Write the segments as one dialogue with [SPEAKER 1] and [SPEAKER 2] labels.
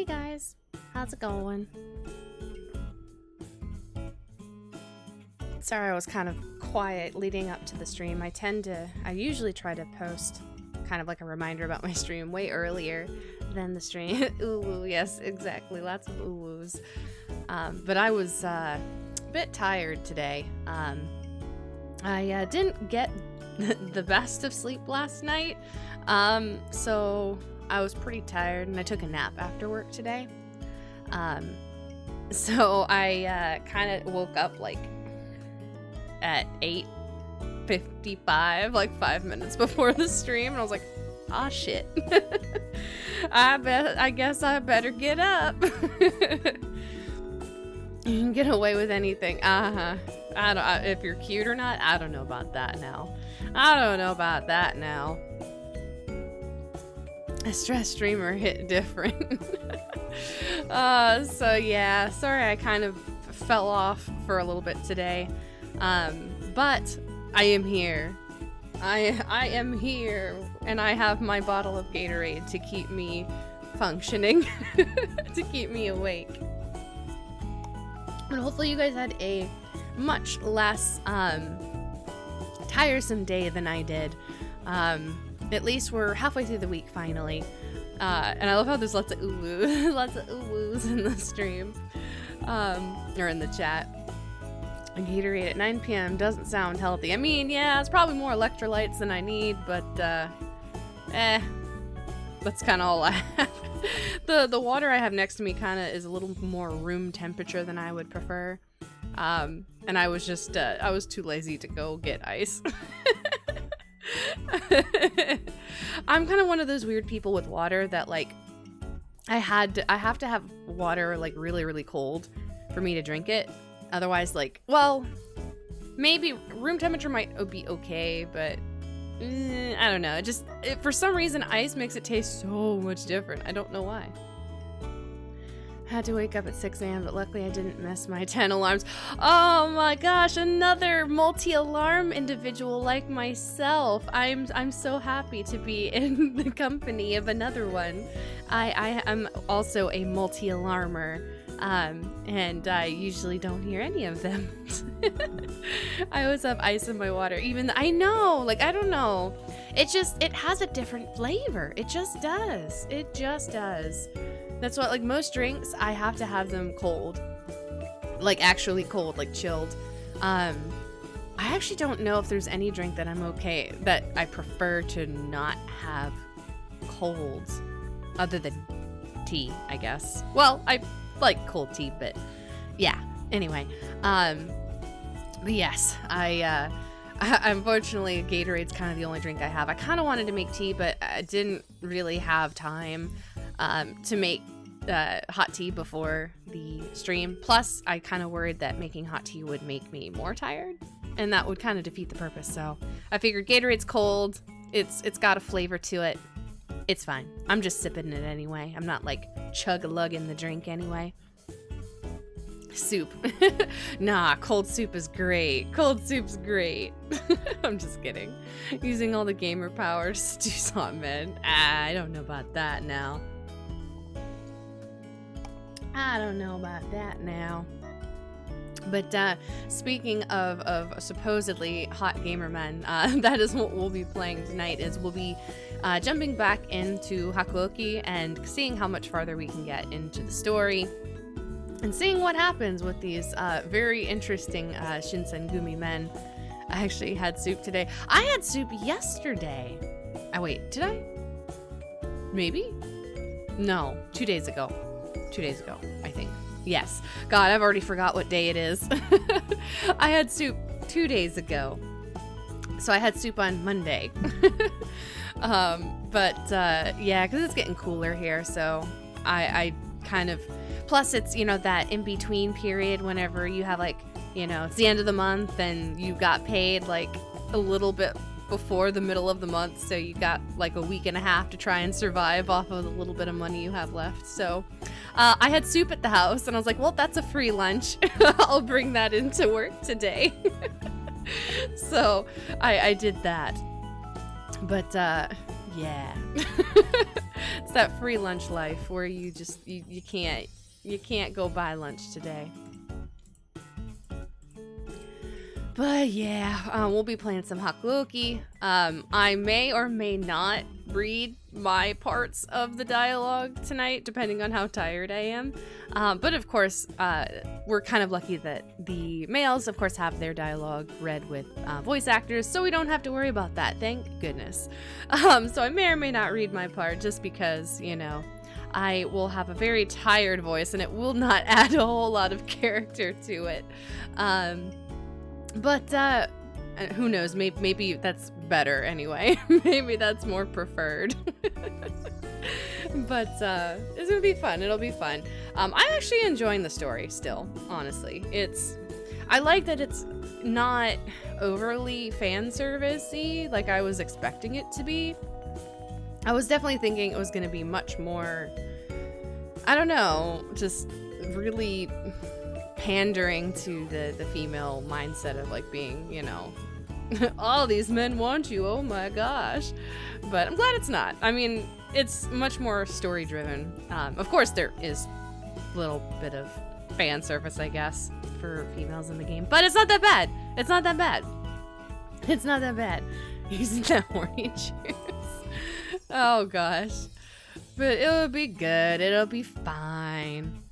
[SPEAKER 1] Hey guys, how's it going? Sorry I was kind of quiet leading up to the stream. I usually try to post kind of like a reminder about my stream way earlier than the stream. Ooh, yes, exactly, lots of ooh-woos. But I was a bit tired today. I didn't get the best of sleep last night, so I was pretty tired and I took a nap after work today. So I kind of woke up like at 8:55, like 5 minutes before the stream, and I was like, ah, shit. I guess I better get up. You can get away with anything. If you're cute or not, I don't know about that now. A stress streamer hit different. So yeah, sorry I kind of fell off for a little bit today. But I am here. I am here, and I have my bottle of Gatorade to keep me functioning, to keep me awake. But hopefully you guys had a much less tiresome day than I did. At least we're halfway through the week finally. And I love how there's lots of ooh-woos, lots of ooh-woos in the stream, or in the chat. A Gatorade at 9 p.m. doesn't sound healthy. I mean, yeah, it's probably more electrolytes than I need, but that's kind of all I have. The water I have next to me kind of is a little more room temperature than I would prefer. And I was just, I was too lazy to go get ice. I'm kind of one of those weird people with water that, like, I have to have water like really, really cold for me to drink it. Otherwise, like, well, maybe room temperature might be okay, but I don't know. For some reason, ice makes it taste so much different. I don't know why. I had to wake up at 6 a.m., but luckily I didn't miss my 10 alarms. Oh my gosh, another multi-alarm individual like myself. I'm so happy to be in the company of another one. I am also a multi-alarmer, and I usually don't hear any of them. I always have ice in my water, I know, like, I don't know. It has a different flavor. It just does. That's what, like, most drinks, I have to have them cold. Like, actually cold, like chilled. I actually don't know if there's any drink that that I prefer to not have cold, other than tea, I guess. Well, I like cold tea, but yeah. Anyway, but yes, I unfortunately, Gatorade's kind of the only drink I have. I kind of wanted to make tea, but I didn't really have time to make hot tea before the stream. Plus, I kind of worried that making hot tea would make me more tired, and that would kind of defeat the purpose. So I figured Gatorade's cold. It's got a flavor to it. It's fine. I'm just sipping it anyway. I'm not like chug-a-lugging the drink anyway. Soup. Nah, cold soup is great. Cold soup's great. I'm just kidding. Using all the gamer powers to do something, man. I don't know about that now. But speaking of supposedly hot gamer men, that is what we'll be playing tonight. We'll be jumping back into Hakuoki and seeing how much farther we can get into the story, and seeing what happens with these very interesting Shinsengumi men. I actually had soup today. I had soup yesterday. Wait, did I? Maybe? No, 2 days ago. 2 days ago, I think. Yes. God, I've already forgot what day it is. I had soup 2 days ago. So I had soup on Monday. Yeah, because it's getting cooler here, so I kind of... Plus, it's, that in-between period whenever you have, like, it's the end of the month and you got paid, like, a little bit before the middle of the month, so you got, like, a week and a half to try and survive off of the little bit of money you have left. So I had soup at the house, and I was like, well, that's a free lunch. I'll bring that into work today. So I did that. But, yeah. It's that free lunch life where you just you can't go buy lunch today. But yeah, we'll be playing some Hakuoki. I may or may not read my parts of the dialogue tonight, depending on how tired I am. But of course, we're kind of lucky that the males, of course, have their dialogue read with voice actors, so we don't have to worry about that, thank goodness. So I may or may not read my part just because, you know, I will have a very tired voice and it will not add a whole lot of character to it. But who knows, maybe that's better anyway. Maybe that's more preferred. But it's gonna be fun. It'll be fun. I'm actually enjoying the story still, honestly. I like that it's not overly fan service-y like I was expecting it to be. I was definitely thinking it was gonna be much more, I don't know, just really pandering to the female mindset of like being, you know, all these men want you, oh my gosh. But I'm glad it's not. I mean, it's much more story driven. Of course there is a little bit of fan service, I guess, for females in the game, but it's not that bad. It's not that bad. It's not that bad. Using that horny juice. Oh gosh. But it'll be good. It'll be fine.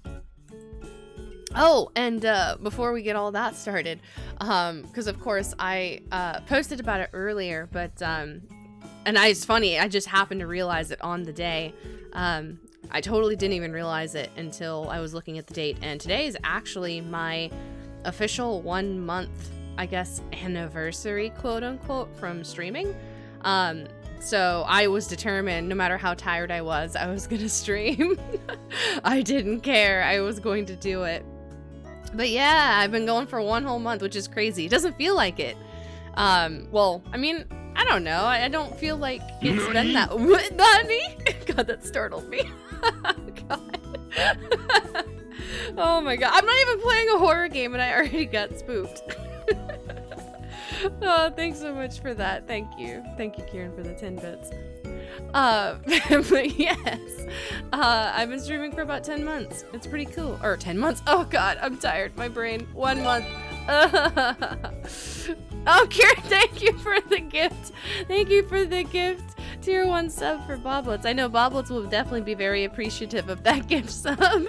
[SPEAKER 1] Oh, and before we get all that started, because of course I posted about it earlier, but and it's funny, I just happened to realize it on the day. I totally didn't even realize it until I was looking at the date, and today is actually my official 1 month, I guess, anniversary, quote unquote, from streaming. So I was determined, no matter how tired I was gonna stream. I didn't care, I was going to do it. But yeah, I've been going for 1 whole month, which is crazy. It doesn't feel like it. Well, I mean, I don't know. I don't feel like it's been that. What, Nani? God, that startled me. God. Oh my god. I'm not even playing a horror game and I already got spooked. Oh, thanks so much for that. Thank you. Thank you, Kieran, for the 10 bits. But yes, I've been streaming for about 10 months. It's pretty cool. Or 10 months. Oh god, I'm tired. My brain. 1 month. Oh, Kieran, thank you for the gift. Thank you for the gift. Tier 1 sub for Boblets. I know Boblets will definitely be very appreciative of that gift sub. And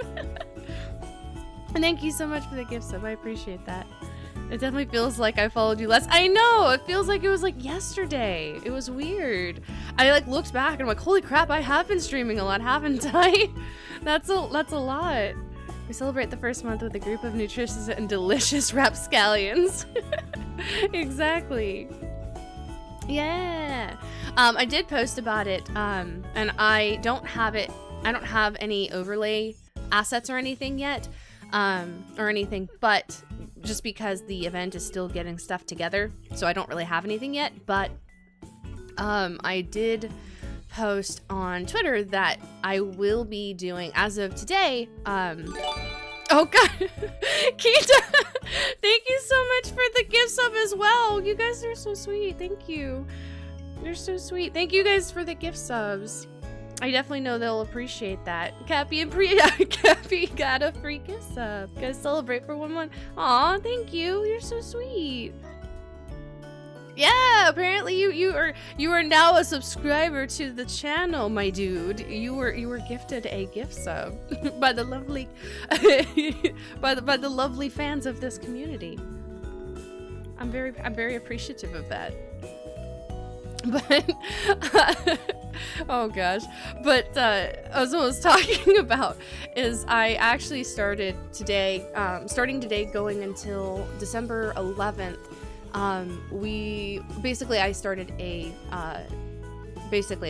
[SPEAKER 1] thank you so much for the gift sub. I appreciate that. It definitely feels like I followed you less. I know! It feels like it was like yesterday. It was weird. I like looked back and I'm like, holy crap, I have been streaming a lot, haven't I? That's a lot. We celebrate the first month with a group of nutritious and delicious rapscallions. Exactly. Yeah. I did post about it, and I don't have any overlay assets or anything yet, but just because the event is still getting stuff together, so I don't really have anything yet. But I did post on Twitter that I will be doing, as of today, oh god, Kita, thank you so much for the gift sub as well. You guys are so sweet. Thank you. You're so sweet. Thank you guys for the gift subs. I definitely know they'll appreciate that. Cappy got a free gift sub. Guys, celebrate for 1 month. Aw, thank you. You're so sweet. Yeah, apparently you are now a subscriber to the channel, my dude. You were gifted a gift sub by the lovely by the lovely fans of this community. I'm very appreciative of that. But oh gosh, but as I was talking about is I actually started today, starting today going until December 11th. I started a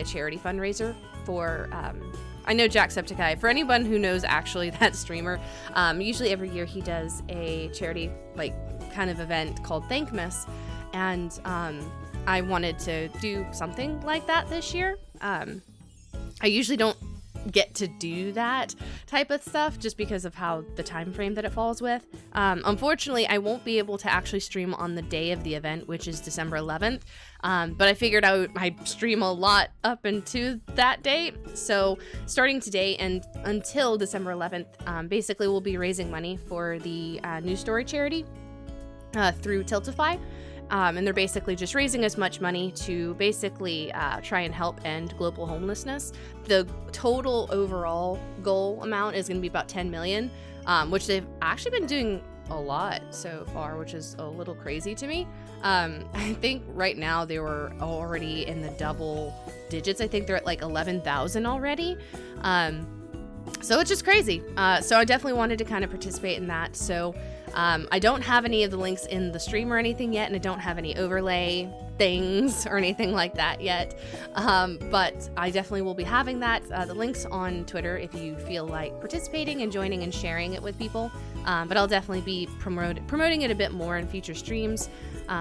[SPEAKER 1] charity fundraiser for I know Jacksepticeye. For anyone who knows actually that streamer, usually every year he does a charity like kind of event called Thankmas, and I wanted to do something like that this year. I usually don't get to do that type of stuff just because of how the time frame that it falls with. Unfortunately, I won't be able to actually stream on the day of the event, which is December 11th. But I figured I'd stream a lot up into that date. So starting today and until December 11th, basically we'll be raising money for the News Story charity through Tiltify. And they're basically just raising as much money to basically try and help end global homelessness. The total overall goal amount is going to be about 10 million, which they've actually been doing a lot so far, which is a little crazy to me. I think right now they were already in the double digits. I think they're at like 11,000 already. So it's just crazy. So I definitely wanted to kind of participate in that. So I don't have any of the links in the stream or anything yet, and I don't have any overlay things or anything like that yet. But I definitely will be having that. The links on Twitter if you feel like participating and joining and sharing it with people. But I'll definitely be promoting it a bit more in future streams.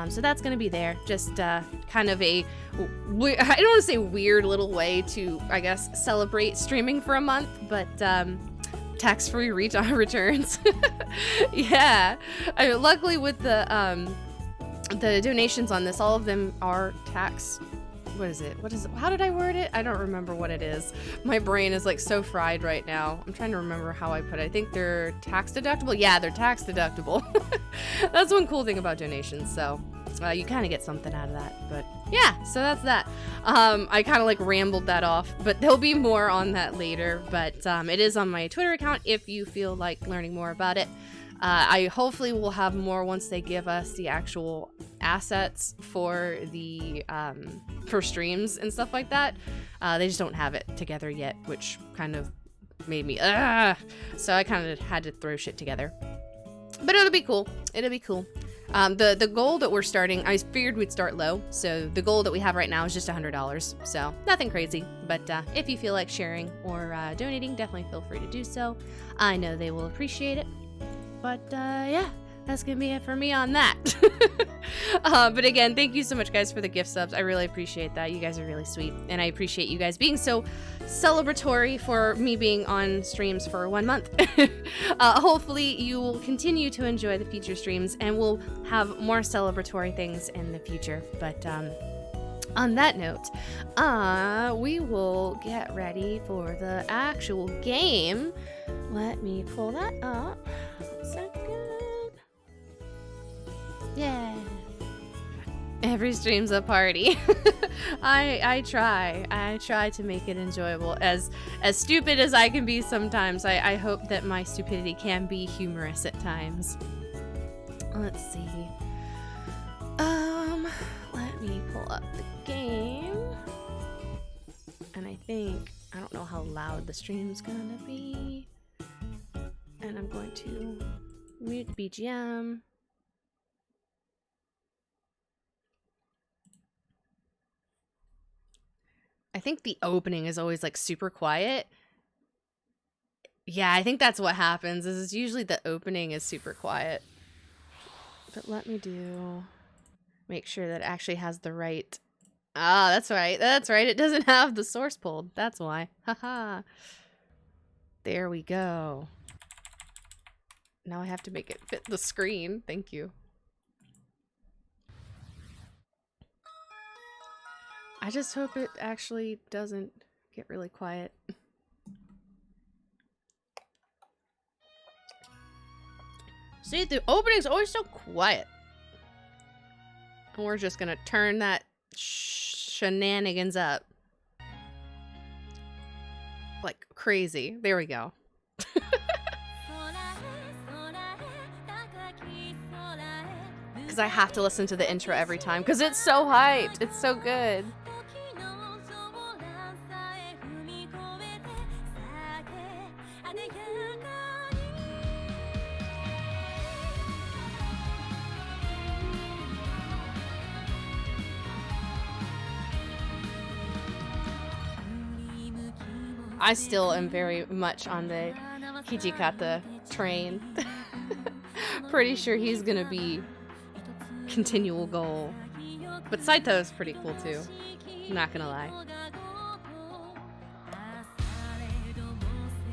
[SPEAKER 1] So that's going to be there. Just kind of I don't want to say weird little way to, I guess, celebrate streaming for a month, but tax-free returns. Yeah. Luckily with the donations on this, all of them are tax. What is it? How did I word it? I don't remember what it is. My brain is like so fried right now. I'm trying to remember how I put it. I think they're tax deductible. Yeah, they're tax deductible. That's one cool thing about donations. So you kind of get something out of that. But yeah, so that's that. I kind of like rambled that off, but there'll be more on that later. But it is on my Twitter account if you feel like learning more about it. I hopefully will have more once they give us the actual assets for the for streams and stuff like that. They just don't have it together yet, which kind of made me so I kind of had to throw shit together. But it'll be cool. It'll be cool. The goal that we're starting, I figured we'd start low. So the goal that we have right now is just $100. So nothing crazy. But if you feel like sharing or donating, definitely feel free to do so. I know they will appreciate it. But yeah, that's gonna be it for me on that. But again, thank you so much, guys, for the gift subs. I really appreciate that. You guys are really sweet, and I appreciate you guys being so celebratory for me being on streams for 1 month. Hopefully you will continue to enjoy the future streams, and we'll have more celebratory things in the future. But on that note, we will get ready for the actual game. Let me pull that up. 1 second. Yeah. Every stream's a party. I try to make it enjoyable. As stupid as I can be sometimes, I hope that my stupidity can be humorous at times. Let's see. Let me pull up the game. And I don't know how loud the stream's gonna be. And I'm going to mute BGM. I think the opening is always like super quiet. Yeah, I think that's what happens. Is usually the opening is super quiet. But let me make sure that it actually has the right. Ah, that's right. That's right. It doesn't have the source pulled. That's why. Haha. There we go. Now I have to make it fit the screen. Thank you. I just hope it actually doesn't get really quiet. See, the opening's always so quiet. And we're just gonna turn that shenanigans up. Like crazy. There we go. Because I have to listen to the intro every time because it's so hyped. It's so good. I still am very much on the HIJIKATA train. Pretty sure he's gonna be continual goal. But Saito is pretty cool too. I'm not gonna lie.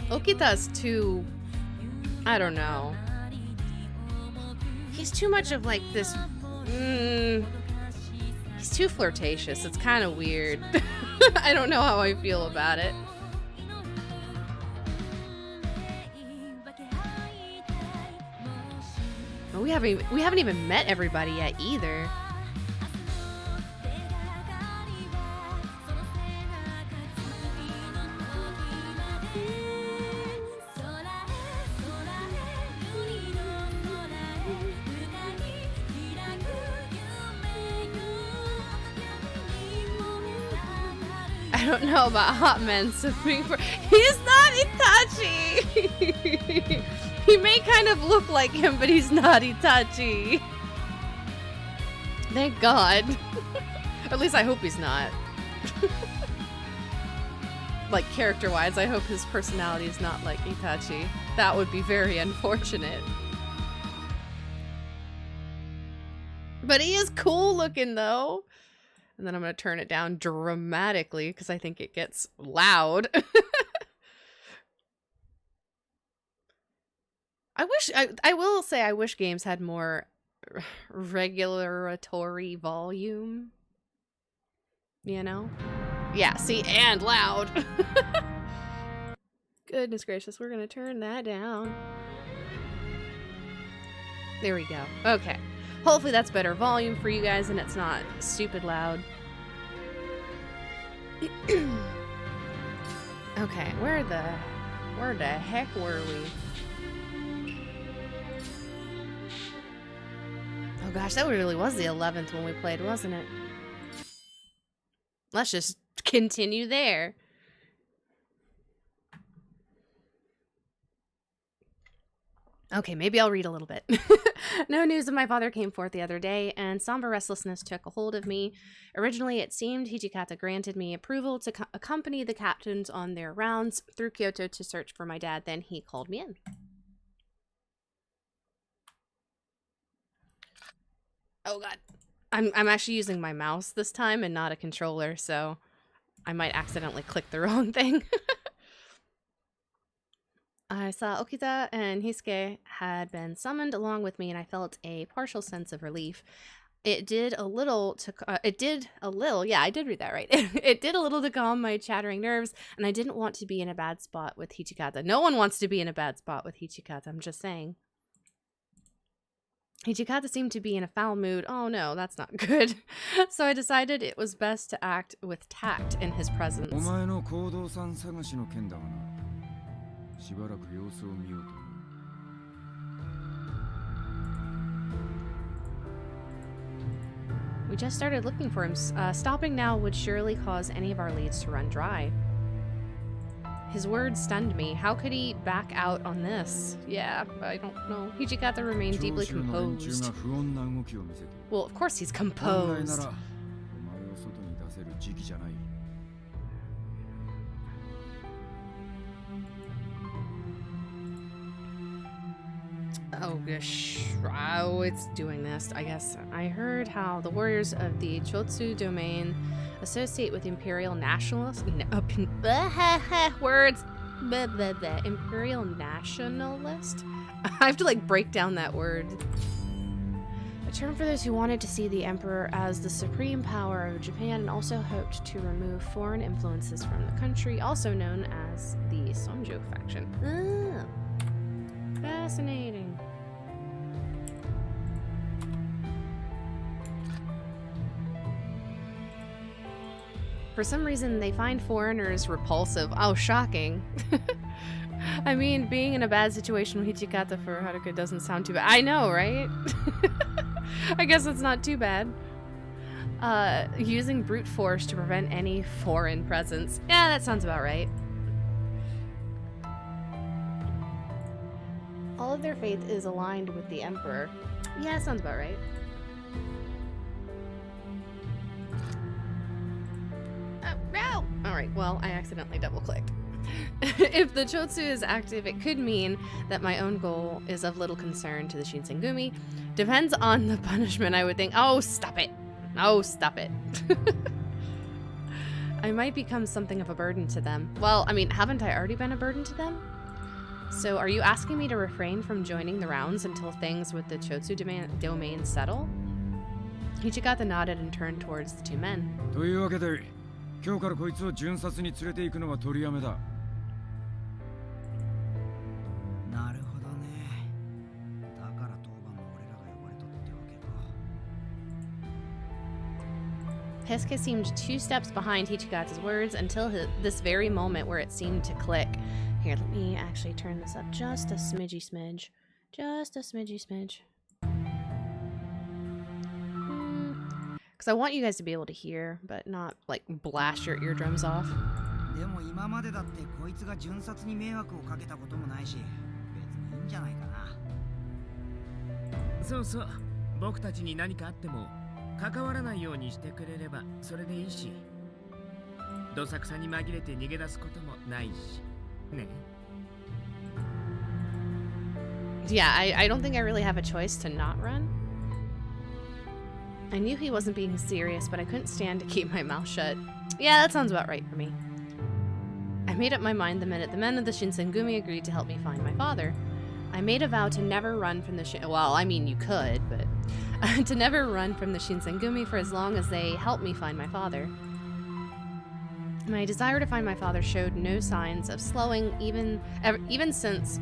[SPEAKER 1] Okita's too... I don't know. He's too much of like this... he's too flirtatious. It's kind of weird. I don't know how I feel about it. But we haven't even met everybody yet either. I don't know about hot men swimming for... He's not Itachi! He may kind of look like him, but he's not Itachi. Thank God. At least I hope he's not. Like, character-wise, I hope his personality is not like Itachi. That would be very unfortunate. But he is cool looking, though. And then I'm going to turn it down dramatically because I think it gets loud. I will say I wish games had more regulatory volume. You know? Yeah, see, and loud. Goodness gracious, we're going to turn that down. There we go. Okay. Hopefully that's better volume for you guys and it's not stupid loud. Okay, where the heck were we? Oh gosh, that really was the 11th when we played, wasn't it? Let's just continue there. Okay, maybe I'll read a little bit. No news of my father came forth the other day, and somber restlessness took a hold of me. Originally, it seemed HIJIKATA granted me approval to accompany the captains on their rounds through Kyoto to search for my dad. Then he called me in. Oh God. I'm actually using my mouse this time and not a controller, so I might accidentally click the wrong thing. I saw Okita and Hisuke had been summoned along with me, and I felt a partial sense of relief. It did a little to, yeah, I did read that right. It did a little to calm my chattering nerves, and I didn't want to be in a bad spot with HIJIKATA. No one wants to be in a bad spot with HIJIKATA, I'm just saying. HIJIKATA seemed to be in a foul mood. Oh no, that's not good. So I decided it was best to act with tact in his presence. We just started looking for him. Stopping now would surely cause any of our leads to run dry. His words stunned me. How could he back out on this? Yeah, I don't know. HIJIKATA remained deeply composed. Well, of course he's composed. Oh gosh, oh, it's doing this, I guess. I heard how the warriors of the Chotsu domain associate with imperial nationalists. Words. Imperial nationalist? I have to like break down that word. A term for those who wanted to see the emperor as the supreme power of Japan and also hoped to remove foreign influences from the country, also known as the Sonjo faction. Fascinating. For some reason, they find foreigners repulsive. Oh, shocking. I mean, being in a bad situation with HIJIKATA for Haruka doesn't sound too bad. I know, right? I guess it's not too bad. Using brute force to prevent any foreign presence. Yeah, that sounds about right. All of their faith is aligned with the emperor. Yeah, that sounds about right. No! Alright, well, I accidentally double-clicked. If the Chotsu is active, it could mean that my own goal is of little concern to the Shinsengumi. Depends on the punishment, I would think. Oh, stop it! Oh, stop it. I might become something of a burden to them. Well, I mean, haven't I already been a burden to them? So are you asking me to refrain from joining the rounds until things with the Chotsu domain settle? Hijikata nodded and turned towards the two men.
[SPEAKER 2] というわけで、今日からこいつを巡察に連れて行くのは取りやめだ。
[SPEAKER 3] なるほどね。だから当番の俺らが呼ばれたってわけか。
[SPEAKER 1] Heisuke seemed 2 steps behind Hichikata's words until this very moment where it seemed to click. Here, let me actually turn this up just a smidgy smidge. Just a smidgy smidge. Because I want you guys to be able to hear, but not, like, blast your eardrums off.
[SPEAKER 3] でも今までだってこいつが巡察に迷惑をかけたこともないし、別にいいんじゃないかな。
[SPEAKER 4] そうそう。僕たちに何かあっても関わらないようにしてくれればそれでいいし。どさくさに紛れて逃げ出すこともないし。ね。
[SPEAKER 1] Yeah, I don't think I really have a choice to not run. I knew he wasn't being serious, but I couldn't stand to keep my mouth shut. Yeah, that sounds about right for me. I made up my mind the minute the men of the Shinsengumi agreed to help me find my father. I made a vow to never run from the well, I mean, you could, but to never run from the Shinsengumi for as long as they helped me find my father. My desire to find my father showed no signs of slowing even since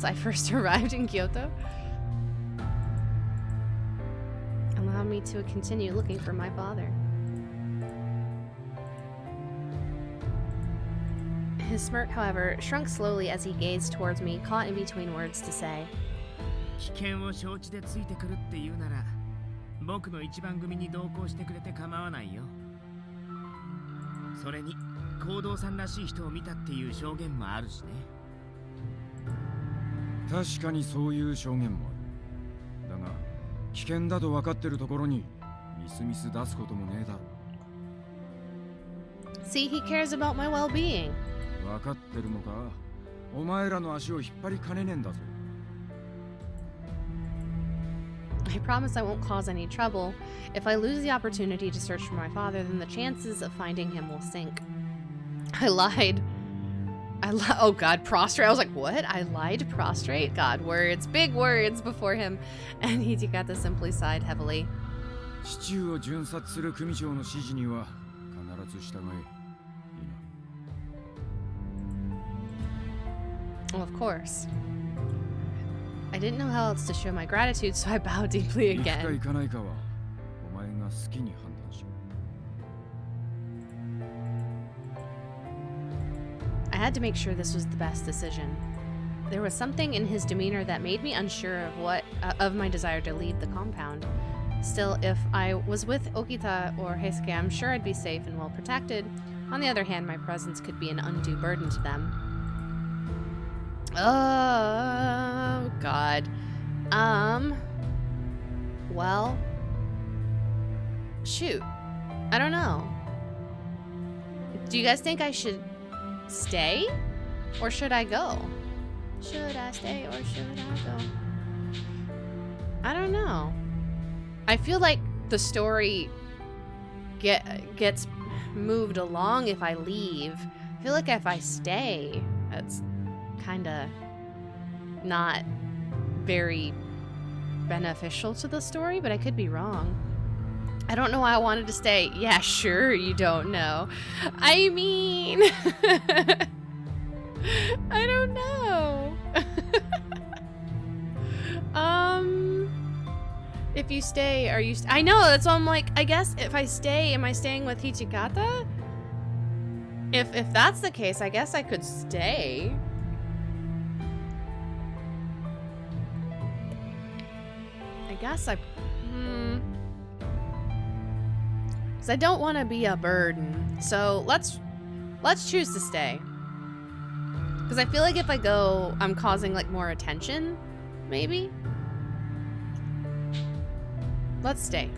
[SPEAKER 1] I first arrived in Kyoto. Allow me to continue looking for my father. His smirk, however, shrunk slowly as he gazed towards me, caught in between words to say,
[SPEAKER 4] 危険を承知でついてくるって言うなら、僕の一番組に同行してくれて構わないよ。それに、行動さんらしい人を見たっていう証言もあるしね。
[SPEAKER 2] 確かにそういう証言もある。だが、危険だと分かってるところにミスミス出すこともねえだろ。
[SPEAKER 1] See, he cares about my well-being.
[SPEAKER 2] 分かってるのか？お前らの足を引っ張りかねねえんだぞ。
[SPEAKER 1] I promise I won't cause any trouble. If I lose the opportunity to search for my father, then the chances of finding him will sink. I lied. Oh God, prostrate. I was like, what? I lied? Prostrate? God, words. Big words before him. And Hijikata simply sighed heavily.
[SPEAKER 2] 市中を巡察する組長の指示には必ず従え。いいな。
[SPEAKER 1] Well, of course. I didn't know how else to show my gratitude, so I bowed deeply
[SPEAKER 2] 行くか
[SPEAKER 1] again.
[SPEAKER 2] 行かないかはお前が好きに判断しろ。
[SPEAKER 1] I had to make sure this was the best decision. There was something in his demeanor that made me unsure of my desire to leave the compound. Still, if I was with Okita or Heisuke, I'm sure I'd be safe and well protected. On the other hand, my presence could be an undue burden to them. Oh, God. Well, shoot. I don't know. Do you guys think I should stay? Or should I go? Should I stay or should I go? I don't know. I feel like the story gets moved along if I leave. I feel like if I stay, that's kind of not very beneficial to the story, but I could be wrong. I don't know why I wanted to stay. Yeah, sure, you don't know. I mean, I don't know. If you stay, are you... I know, that's why I'm like, I guess if I stay, am I staying with Hijikata? If that's the case, I guess I could stay. I guess I... Because I don't want to be a burden. So let's choose to stay. Because I feel like if I go, I'm causing like more attention, maybe. Let's stay.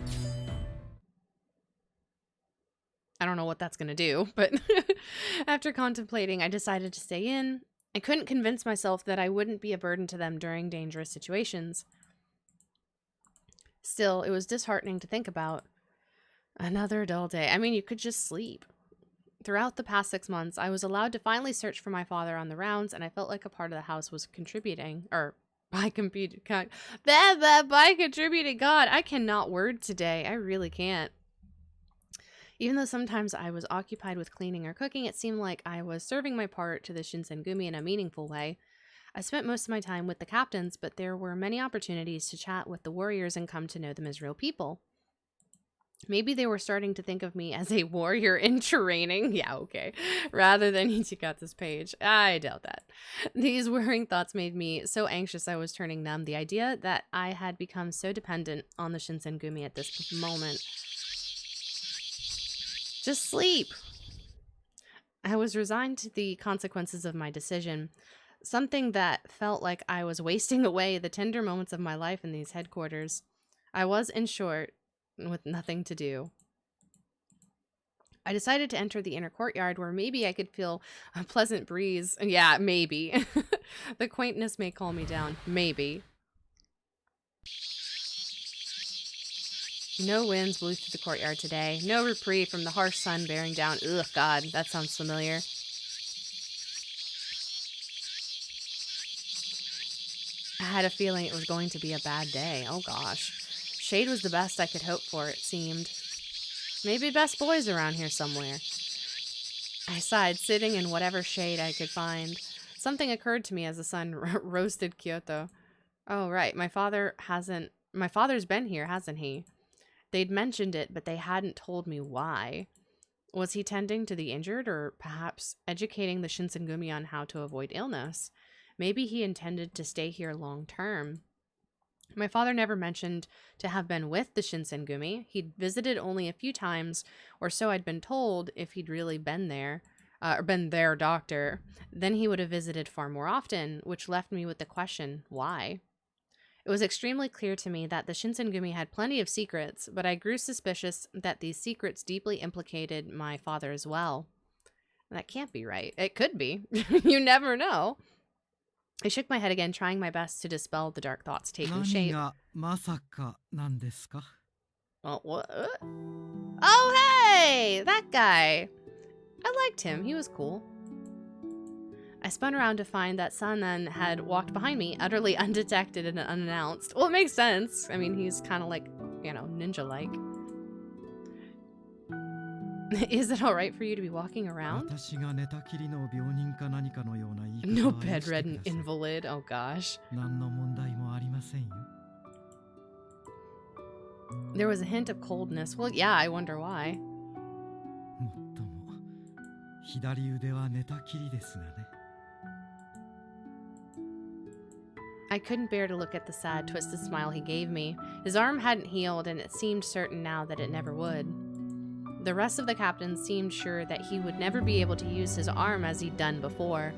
[SPEAKER 1] I don't know what that's gonna do, but after contemplating, I decided to stay in. I couldn't convince myself that I wouldn't be a burden to them during dangerous situations. Still, it was disheartening to think about. Another dull day. I mean, you could just sleep. Throughout the past 6 months, I was allowed to finally search for my father on the rounds, and I felt like a part of the house was contributing, or by contributing. God, I cannot word today. I really can't. Even though sometimes I was occupied with cleaning or cooking, it seemed like I was serving my part to the Shinsengumi in a meaningful way. I spent most of my time with the captains, but there were many opportunities to chat with the warriors and come to know them as real people. Maybe they were starting to think of me as a warrior in training. Yeah, okay. Rather than HIJIKATA's page. I doubt that. These worrying thoughts made me so anxious I was turning numb. The idea that I had become so dependent on the Shinsengumi at this moment. Just sleep. I was resigned to the consequences of my decision. Something that felt like I was wasting away the tender moments of my life in these headquarters. I was, in short, with nothing to do. I decided to enter the inner courtyard where maybe I could feel a pleasant breeze. Yeah, maybe. The quaintness may calm me down. Maybe. No winds blew through the courtyard today. No reprieve from the harsh sun bearing down. Ugh, God, that sounds familiar. I had a feeling it was going to be a bad day. Oh, gosh. Shade was the best I could hope for, it seemed. Maybe best boys around here somewhere. I sighed, sitting in whatever shade I could find. Something occurred to me as the sun roasted Kyoto. Oh, right. My father's been here, hasn't he? They'd mentioned it, but they hadn't told me why. Was he tending to the injured, or perhaps educating the Shinsengumi on how to avoid illness? Maybe he intended to stay here long term. My father never mentioned to have been with the Shinsengumi. He'd visited only a few times, or so I'd been told. If he'd really been there, or been their doctor, then he would have visited far more often, which left me with the question, why? It was extremely clear to me that the Shinsengumi had plenty of secrets, but I grew suspicious that these secrets deeply implicated my father as well. That can't be right. It could be. You never know. I shook my head again, trying my best to dispel the dark thoughts taking shape. Oh, what? Oh, hey! That guy! I liked him. He was cool. I spun around to find that Sanan had walked behind me, utterly undetected and unannounced. Well, it makes sense. I mean, he's kind of like, ninja-like. Is it alright for you to be walking around? No bedridden invalid. Oh gosh. There was a hint of coldness. Well, yeah, I wonder why. I couldn't bear to look at the sad, twisted smile he gave me. His arm hadn't healed, and it seemed certain now that it never would. The rest of the captains seemed sure that he would never be able to use his arm as he'd done before.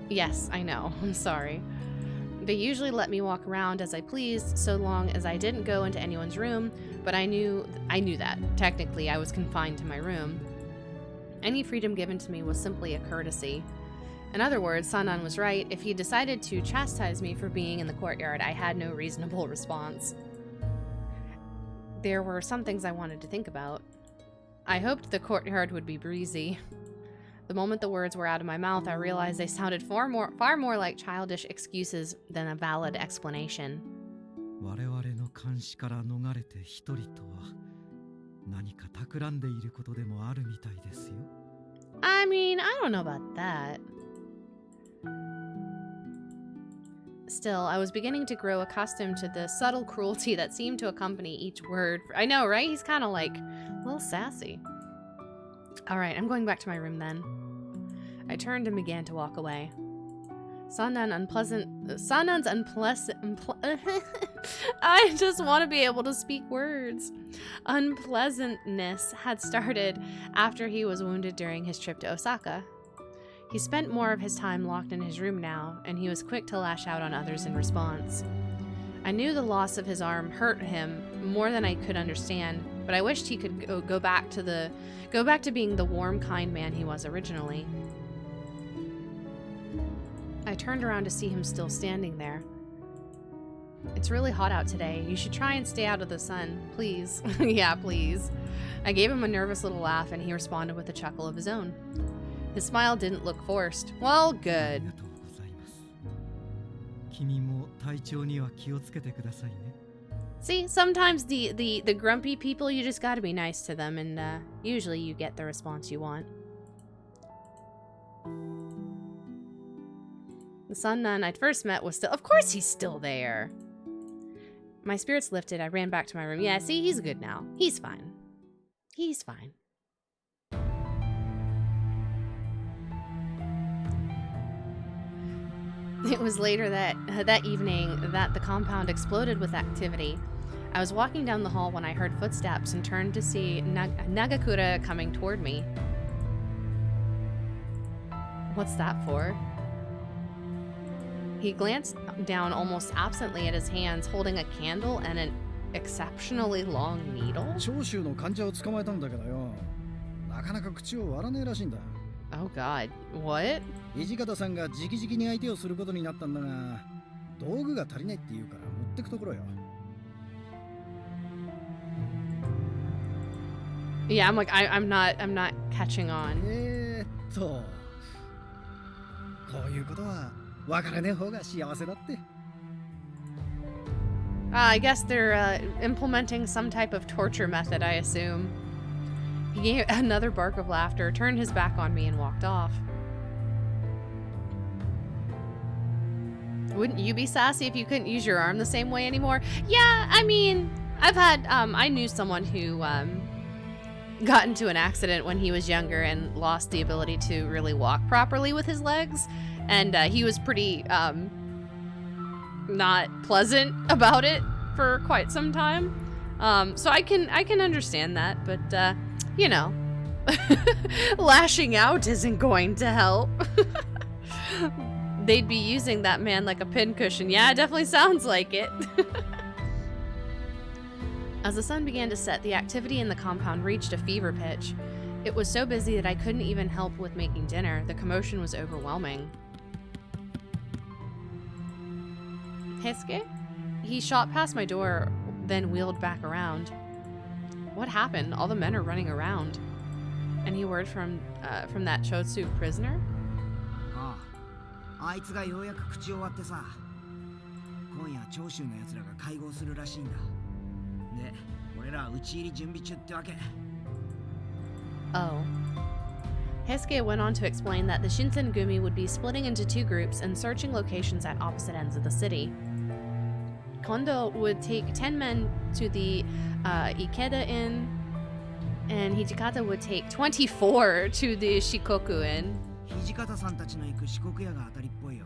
[SPEAKER 1] Yes, I know. I'm sorry. They usually let me walk around as I pleased, so long as I didn't go into anyone's room, but I knew that. Technically, I was confined to my room. Any freedom given to me was simply a courtesy. In other words, Sanan was right. If he decided to chastise me for being in the courtyard, I had no reasonable response. There were some things I wanted to think about. I hoped the courtyard would be breezy. The moment the words were out of my mouth, I realized they sounded far more like childish excuses than a valid explanation. I mean, I don't know about that. Still, I was beginning to grow accustomed to the subtle cruelty that seemed to accompany each word. I know, right? He's kind of like a little sassy. Alright, I'm going back to my room then. I turned and began to walk away. Sanan's unpleasant I just want to be able to speak words. Unpleasantness had started after he was wounded during his trip to Osaka. He spent more of his time locked in his room now, and he was quick to lash out on others in response. I knew the loss of his arm hurt him more than I could understand, but I wished he could go back to being the warm, kind man he was originally. I turned around to see him still standing there. It's really hot out today. You should try and stay out of the sun, please. Yeah, please. I gave him a nervous little laugh and he responded with a chuckle of his own. His smile didn't look forced. Well, good. See, sometimes the grumpy people, you just gotta be nice to them, and usually you get the response you want. The sun nun I'd first met was still— of course he's still there! My spirits lifted, I ran back to my room. Yeah, see, he's good now. He's fine. He's fine. It was later that evening that the compound exploded with activity. I was walking down the hall when I heard footsteps and turned to see Nagakura coming toward me. What's that for? He glanced down almost absently at his hands, holding a candle and an exceptionally long needle. Oh god, what?
[SPEAKER 5] 土方さんが直々に相手をすることになったんだが、道具が足りないって言うから持ってくところよ。
[SPEAKER 1] Yeah, I'm like, I'm not catching on.
[SPEAKER 5] こういうことは分からねえ方が幸せだって。
[SPEAKER 1] I guess they're implementing some type of torture method, I assume. He gave another bark of laughter, turned his back on me, and walked off. Wouldn't you be sassy if you couldn't use your arm the same way anymore? Yeah, I mean, I've had, I knew someone who got into an accident when he was younger and lost the ability to really walk properly with his legs. And he was pretty not pleasant about it for quite some time. So I can understand that, but you know, lashing out isn't going to help. They'd be using that man like a pincushion. Yeah, it definitely sounds like it. As the sun began to set, the activity in the compound reached a fever pitch. It was so busy that I couldn't even help with making dinner. The commotion was overwhelming. Heisuke? He shot past my door, then wheeled back around. What happened? All the men are running around. Any word from that Chotsu prisoner?
[SPEAKER 3] あいつがようやく口を割ってさ、今夜長州の奴らが会合するらしいんだ。で、俺らは討ち入り準備中ってわけ。
[SPEAKER 1] Oh. Heisuke went on to explain that the Shinsengumi would be splitting into two groups and searching locations at opposite ends of the city. Kondo would take 10 men to the Ikeda Inn, and Hijikata would take 24 to the Shikoku Inn.
[SPEAKER 3] 土方さんたちの行く四国屋が当たりっぽいよ。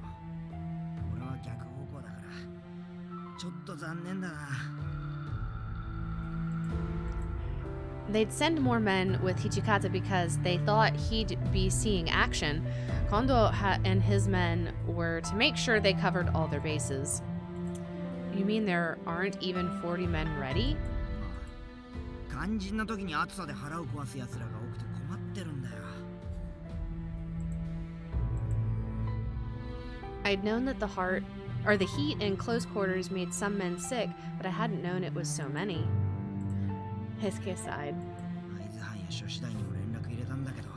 [SPEAKER 3] 俺は逆方向だからちょっと残念だな。
[SPEAKER 1] They'd send more men with Hijikata because they thought he'd be seeing action. Kondo and his men were to make sure they covered all their bases. You mean there aren't even 40 men ready?
[SPEAKER 3] 肝心な時に暑さで腹を壊す奴らが多くて困ってるんだよ。
[SPEAKER 1] I'd known that the heat in close quarters made some men sick, but I hadn't known it was so many. Heisuke sighed.
[SPEAKER 3] 会津藩や諸次第にも連絡入れたんだけど、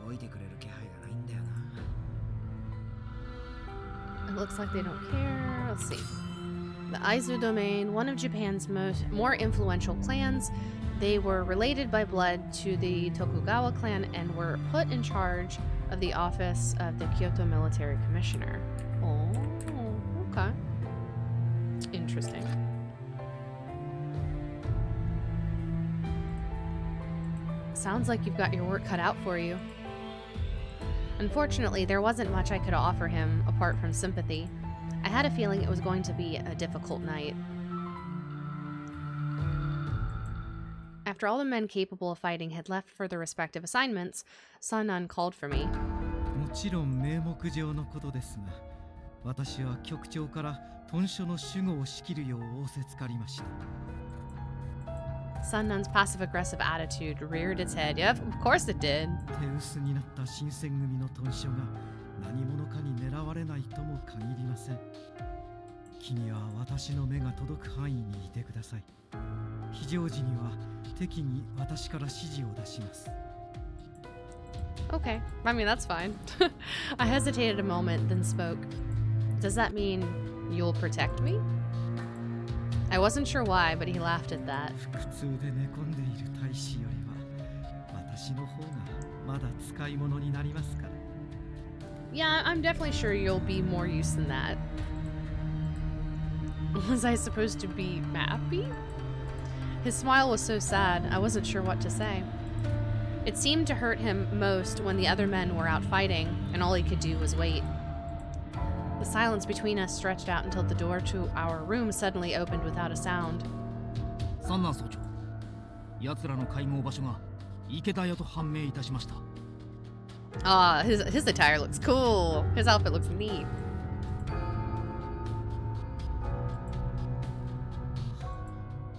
[SPEAKER 3] 動いてくれる気配がないんだよな。
[SPEAKER 1] It looks like they don't care. Let's see. The Aizu domain, one of Japan's more influential clans, they were related by blood to the Tokugawa clan and were put in charge of the office of the Kyoto military commissioner. Oh, okay. Interesting. Sounds like you've got your work cut out for you. Unfortunately, there wasn't much I could offer him apart from sympathy. I had a feeling it was going to be a difficult night. After all the men capable of fighting had left for their respective assignments, Sannan called for me.
[SPEAKER 6] もちろん名目上のことですが、私は局長から屯所の守護を仕切るよう仰せつかりました。
[SPEAKER 1] Sannan's passive-aggressive attitude reared its head. Yep, of course it did.
[SPEAKER 6] 手薄になった新選組の屯所が何者かに狙われないとも限りません。敵には私の目が届く範囲にいてください。非常時には敵に私から指示を出します。
[SPEAKER 1] Okay, I mean, that's fine. I hesitated a moment, then spoke. Does that mean you'll protect me? I wasn't sure why, but he laughed at that.
[SPEAKER 6] 腹痛で寝込んでいる大使よりは私の方がまだ使い物になりますから。
[SPEAKER 1] Yeah, I'm definitely sure you'll be more use than that. Was I supposed to be happy? His smile was so sad, I wasn't sure what to say. It seemed to hurt him most when the other men were out fighting, and all he could do was wait. The silence between us stretched out until the door to our room suddenly opened without a sound.
[SPEAKER 7] 三男総長、奴らの会合場所が池田屋と判明いたしました。
[SPEAKER 1] Ah, his attire looks cool. His outfit looks neat.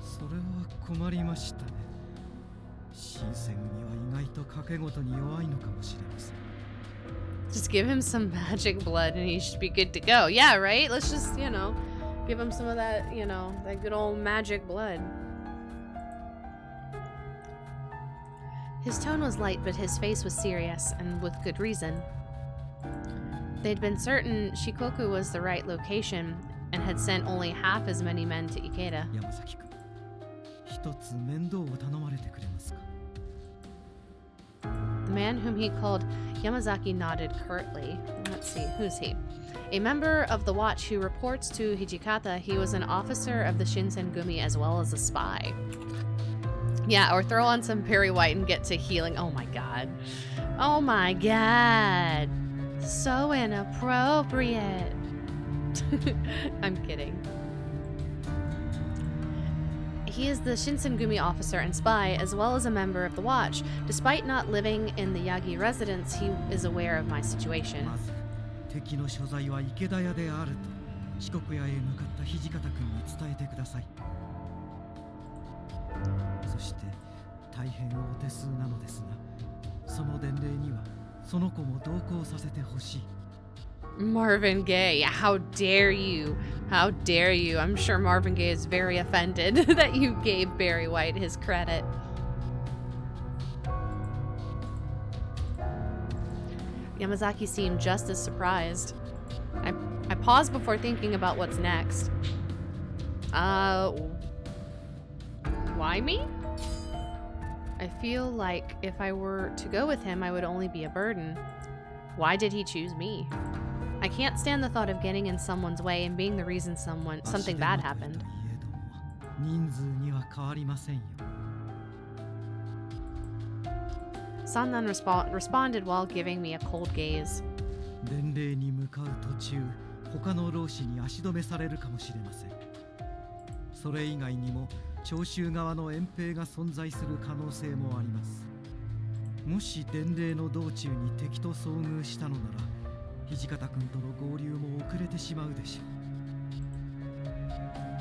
[SPEAKER 6] それは困りましたね。新選組は意外と賭け事に弱いのかもしれません。
[SPEAKER 1] Just give him some magic blood and he should be good to go. Yeah, right? Let's just, give him some of that, that good old magic blood. His tone was light, but his face was serious, and with good reason. They'd been certain Shikoku was the right location, and had sent only half as many men to Ikeda.
[SPEAKER 6] 山崎君、一つ面倒を頼まれてくれますか？
[SPEAKER 1] The man whom he called Yamazaki nodded curtly. Let's see, who's he? A member of the watch who reports to Hijikata. He was an officer of the Shinsengumi as well as a spy. Yeah, or throw on some Perry White and get to healing. Oh my god. Oh my god. So inappropriate. I'm kidding. He is the Shinsengumi officer and spy, as well as a member of the watch. Despite not living in the Yagi residence, he is aware of my situation.
[SPEAKER 6] まず敵の所在は池田屋であると四国屋へ向かった土方君に伝えてください。そして大変お手数なのですが、その伝令にはその子も同行させてほしい。
[SPEAKER 1] Marvin Gaye, how dare you? How dare you? I'm sure Marvin Gaye is very offended that you gave Barry White his credit. Yamazaki seemed just as surprised. I paused before thinking about what's next. Why me? I feel like if I were to go with him, I would only be a burden. Why did he choose me? I can't stand the thought of getting in someone's way and being the reason something bad happened.
[SPEAKER 6] 人数には変わりませんよ。
[SPEAKER 1] Sannan responded while giving me a cold gaze.
[SPEAKER 6] 伝令に向かう途中、他の老師に足止めされるかもしれません。それ以外にも長州側の遠兵が存在する可能性もあります。もし伝令の道中に敵と遭遇したのなら、土方君との合流も遅れてしまうでしょ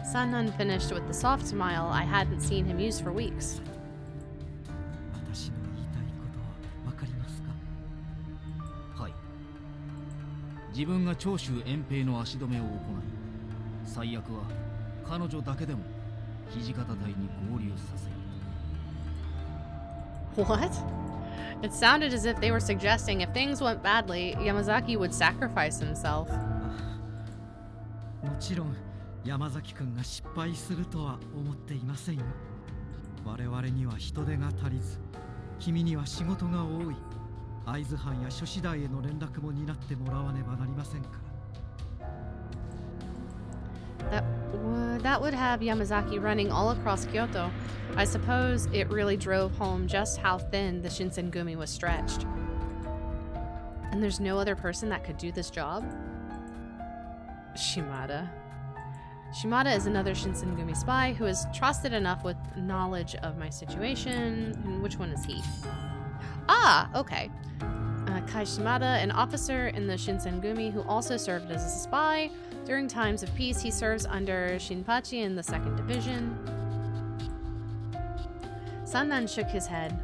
[SPEAKER 6] う。
[SPEAKER 1] Sannan finished with the soft smile I hadn't seen him use for weeks.
[SPEAKER 6] 私の言いたいことは分かりますか？
[SPEAKER 7] はい。自分が長州遠兵の足止めを行い、最悪は彼女だけでも土方隊に合流させる。
[SPEAKER 1] What? It sounded as if they were suggesting if things went badly, Yamazaki would sacrifice himself.
[SPEAKER 6] もちろん山崎君が失敗するとは思っていませんよ。我々には人手が足りず、君には仕事が多い。会津藩や諸師大への連絡も担ってもらわねばなりませんから。
[SPEAKER 1] That would have Yamazaki running all across Kyoto. I suppose it really drove home just how thin the Shinsengumi was stretched. And there's no other person that could do this job? Shimada. Shimada is another Shinsengumi spy who is trusted enough with knowledge of my situation. And which one is he? Ah, okay. Kai Shimada, an officer in the Shinsengumi who also served as a spy. During times of peace, he serves under Shinpachi in the 2nd Division. Sannan shook his head.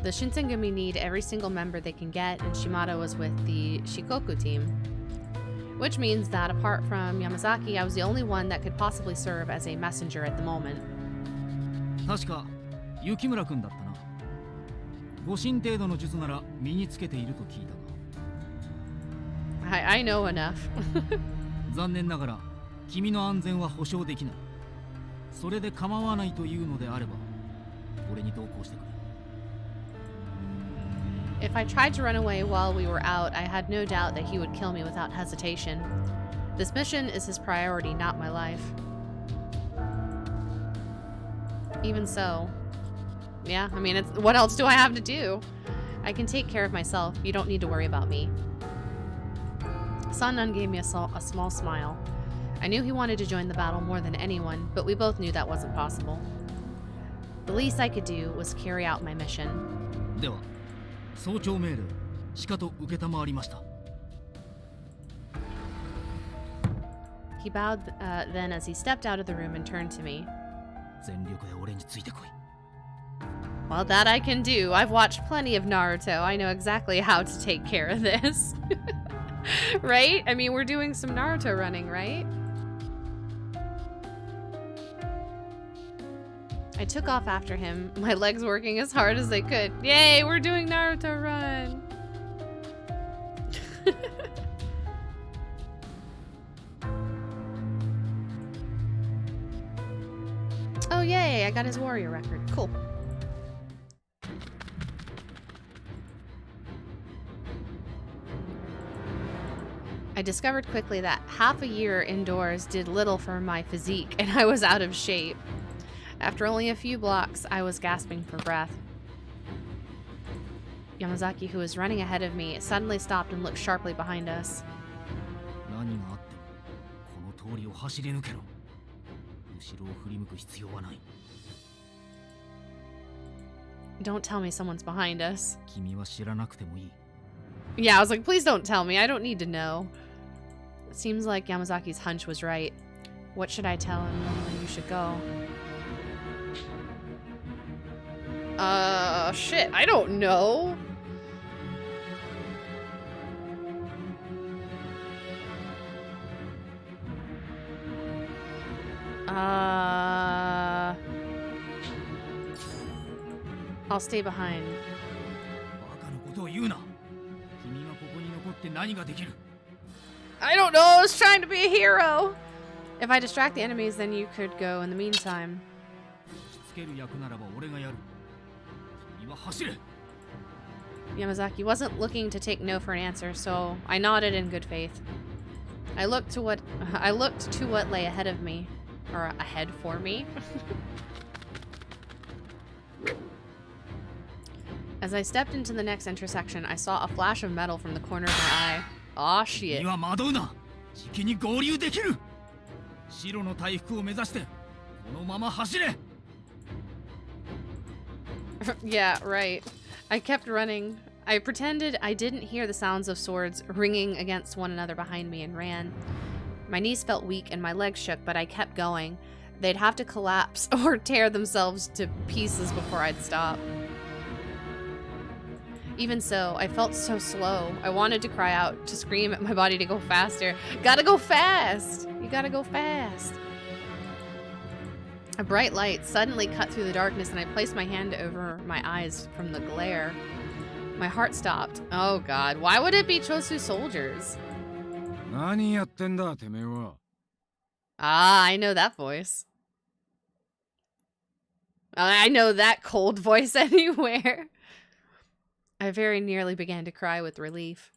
[SPEAKER 1] The Shinsengumi need every single member they can get, and Shimada was with the Shikoku team. which means that apart from Yamazaki, I was the only one that could possibly serve as a messenger at the moment.
[SPEAKER 7] 確か雪村君だったな。護身程度の術なら身につけていると聞いたが。
[SPEAKER 1] I know enough.
[SPEAKER 7] 残念ながら君の安全は保証できない。それで構わないというのであれば俺に同行してくれ。
[SPEAKER 1] If I tried to run away while we were out, I had no doubt that he would kill me without hesitation. This mission is his priority, not my life. Even so, yeah, I mean, what else do I have to do? I can take care of myself. You don't need to worry about me. Sannan gave me a small smile. I knew he wanted to join the battle more than anyone, but we both knew that wasn't possible. The least I could do was carry out my mission.
[SPEAKER 7] では、早朝命令、しかと受けたまわりました。
[SPEAKER 1] He bowed then as he stepped out of the room and turned to me.
[SPEAKER 7] 全力で俺についてこい。
[SPEAKER 1] Well, that I can do. I've watched plenty of Naruto. I know exactly how to take care of this. Right? I mean, we're doing some Naruto running, right? I took off after him, my legs working as hard as they could. Yay, we're doing Naruto run! Oh, yay, I got his warrior record. Cool. I discovered quickly that half a year indoors did little for my physique, and I was out of shape. After only a few blocks, I was gasping for breath. Yamazaki, who was running ahead of me, suddenly stopped and looked sharply behind us.
[SPEAKER 7] 何があってもこの通りを走り抜けろ。後ろを振り向く必要はない。
[SPEAKER 1] Don't tell me someone's behind us.
[SPEAKER 7] 君は知らなくてもいい。
[SPEAKER 1] Yeah, I was like, please don't tell me. I don't need to know. It seems like Yamazaki's hunch was right. What should I tell him when you should go? Shit, I don't know. I'll stay behind.
[SPEAKER 7] バカなことを言うな。君がここに残って何ができる？
[SPEAKER 1] I don't know, I was trying to be a hero. If I distract the enemies, then you could go in the meantime.
[SPEAKER 7] しつける役ならば俺がやる。君は走れ。
[SPEAKER 1] Yamazaki wasn't looking to take no for an answer, so I nodded in good faith. I looked to what lay ahead of me, or ahead for me. As I stepped into the next intersection, I saw a flash of metal from the corner of my eye. Aw, shit.
[SPEAKER 7] 君は惑うな。じきに合流できる。白の大福を目指してこのまま走れ。
[SPEAKER 1] Yeah, right. I kept running. I pretended I didn't hear the sounds of swords ringing against one another behind me and ran. My knees felt weak and my legs shook, but I kept going. They'd have to collapse or tear themselves to pieces before I'd stop. Even so, I felt so slow. I wanted to cry out, to scream at my body to go faster. Gotta go fast! You gotta go fast. A bright light suddenly cut through the darkness and I placed my hand over my eyes from the glare. My heart stopped. Oh god, why would it be Chosu soldiers?
[SPEAKER 2] 何やってんだてめえは。
[SPEAKER 1] Ah, I know that voice. I know that cold voice anywhere. I very nearly began to cry with relief.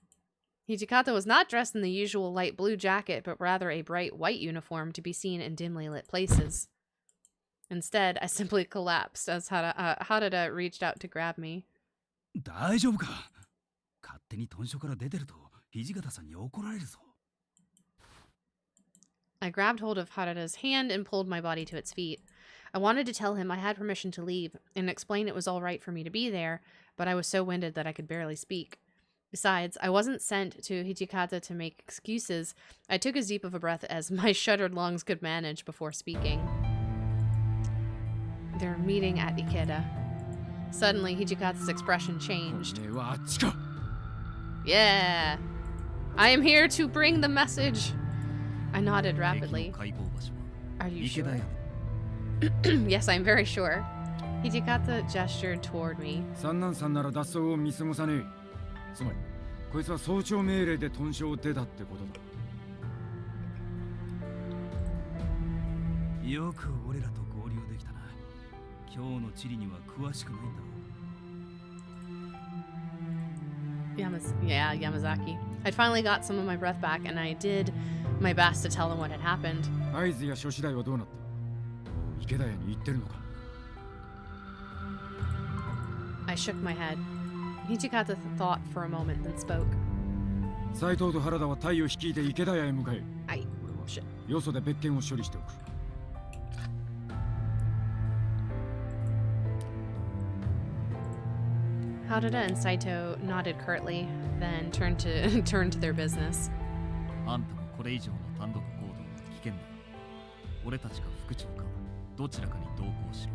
[SPEAKER 1] Hijikata was not dressed in the usual light blue jacket, but rather a bright white uniform to be seen in dimly lit places. Instead, I simply collapsed as Harada reached out to grab me.
[SPEAKER 8] 大丈夫か。勝手に豚書から出てると土方さんに怒られるぞ。
[SPEAKER 1] I grabbed hold of Harada's hand and pulled my body to its feet. I wanted to tell him I had permission to leave and explain it was all right for me to be there, but I was so winded that I could barely speak. Besides, I wasn't sent to Hijikata to make excuses. I took as deep of a breath as my shuttered lungs could manage before speaking. They're meeting at Ikeda. Suddenly, Hijikata's expression changed. Yeah! I am here to bring the message. I nodded rapidly.
[SPEAKER 7] 会合場所は
[SPEAKER 1] Are you
[SPEAKER 7] 池田
[SPEAKER 1] sure?
[SPEAKER 7] 屋
[SPEAKER 1] Yes, I'm very sure. Hijikata gestured toward me.
[SPEAKER 2] 三男さんなら脱走を見過ごさねえ。つまりこいつは早朝命令で屯所を出たってことだ。
[SPEAKER 8] よく俺らと合流できたな。今日の地理には詳しくないんだろう。
[SPEAKER 1] Yeah, Yamazaki. I'd finally got some of my breath back, and I did my best to tell him what had happened.
[SPEAKER 2] 合図や諸次第はどうなった？池田屋に行ってるのか？
[SPEAKER 1] I shook my head. Hijikata thought for a moment, then spoke.
[SPEAKER 2] 斉藤と原田は隊を率いて池田屋へ向かえ。
[SPEAKER 1] I...
[SPEAKER 2] 俺はよそで別件を処理しておく。
[SPEAKER 1] Harada and Saito nodded curtly, then turned to their business.
[SPEAKER 7] あんたもこれ以上の単独行動は危険だ。俺たちか副長かどちらかに同行しろ。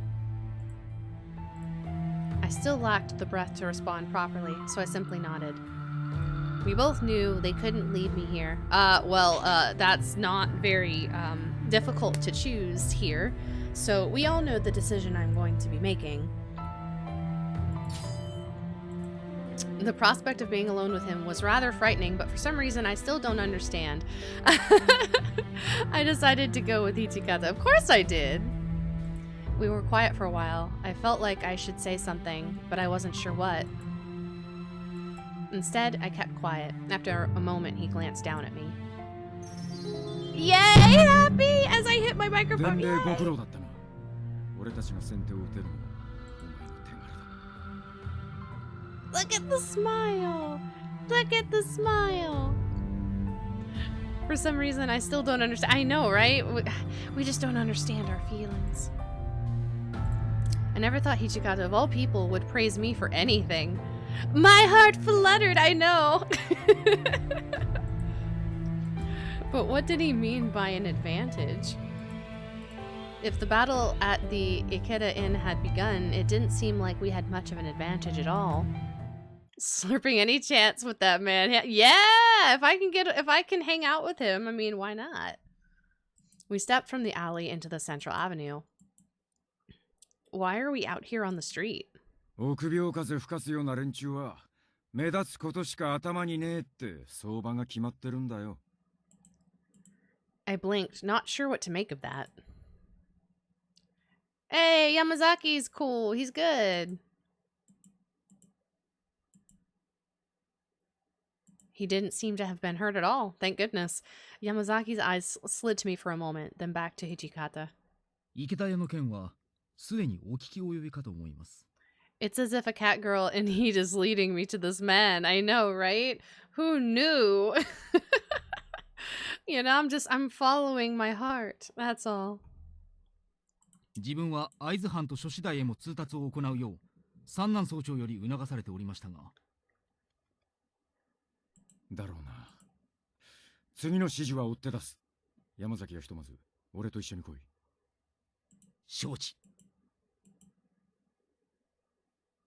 [SPEAKER 1] I still lacked the breath to respond properly, so I simply nodded. We both knew they couldn't leave me here. That's not very difficult to choose here. So we all know the decision I'm going to be making. The prospect of being alone with him was rather frightening, but for some reason I still don't understand. I decided to go with Hijikata. Of course I did! We were quiet for a while. I felt like I should say something, but I wasn't sure what. Instead, I kept quiet. After a moment, he glanced down at me. Yay! Happy! As I hit my microphone.
[SPEAKER 2] 伝令ご苦労だったな。俺たちが先手を打てるのはお前の手柄だ。
[SPEAKER 1] Look at the smile! Look at the smile! For some reason, I still don't understand. I know, right? We just don't understand our feelings. I never thought Hijikata, of all people, would praise me for anything. My heart fluttered, I know! But what did he mean by an advantage? If the battle at the Ikeda Inn had begun, it didn't seem like we had much of an advantage at all. Slurping any chance with that man. Yeah! If I can hang out with him, I mean, why not? We stepped from the alley into the central avenue. Why are we out here on the street?
[SPEAKER 2] 臆病風吹かすような連中は目立つことしか頭にねえって相場が決まってるんだよ。
[SPEAKER 1] I blinked, not sure what to make of that. Hey, Yamazaki's cool. He's good. He didn't seem to have been hurt at all. Thank goodness. Yamazaki's eyes slid to me for a moment, then back to Hijikata.
[SPEAKER 7] 池田屋の件はすでにお聞き及びかと思います。
[SPEAKER 1] It's as if a cat girl in heat is leading me to this man. I know, right? Who knew? You know, I'm following my heart. That's all.
[SPEAKER 7] 自分は会津藩と諸次第へも通達を行うよう三男総長より促されておりましたが。
[SPEAKER 2] だろうな。次の指示は追って出す。山崎はひとまず俺と一緒に来い。
[SPEAKER 7] 承知。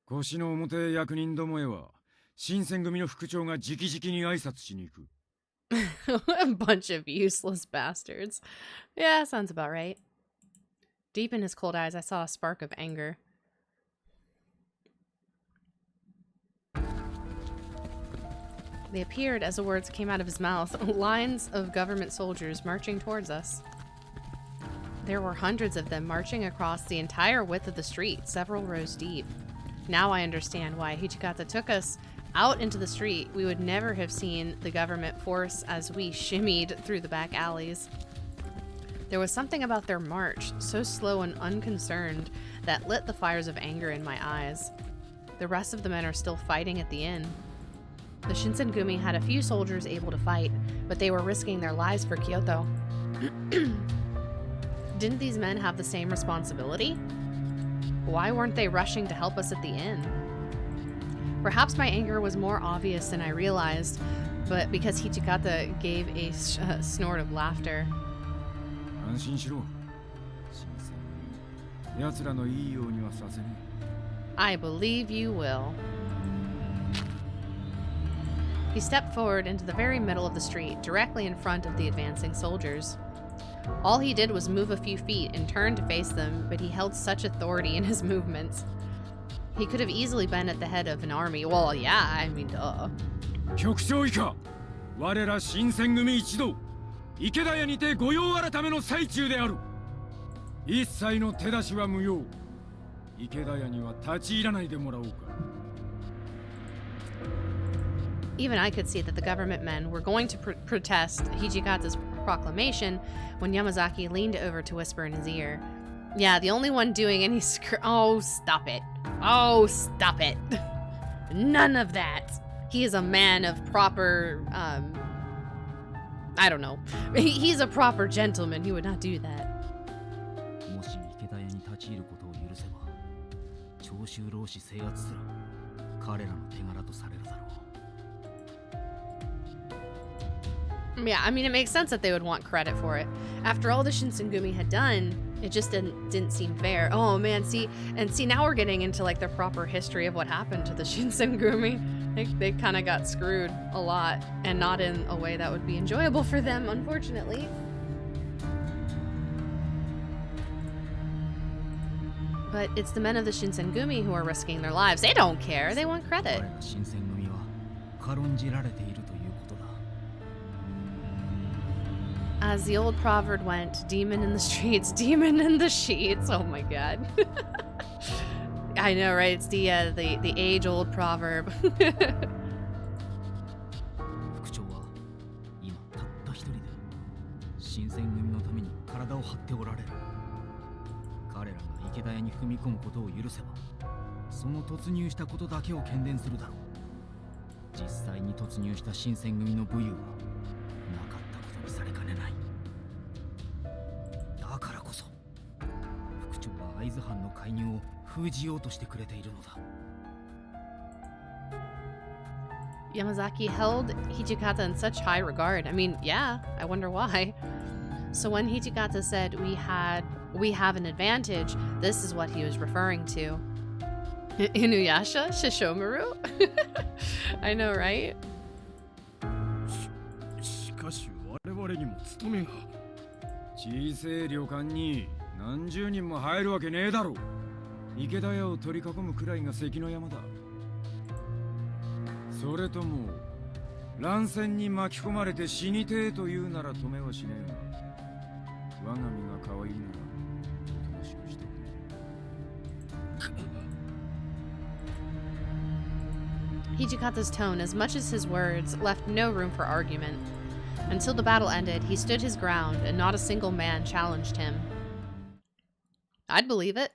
[SPEAKER 2] 腰の表役人どもへは新選組の副長が直々に挨拶しに行く。
[SPEAKER 1] A bunch of useless bastards. Yeah, sounds about right. Deep in his cold eyes, I saw a spark of anger. They appeared as the words came out of his mouth, lines of government soldiers marching towards us. There were hundreds of them marching across the entire width of the street, several rows deep. Now I understand why Hijikata took us out into the street. We would never have seen the government force as we shimmied through the back alleys. There was something about their march, so slow and unconcerned, that lit the fires of anger in my eyes. The rest of the men are still fighting at the inn. The Shinsengumi had a few soldiers able to fight, but they were risking their lives for Kyoto. Didn't these men have the same responsibility? Why weren't they rushing to help us at the inn? Perhaps my anger was more obvious than I realized, but because Hijikata gave a snort of laughter.
[SPEAKER 2] 安心しろ。新選組。奴らのいいようにはさせねえ。
[SPEAKER 1] I believe you will. He stepped forward into the very middle of the street, directly in front of the advancing soldiers. All he did was move a few feet and turn to face them, but he held such authority in his movements. He could have easily been at the head of an army. Well, yeah, I mean, duh.
[SPEAKER 2] 局長以下、我ら新選組一同、池田屋にて御用改めの最中である。一切の手出しは無用。池田屋には立ち入らないでもらおうか。
[SPEAKER 1] Even I could see that the government men were going to protest Hijikata's proclamation when Yamazaki leaned over to whisper in his ear. Yeah, the only one doing any Oh, stop it. Oh, stop it. None of that. He is a man of proper, I don't know. He's a proper gentleman. He would not do that.
[SPEAKER 7] もし池田屋に立ち入ることを許せば、長州浪士制圧すら彼らの手柄とされるだろう。
[SPEAKER 1] Yeah, I mean, it makes sense that they would want credit for it. After all the Shinsengumi had done, it just didn't seem fair. Oh man, see, now we're getting into like the proper history of what happened to the Shinsengumi. They kind of got screwed a lot, and not in a way that would be enjoyable for them, unfortunately. But it's the men of the Shinsengumi who are risking their lives. They don't care. They want credit.
[SPEAKER 7] 我ら新選組は軽んじられているということだ。
[SPEAKER 1] As the old proverb went, demon in the streets, demon in the sheets. Oh my god. I know, right? It's the age-old proverb.
[SPEAKER 7] 副長は今たった一人で新選組のために体を張っておられる。彼らが池田屋に踏み込むことを許せば、その突入したことだけを喧伝するだろう。実際に突入した新選組の武勇はなかったことにされかねない。だからこそ副長は会津藩の介入を封じようとしてくれているのだ。
[SPEAKER 1] Yamazaki held Hijikata in such high regard. I mean, yeah, I wonder why. So when Hijikata said we have an advantage, this is what he was referring to. Inuyasha? Shishomaru? I know, right?
[SPEAKER 2] しかし我々にも務めが。小せえ旅館に何十人も入るわけねえだろう。池田屋を取り囲むくらいが関の山だ。それとも乱戦に巻き込まれて死にてえというなら止めはしねえが。我が身が可愛いならおとなしくしてくれ。
[SPEAKER 1] Hijikata's tone, as much as his words, left no room for argument. Until the battle ended, he stood his ground, and not a single man challenged him. I'd believe it.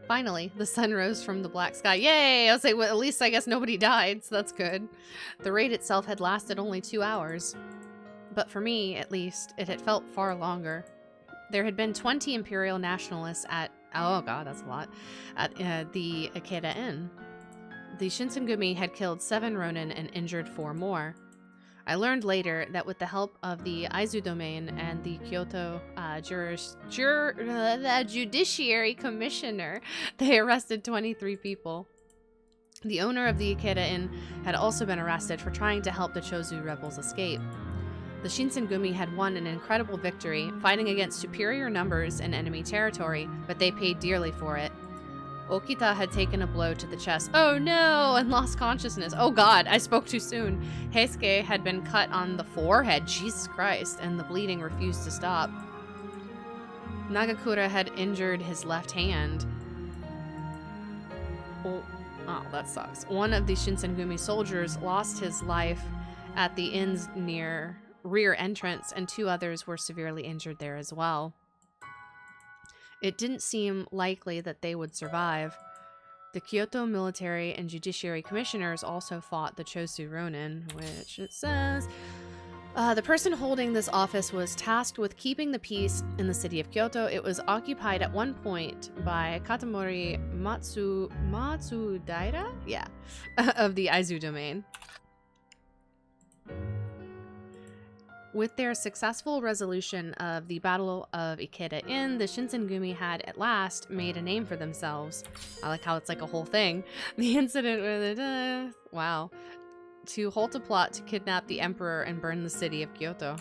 [SPEAKER 1] Finally, the sun rose from the black sky. Yay! I was like, well, at least I guess nobody died, so that's good. The raid itself had lasted only 2 hours. But for me, at least, it had felt far longer. There had been 20 Imperial nationalists at, oh god, that's a lot, at the Ikeda Inn. The Shinsengumi had killed 7 Ronin and injured 4 more. I learned later that with the help of the Aizu domain and the Kyoto Judiciary Commissioner, they arrested 23 people. The owner of the Ikeda Inn had also been arrested for trying to help the Chozu rebels escape. The Shinsengumi had won an incredible victory, fighting against superior numbers in enemy territory, but they paid dearly for it. Okita had taken a blow to the chest, oh no, and lost consciousness. Oh god, I spoke too soon. Heisuke had been cut on the forehead, Jesus Christ, and the bleeding refused to stop. Nagakura had injured his left hand. Oh, that sucks. One of the Shinsengumi soldiers lost his life at the inn's rear entrance, and 2 others were severely injured there as well. It didn't seem likely that they would survive. The Kyoto military and judiciary commissioners also fought the Chosu Ronin, which it says... the person holding this office was tasked with keeping the peace in the city of Kyoto. It was occupied at one point by Katamori Matsudaira? Yeah, of the Aizu domain. With their successful resolution of the Battle of Ikeda Inn, the Shinsengumi had at last made a name for themselves. I like how it's like a whole thing. The incident with it, wow. To halt a plot to kidnap the emperor and burn the city of Kyoto.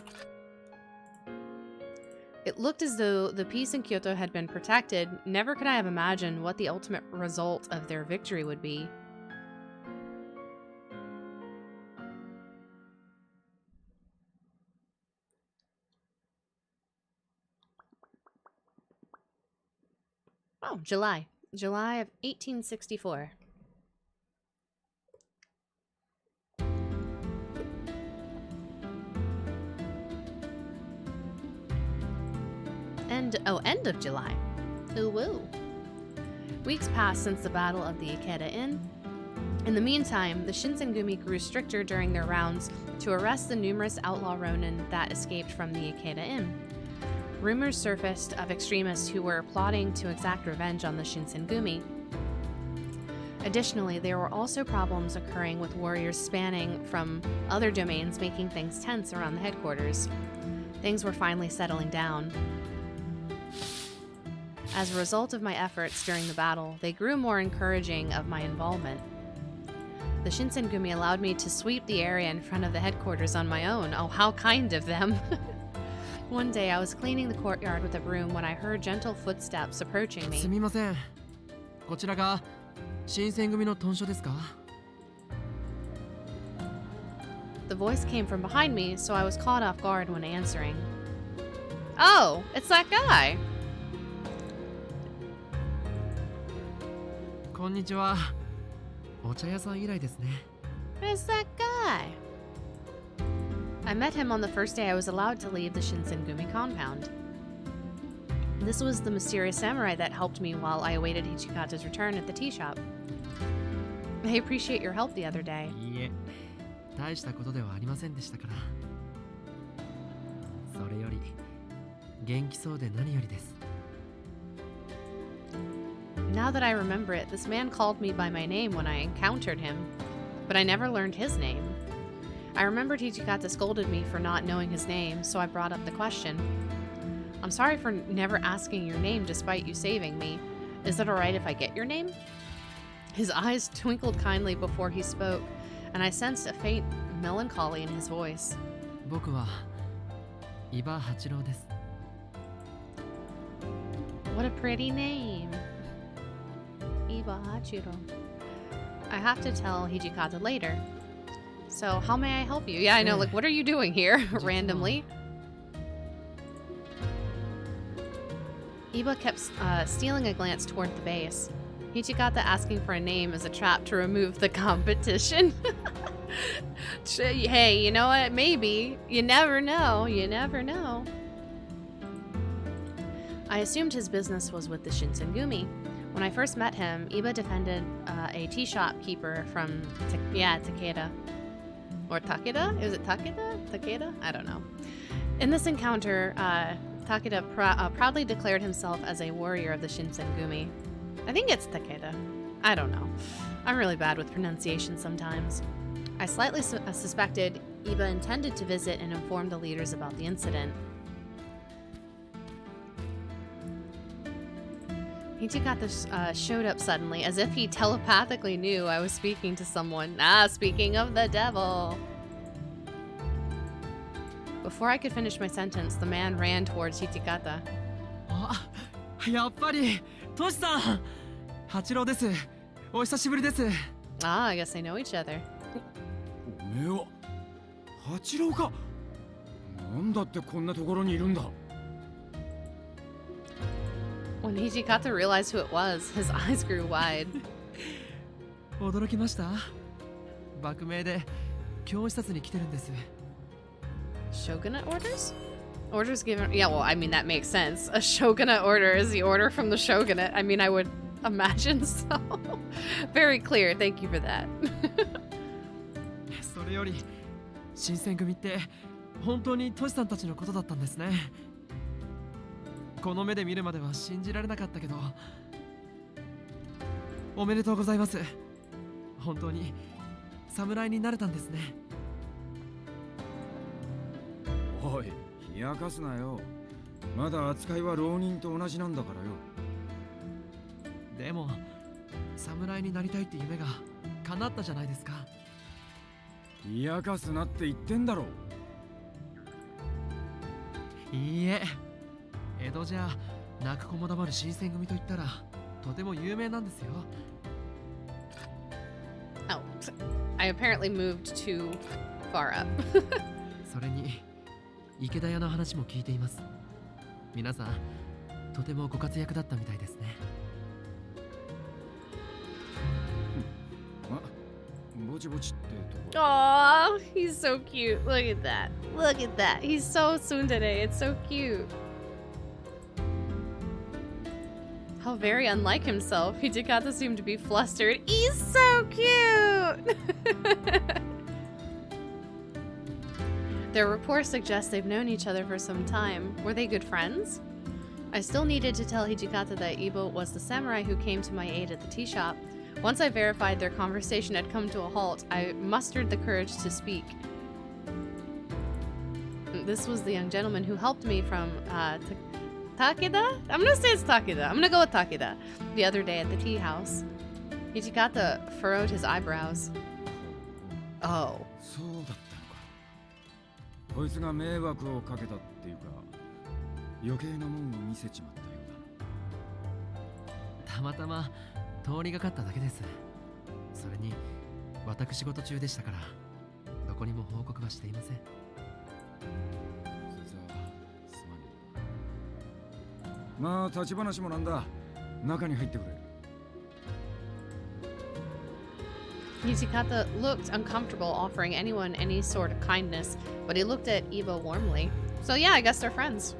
[SPEAKER 1] It looked as though the peace in Kyoto had been protected. Never could I have imagined what the ultimate result of their victory would be. Oh, July. July of 1864. End of July. Ooh woo. Weeks passed since the Battle of the Ikeda Inn. In the meantime, the Shinsengumi grew stricter during their rounds to arrest the numerous outlaw ronin that escaped from the Ikeda Inn. Rumors surfaced of extremists who were plotting to exact revenge on the Shinsengumi. Additionally, there were also problems occurring with warriors spanning from other domains, making things tense around the headquarters. Things were finally settling down. As a result of my efforts during the battle, they grew more encouraging of my involvement. The Shinsengumi allowed me to sweep the area in front of the headquarters on my own. Oh, how kind of them. One day, I was cleaning the courtyard with a broom when I heard gentle footsteps approaching me.
[SPEAKER 9] すみません。こちらが新選組の屯所ですか?
[SPEAKER 1] The voice came from behind me, so I was caught off guard when answering. Oh, it's that guy!
[SPEAKER 9] こんにちは。お茶屋さん以来ですね。
[SPEAKER 1] It's that guy! I met him on the first day I was allowed to leave the Shinsengumi compound. This was the mysterious samurai that helped me while I awaited Hijikata's return at the tea shop. I appreciate your help the other day.
[SPEAKER 9] いいえ、大したことではありませんでしたから。それより、元気そうで何よりです。
[SPEAKER 1] Now that I remember it, this man called me by my name when I encountered him, but I never learned his name. I remembered Hijikata scolded me for not knowing his name, so I brought up the question. I'm sorry for never asking your name despite you saving me. Is it alright if I get your name? His eyes twinkled kindly before he spoke, and I sensed a faint melancholy in his voice.
[SPEAKER 9] 僕は伊庭八郎です。
[SPEAKER 1] What a pretty name. Iba Hachiro. I have to tell Hijikata later. So, how may I help you? Yeah, I know, like, what are you doing here, randomly? Iba kept stealing a glance toward the base. Hijikata asking for a name is a trap to remove the competition. Hey, you know what? Maybe. You never know. You never know. I assumed his business was with the Shinsengumi. When I first met him, Iba defended a tea shop keeper from Takeda. Or Takeda? Is it Takeda? Takeda? I don't know. In this encounter, Takeda proudly declared himself as a warrior of the Shinsengumi. I think it's Takeda. I don't know. I'm really bad with pronunciation sometimes. I slightly suspected Iba intended to visit and inform the leaders about the incident. Hijikata showed up suddenly, as if he telepathically knew I was speaking to someone. Ah, speaking of the devil. Before I could finish my sentence, the man ran towards Hijikata.
[SPEAKER 9] あ、やっぱりトシさん。八郎です。お久しぶりです。
[SPEAKER 1] Ah, I guess they know each other.
[SPEAKER 2] おめえは八郎か。なんだってこんなところにいるんだ。
[SPEAKER 1] When Hijikata realized who it was, his eyes grew wide.
[SPEAKER 9] 驚きました。幕命で教視察に来てるんです。
[SPEAKER 1] Shogunate orders? Orders given... Yeah, well, I mean, that makes sense. A shogunate order is the order from the shogunate. I mean, I would imagine so. Very clear. Thank you for that.
[SPEAKER 9] それより、新選組って本当にトシさんたちのことだったんですね。この目で見るまでは信じられなかったけど、おめでとうございます。本当に侍になれたんですね。
[SPEAKER 2] あおい、冷やかすなよ。まだ扱いは浪人と同じなんだからよ。
[SPEAKER 9] でも侍になりたいって夢が叶ったじゃないですか。
[SPEAKER 2] 冷やかすなって言ってんだろ。
[SPEAKER 9] いいえ、江戸じゃ泣く子も黙る新選組と言ったらとても有名なんですよ。
[SPEAKER 1] Oh, I apparently moved too far up.
[SPEAKER 9] それに池田屋の話も聞いています。皆さんとてもご活躍だったみたいですね。
[SPEAKER 2] ぼちぼちってとこ。
[SPEAKER 1] Aw, he's so cute. Look at that. Look at that. He's so tsundere. It's so cute. How very unlike himself. Hijikata seemed to be flustered. He's so cute! Their rapport suggests they've known each other for some time. Were they good friends? I still needed to tell Hijikata that Ibo was the samurai who came to my aid at the tea shop. Once I verified their conversation had come to a halt, I mustered the courage to speak. This was the young gentleman who helped me from Takeda? I'm gonna say it's Takeda. I'm gonna go with Takeda. The other day at the tea house. Hijikata furrowed his eyebrows. Oh.
[SPEAKER 2] そうだったのか。こいつが迷惑をかけたっていうか、余計なもんを見せちまったようだ。
[SPEAKER 9] たまたま通りがかっただけです。それに私事中でしたからどこにも報告はしていません。
[SPEAKER 2] そいつはすまねえ。まあ立ち話もなんだ。中に入ってくれ。
[SPEAKER 1] Hijikata looked uncomfortable offering anyone any sort of kindness, but he looked at Ibo warmly. So yeah, I guess they're friends.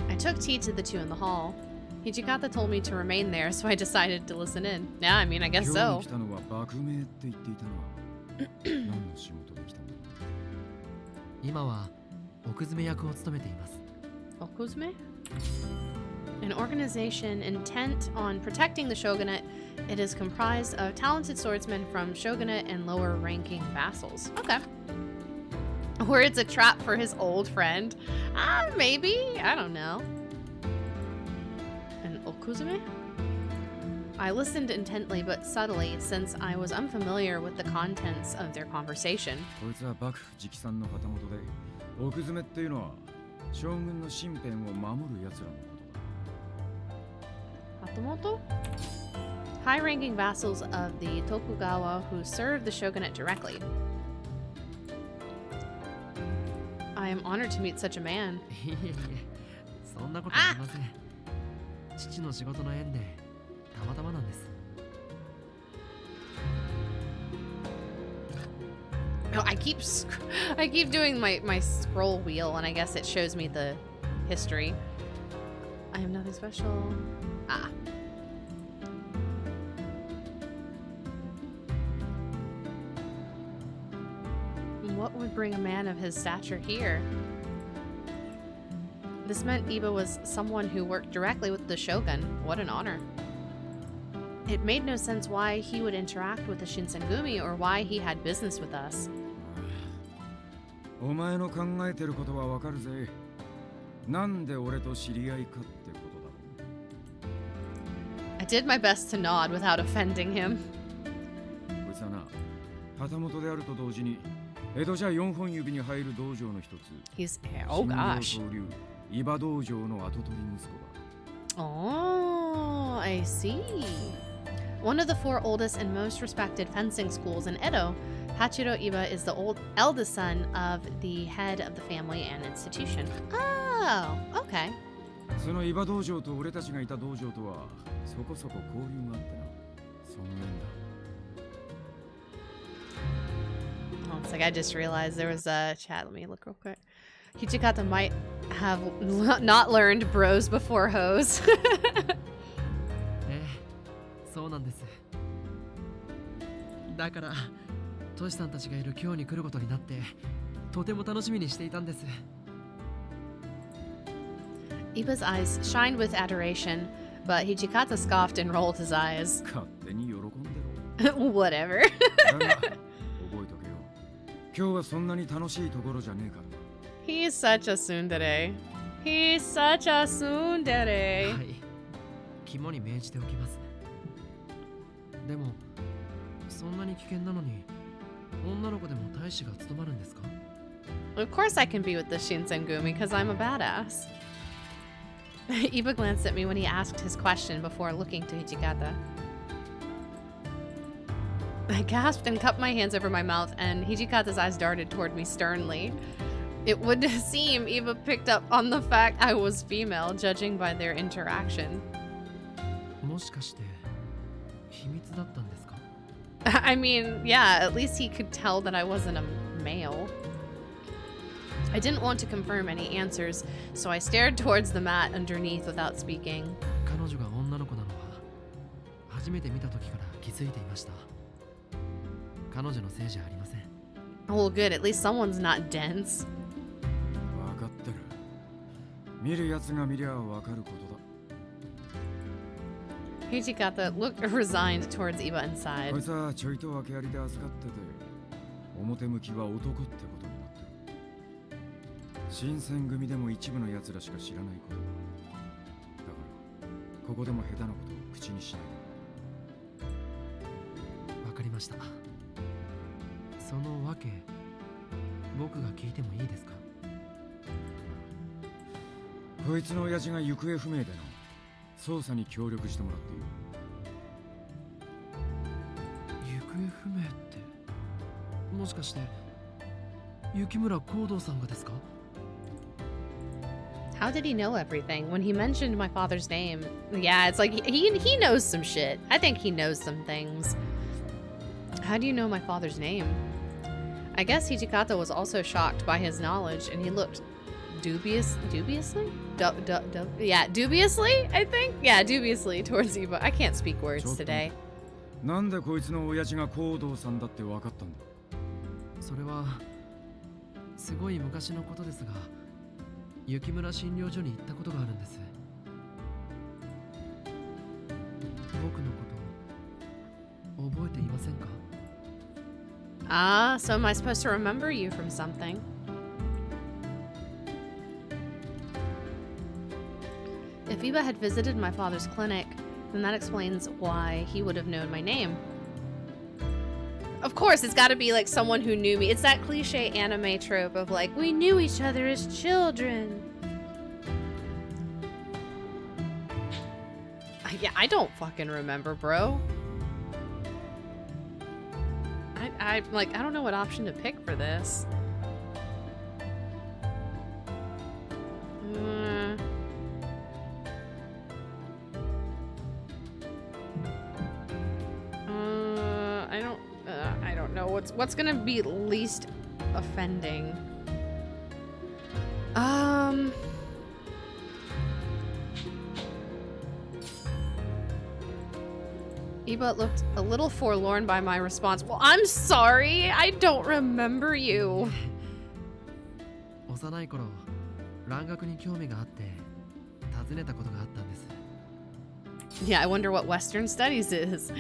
[SPEAKER 1] I took tea to the two in the hall. Hijikata told me to remain there, so I decided to listen in. Yeah, I mean, I guess so.
[SPEAKER 2] 来たのは幕命って言っていたのは何の仕事で来たんだ。
[SPEAKER 9] 今は奥詰め役を務めています。
[SPEAKER 1] Okuzume? An organization intent on protecting the shogunate. It is comprised of talented swordsmen from shogunate and lower-ranking vassals. Okay. Or it's a trap for his old friend. Maybe. I don't know. An Okuzume? I listened intently but subtly since I was unfamiliar with the contents of their conversation.
[SPEAKER 2] こいつは幕府直参の旗本で、奥詰めっていうのは将軍の身辺を守る奴らのことだ。
[SPEAKER 1] Hatamoto? High-ranking vassals of the Tokugawa who serve the shogunate directly. I am honored to meet such a man.
[SPEAKER 9] いえいえ、そんなことありません。父の仕事の縁でたまたまなんです。
[SPEAKER 1] Oh, I keep doing my scroll wheel, and I guess it shows me the history. I am nothing special. Ah. What would bring a man of his stature here? This meant Iba was someone who worked directly with the shogun. What an honor. It made no sense why he would interact with the Shinsengumi or why he had business with us.
[SPEAKER 2] お前の考えてることはわかるぜ。なんで俺と知り合いかってことだろう。
[SPEAKER 1] I did my best to nod without offending him.
[SPEAKER 2] こいつはな、旗本であると同時に江戸じゃ4本指に入る道場の一つ。
[SPEAKER 1] He's oh gosh.
[SPEAKER 2] 伊庭道場の跡取り息子だ。
[SPEAKER 1] Oh, I see. One of the 4 oldest and most respected fencing schools in Edo, Hachiro Iba is the eldest son of the head of the family and institution. Oh, okay.
[SPEAKER 2] その伊庭道場と俺たちがいた道場とはそこそこ交流があってな。その縁だ。
[SPEAKER 1] Oh, it's like I just realized there was a chat. Let me look real quick. Hijikata might have not learned bros before hoes.
[SPEAKER 9] そうなんです。だからトシさんたちがいる今日に来ることになってとても楽しみにしていたんです。
[SPEAKER 1] Iba's eyes shined with adoration, but Hijikata scoffed and rolled his eyes.
[SPEAKER 2] 勝手に喜んでろ。
[SPEAKER 1] Whatever.
[SPEAKER 2] だが覚えとけよ。今日はそんなに楽しいところじゃねえから。
[SPEAKER 1] He's such a tsundere. He's such a tsundere.
[SPEAKER 9] はい、肝に銘じておきます。でもそんなに危険なのに女の子でも大使が務まるんですか？
[SPEAKER 1] Of course I can be with the Shinsengumi because I'm a badass. Iba glanced at me when he asked his question before looking to Hijikata. I gasped and cupped my hands over my mouth, and Hijikata's eyes darted toward me sternly. It would seem Iba picked up on the fact I was female, judging by their interaction.
[SPEAKER 9] もしかして秘密だったんですか？
[SPEAKER 1] I mean, yeah, at least he could tell that I wasn't a male. I didn't want to confirm any answers, so I stared towards the mat underneath without speaking.
[SPEAKER 9] 彼女が女の子なのは初めて見た時から気づいていました。彼女のせいじゃありません。
[SPEAKER 1] Oh, good. At least someone's not dense.
[SPEAKER 2] 分かってる。見るやつが見りゃ分かることだ。
[SPEAKER 1] Hijikata looked resigned towards Iba and
[SPEAKER 2] こい
[SPEAKER 1] sighed.
[SPEAKER 2] つはちょいと訳ありで預かってて、表向きは男ってことになってる。新選組でも一部の奴らしか知らないことだ。だからここでも下手なことを口にしないで。
[SPEAKER 9] わかりました。その訳、僕が聞いてもいいですか？
[SPEAKER 2] こいつの親父が行方不明でな、捜査に協力してもらっている。
[SPEAKER 9] 行方不明って、もしかして雪村光道さんがですか？
[SPEAKER 1] How did he know everything when he mentioned my father's name? Yeah, it's like he knows some shit. I think he knows some things. How do you know my father's name? I guess Hijikata was also shocked by his knowledge, and he looked dubiously? Yeah, dubiously, I think? Yeah, dubiously towards Iba. I can't speak words today.
[SPEAKER 2] なんでこいつの親父が光道さんだって分かったんだ？
[SPEAKER 9] それはすごい昔のことですが、雪村診療所に行ったことがあるんです。僕のこと覚えていませんか？
[SPEAKER 1] Ah, so am I supposed to remember you from something? If Iba had visited my father's clinic, then that explains why he would have known my name. Of course, it's got to be like someone who knew me. It's that cliche anime trope of like, we knew each other as children. Yeah, I don't fucking remember, bro. I don't know what option to pick for this. I don't know what's gonna be least offending. Iba looked a little forlorn by my response. Well, I'm sorry. I don't remember you.
[SPEAKER 9] 幼い頃、蘭学に興味があって訪ねたことがあったんです。
[SPEAKER 1] Yeah, I wonder what Western studies is.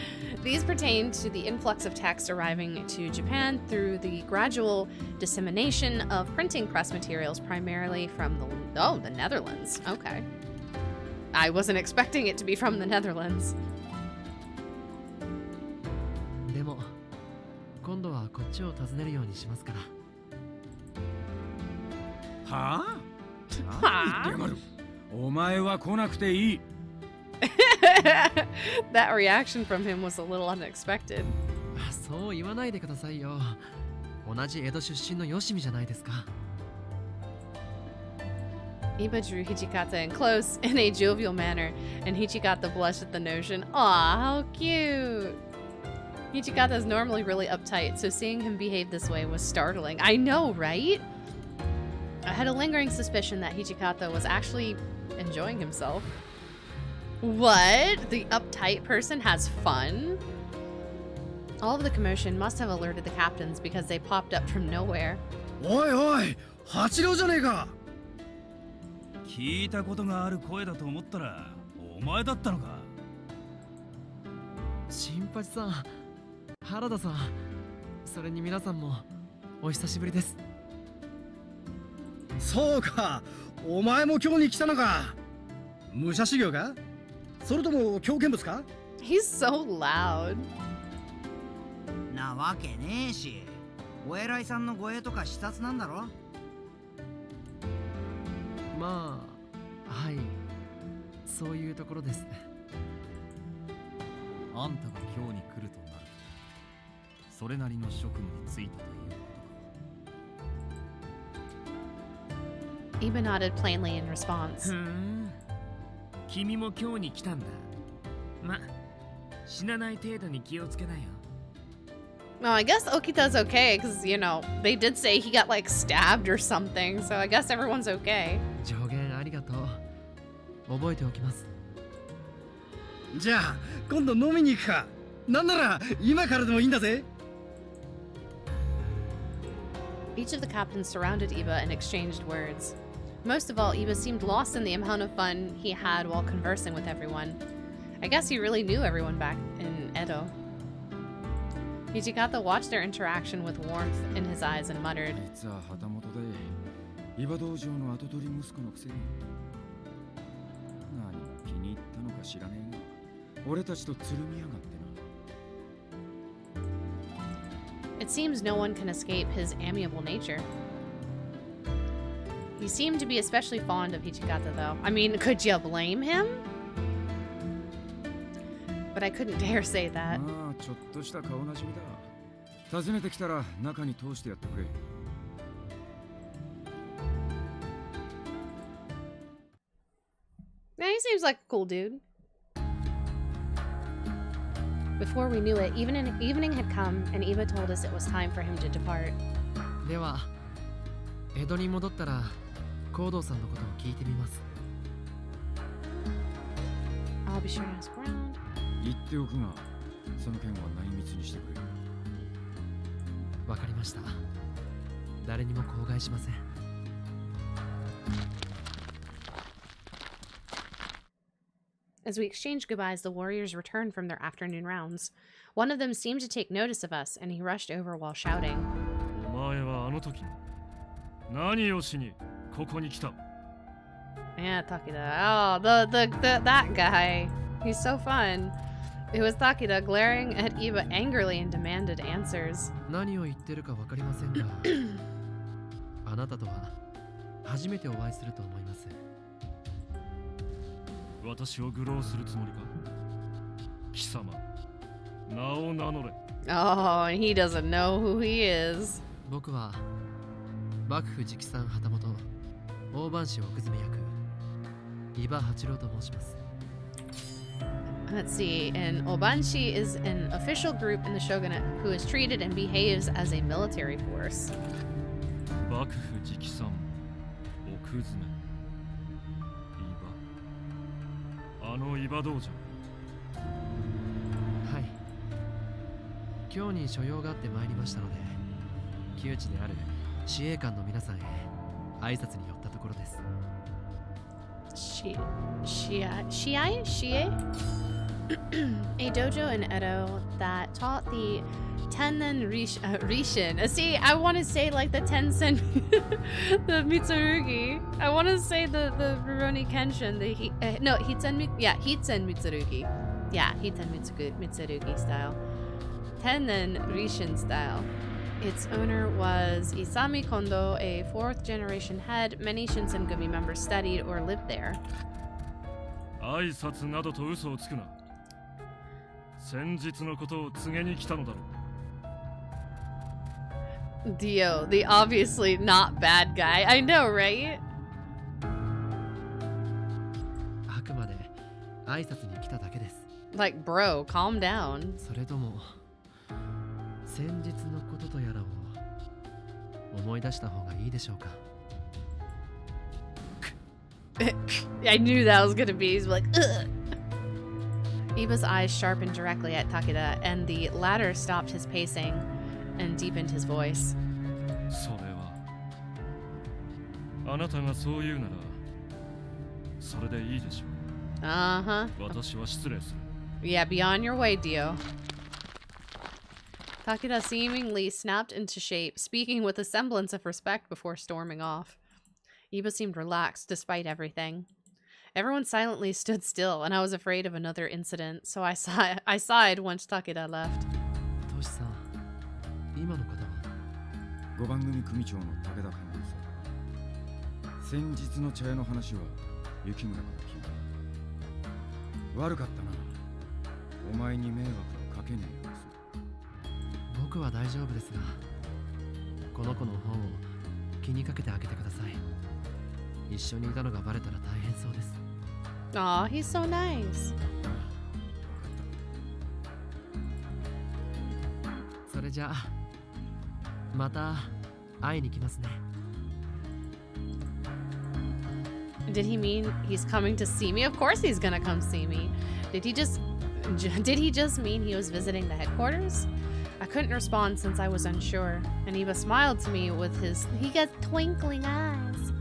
[SPEAKER 1] These pertain to the influx of text arriving to Japan through the gradual dissemination of printing press materials, primarily from the Netherlands. Okay. I wasn't expecting it to be from the Netherlands.
[SPEAKER 9] でも、今度はこっちを訪ねるようにしますから。
[SPEAKER 2] はあ？何言ってやがる。お前は来なくていい。
[SPEAKER 1] That reaction from him was a little unexpected.
[SPEAKER 9] そう言わないでくださいよ。同じ江戸出身のよしみじゃないですか。
[SPEAKER 1] Iba drew Hijikata in close in a jovial manner, and Hijikata blushed at the notion. Aw, how cute! Hijikata is normally really uptight, so seeing him behave this way was startling. I know, right? I had a lingering suspicion that Hijikata was actually enjoying himself. What? The uptight person has fun? All of the commotion must have alerted the captains because they popped up from nowhere.
[SPEAKER 5] おいおい、八郎じゃねえか。
[SPEAKER 8] 聞いたことがある声だと思ったらお前だったのか。
[SPEAKER 9] 新八さん、原田さん、それに皆さんもお久しぶりです。
[SPEAKER 5] そうか、お前も今日に来たのか。武者修行か、それとも狂犬物か。
[SPEAKER 1] He's so loud.
[SPEAKER 3] なわけねえし、お偉いさんの護衛とか視察なんだろ。
[SPEAKER 9] まあ、はい、そういうところです。
[SPEAKER 7] あんたが今日に来るとなると、それなりの職務に就いたということか。
[SPEAKER 1] Iba nodded plainly in response.
[SPEAKER 4] 君も今日に来たんだ。ま、死なない程度に気をつけなよ。
[SPEAKER 1] No, I guess Okita's okay, because, you know, they did say he got, like, stabbed or something, so I guess everyone's okay.
[SPEAKER 9] 助言ありがとう。覚えておきます。
[SPEAKER 5] じゃあ今度飲みに行くか。なんなら今からでもいいんだぜ。
[SPEAKER 1] Each of the captains surrounded Iba and exchanged words. Most of all, Iba seemed lost in the amount of fun he had while conversing with everyone. I guess he really knew everyone back in Edo. Hijikata watched their interaction with warmth in his eyes and muttered,
[SPEAKER 2] 実は旗本で伊庭道場の跡取り息子のくせに何が気に入ったのか知らねえが、俺たちとつるみやがってな。
[SPEAKER 1] It seems no one can escape his amiable nature. He seemed to be especially fond of Hijikata, though. I mean, could you blame him? But I couldn't dare say that.
[SPEAKER 2] まあちょっとした顔なじみだ。訪ねてきたら中に通してやってくれ。
[SPEAKER 1] Yeah, he seems like a cool dude. Before we knew it, evening had come, and Iba told us it was time for him to depart.
[SPEAKER 9] では、江戸に戻ったら、行動さんのことを聞いてみます。
[SPEAKER 1] I'll be sure to ask around.
[SPEAKER 2] 言っておくが、その件は内密にしてくれ。
[SPEAKER 9] わかりました。誰にも口外しません。
[SPEAKER 1] As we exchanged goodbyes, the warriors returned from their afternoon rounds. One of them seemed to take notice of us, and he rushed over while shouting.
[SPEAKER 2] お前はあの時何をしにここに来た?
[SPEAKER 1] Yeah, Takeda. Oh, that guy. He's so fun. It was Takeda glaring at Iba angrily and demanded answers.
[SPEAKER 9] 何を言ってるかわかりませんが、あなたとは初めてお会いすると思います。
[SPEAKER 2] 私を愚弄するつもりか? 貴様、名を名乗れ。
[SPEAKER 1] Oh, and he doesn't know who he is.
[SPEAKER 9] 僕は幕府直参旗本大番士奥詰役伊庭八郎と申します。
[SPEAKER 1] Let's see, and Obanshi is an official group in the shogunate who is treated and behaves as a military force.
[SPEAKER 2] 幕府直参奥詰伊庭、あの伊庭道場。
[SPEAKER 9] はい。今日に所用があって参りましたので、旧知である司令官の皆さんへ挨拶に寄ったところです。
[SPEAKER 1] A dojo in Edo that taught the Tennen Rishin. See, I want to say like the Tensen, the Mitsurugi. I want to say the Rurouni Kenshin. Hiten Mitsurugi. Yeah, Hiten Mitsurugi style. Tennen Rishin style. Its owner was Isami Kondo, a fourth-generation head. Many Shinsengumi members studied or lived there.
[SPEAKER 2] 挨拶などと嘘をつくな。先日のことを告げに来たのだろう。
[SPEAKER 1] Dio, the obviously not bad guy. I know, right?
[SPEAKER 9] あくまで挨拶に来ただけです。
[SPEAKER 1] Like, bro, calm down.
[SPEAKER 9] それとも先日のこととやらを思い出した方がいいでしょうか。
[SPEAKER 1] I knew that was gonna be. He's like, ugh. Iba's eyes sharpened directly at Takeda, and the latter stopped his pacing and deepened his voice.
[SPEAKER 2] それはあなたがそう言うならそれでいいでしょう。
[SPEAKER 1] Uh-huh.
[SPEAKER 2] 私は失礼する。
[SPEAKER 1] Yeah, be on your way, Dio. Takeda seemingly snapped into shape, speaking with a semblance of respect before storming off. Iba seemed relaxed despite everything. Everyone silently stood still, and I was afraid of another incident, so I sighed once Takeda left.
[SPEAKER 9] トシさん、今の方は
[SPEAKER 2] 5番組組長の武田官房さ。先日の茶屋の話は雪村から聞いた。悪かったな。お前に迷惑をかけねえようす。
[SPEAKER 9] 僕は大丈夫ですが、この子の方を気にかけてあげてください。一緒にいたのがバレたら大変そうです。
[SPEAKER 1] Aw, he's so nice.
[SPEAKER 9] それじゃあ、また会いに来ますね。
[SPEAKER 1] Did he mean he's coming to see me? Of course he's gonna come see me. Did he just mean he was visiting the headquarters? I couldn't respond since I was unsure, and Iba smiled to me with he got twinkling eyes.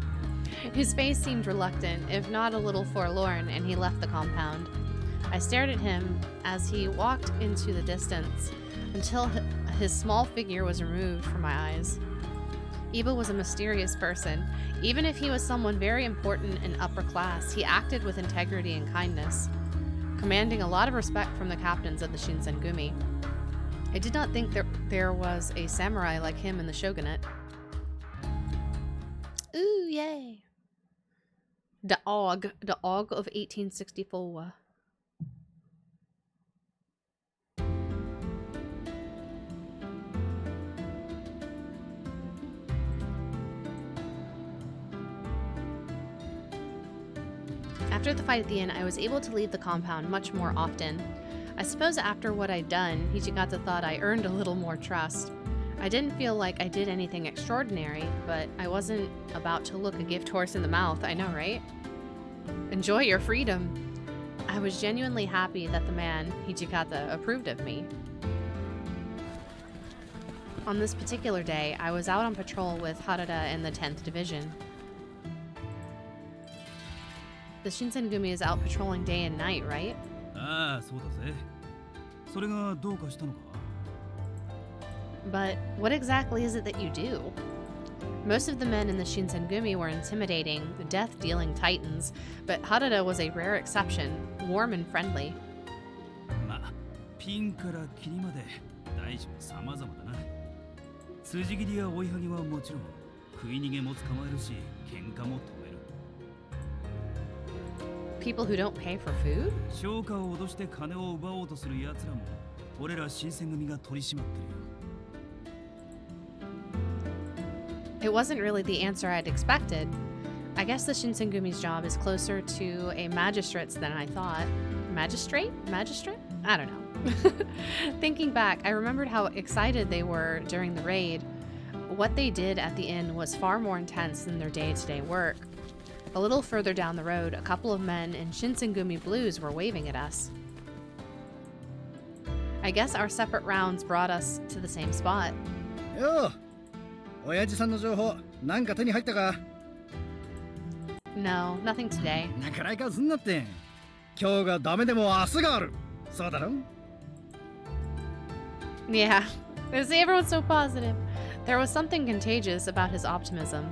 [SPEAKER 1] His face seemed reluctant, if not a little forlorn, and he left the compound. I stared at him as he walked into the distance until his small figure was removed from my eyes. Iba was a mysterious person. Even if he was someone very important and upper class, he acted with integrity and kindness, commanding a lot of respect from the captains of the Shinsengumi. I did not think there was a samurai like him in the shogunate. Ooh, yay. The Og of 1864. After the fight at the inn, I was able to leave the compound much more often. I suppose after what I'd done, Hijikata thought I earned a little more trust. I didn't feel like I did anything extraordinary, but I wasn't about to look a gift horse in the mouth, I know, right? Enjoy your freedom. I was genuinely happy that the man, Hijikata, approved of me. On this particular day, I was out on patrol with Harada in the 10th Division. The Shinsengumi is out patrolling day and night, right?
[SPEAKER 8] ああ、そうだぜ。それがどうかしたのか?
[SPEAKER 1] But what exactly is it that you do? Most of the men in the Shinsengumi were intimidating, death-dealing titans, but Harada was a rare exception, warm and friendly.
[SPEAKER 8] まあ、ピンからキリまで大小様々だな。筋切りや追いはぎはもちろん、食い逃げも捕まえるし、喧嘩も止める。
[SPEAKER 1] People who don't pay for food?
[SPEAKER 8] 商家を脅して金を奪おうとする奴らも、俺ら新選組が取り締まってるよ。
[SPEAKER 1] It wasn't really the answer I'd expected. I guess the Shinsengumi's job is closer to a magistrate's than I thought. Magistrate? Magistrate? I don't know. Thinking back, I remembered how excited they were during the raid. What they did at the inn was far more intense than their day-to-day work. A little further down the road, a couple of men in Shinsengumi blues were waving at us. I guess our separate rounds brought us to the same spot.
[SPEAKER 5] Yo! 親父さんの情報、なんか手に入ったか?
[SPEAKER 1] No, nothing today.
[SPEAKER 5] なかなかすんなって。今日がダメでも明日がある。そうだろ?
[SPEAKER 1] Yeah, see, everyone's so positive. There was something contagious about his optimism.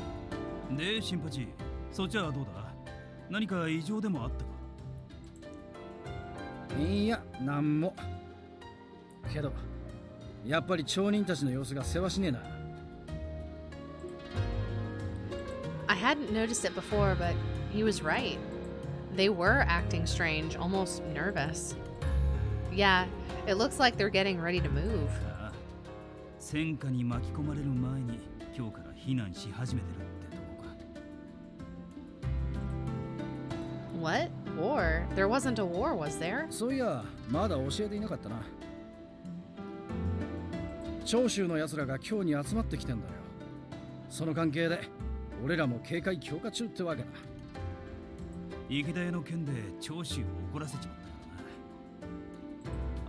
[SPEAKER 8] で、新八、そっちはどうだ? 何か異常でもあったか?
[SPEAKER 5] いや、なんも。けど、やっぱり町人たちの様子がせわしねえな。
[SPEAKER 1] I hadn't noticed it before, but he was right. They were acting strange, almost nervous. Yeah, it looks like they're getting ready to move.
[SPEAKER 8] 戦火に巻き込まれる前に今日から避難し始めてるってとこか。
[SPEAKER 1] What? War? There wasn't a war, was there?
[SPEAKER 5] そういや、まだ教えていなかったな。長州の奴らが今日に集まってきてんだよ。その関係で俺らも警戒強化中ってわけだ。
[SPEAKER 8] 池田屋の件で長州を怒らせちまったか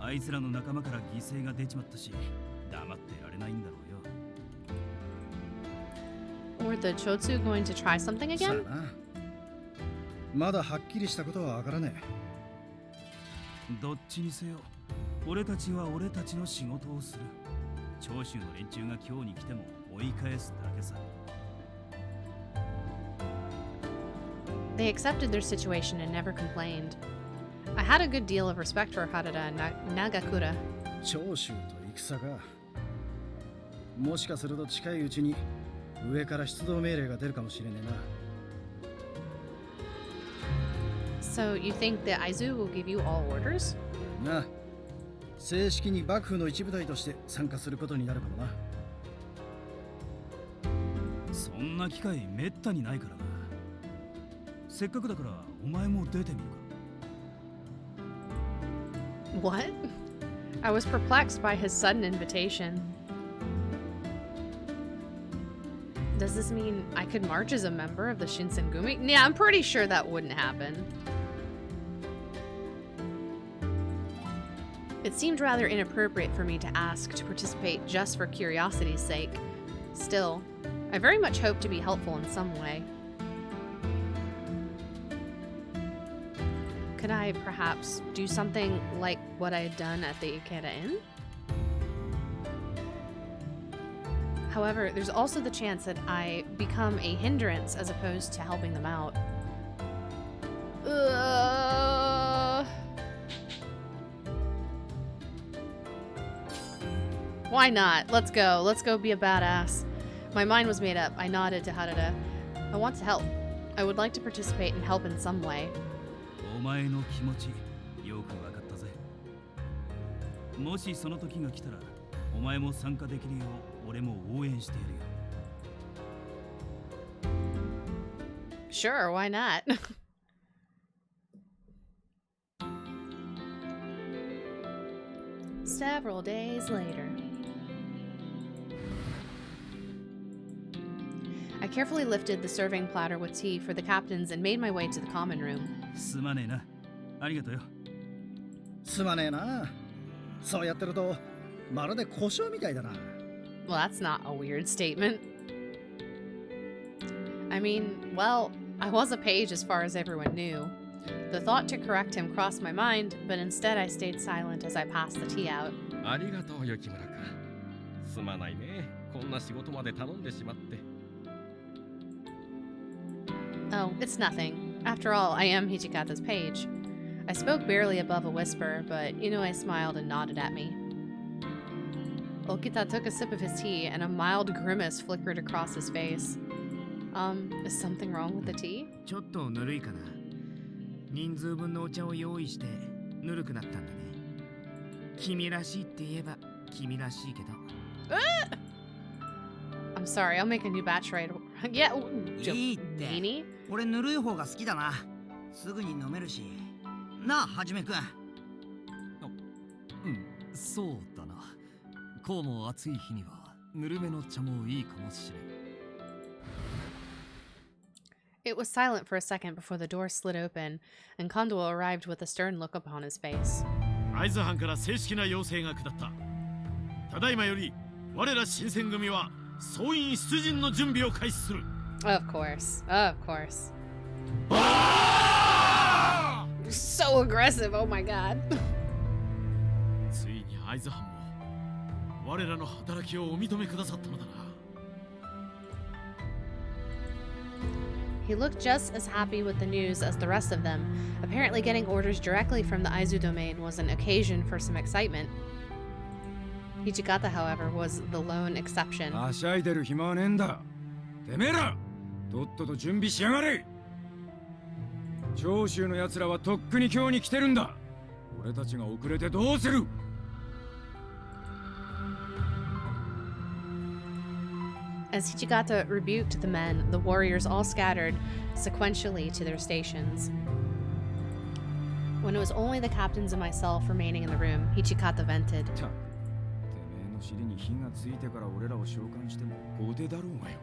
[SPEAKER 8] らな。あいつらの仲間から犠牲が出ちまったし、黙ってられないんだろうよ。
[SPEAKER 1] Were the Chotsu going to try something again?
[SPEAKER 5] さあな。まだはっきりしたことはわからねえ。
[SPEAKER 8] どっちにせよ、俺たちは俺たちの仕事をする。長州の連中が今日に来ても追い返すだけさ。
[SPEAKER 1] They accepted their situation and never complained. I had a good deal of respect for Harada Nagakura.
[SPEAKER 5] 長州と戦か。もしかすると近いうちに上から出動命令が出るかもしれねえな。
[SPEAKER 1] So you think that Aizu will give you all orders?
[SPEAKER 5] なあ、正式に幕府の一部隊として参加することになるかもな。
[SPEAKER 8] そんな機会めったにないからな。せっかくだからお前も出てみるか。
[SPEAKER 1] What? I was perplexed by his sudden invitation. Does this mean I could march as a member of the Shinsengumi? Yeah, I'm pretty sure that wouldn't happen. It seemed rather inappropriate for me to ask to participate just for curiosity's sake. Still, I very much hope to be helpful in some way. Could I perhaps do something like what I had done at the Ikeda Inn? However, there's also the chance that I become a hindrance as opposed to helping them out. Why not? Let's go. Let's go be a badass. My mind was made up. I nodded to Harada. I want to help. I would like to participate and help in some way.
[SPEAKER 8] お前の気持ちよくわかったぜ。もしその時が来たらお前も参加できるよう俺も応援しているよ。
[SPEAKER 1] Sure, why not? Several days later. I carefully lifted the serving platter with tea for the captains and made my way to the common room.
[SPEAKER 8] すまねえな。ありがとうよ。
[SPEAKER 5] すまねえな。そうやってるとまるで故障みたいだな。
[SPEAKER 1] Well, that's not a weird statement. I mean, well, I was a page as far as everyone knew. The thought to correct him crossed my mind, but instead I stayed silent as I passed the tea out.
[SPEAKER 9] ありがとう、雪村君。すまないね。こんな仕事まで頼んでしまって。
[SPEAKER 1] Oh, it's nothing. After all, I am Hijikata's page. I spoke barely above a whisper, but Inoue smiled and nodded at me. Okita took a sip of his tea, and a mild grimace flickered across his face. Is something wrong with the tea?
[SPEAKER 4] ちょっとぬるいかな。人数分のお茶を用意してぬるくなったんだね。君らしいって言えば君らしいけど。
[SPEAKER 1] I'm sorry, I'll make a new batch right. Yeah,
[SPEAKER 3] いいって。俺ぬるい方が好きだな。すぐに飲めるし。なあ、はじめくん。
[SPEAKER 10] うん、そうだな。こうも暑い日にはぬるめの茶もいいかもしれん。
[SPEAKER 1] It was silent for a second before the door slid open, and Kondo arrived with a stern look upon his face.
[SPEAKER 2] 会津藩から正式な要請が下った。ただいまより我ら新選組は総員出陣の準備を開始する。
[SPEAKER 1] Of course, of course. So aggressive, oh my god.
[SPEAKER 2] ついに会津藩も我らの働きをお認めくださったのだな。
[SPEAKER 1] He looked just as happy with the news as the rest of them. Apparently getting orders directly from the Aizu domain was an occasion for some excitement. Hijikata, however, was the lone exception.
[SPEAKER 2] はしゃいでる暇はねえんだ。てめえら、とっとと準備しやがれ。長州の奴らはとっくに今日に来てるんだ。俺たちが遅れてどうする。
[SPEAKER 1] As Hijikata rebuked the men, the warriors all scattered sequentially to their stations. When it was only the captains and myself remaining in the room, Hijikata vented.
[SPEAKER 2] てめえの尻に火がついてから俺らを召喚しても後手だろうがよ。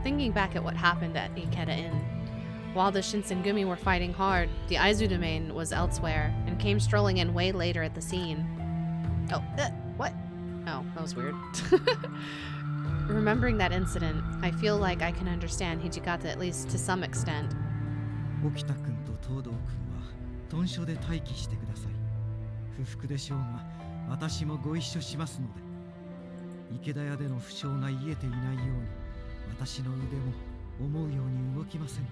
[SPEAKER 1] Thinking back at what happened at Ikeda Inn, while the Shinsengumi were fighting hard, the Aizu domain was elsewhere and came strolling in way later at the scene. Oh, what? Oh, that was weird. Remembering that incident, I feel like I can understand Hijikata at least to some extent.
[SPEAKER 6] 沖田君と東堂君は屯所で待機してください。不服でしょうが私もご一緒しますので、池田屋での負傷が癒えていないように、私の腕も思うように動きませんか。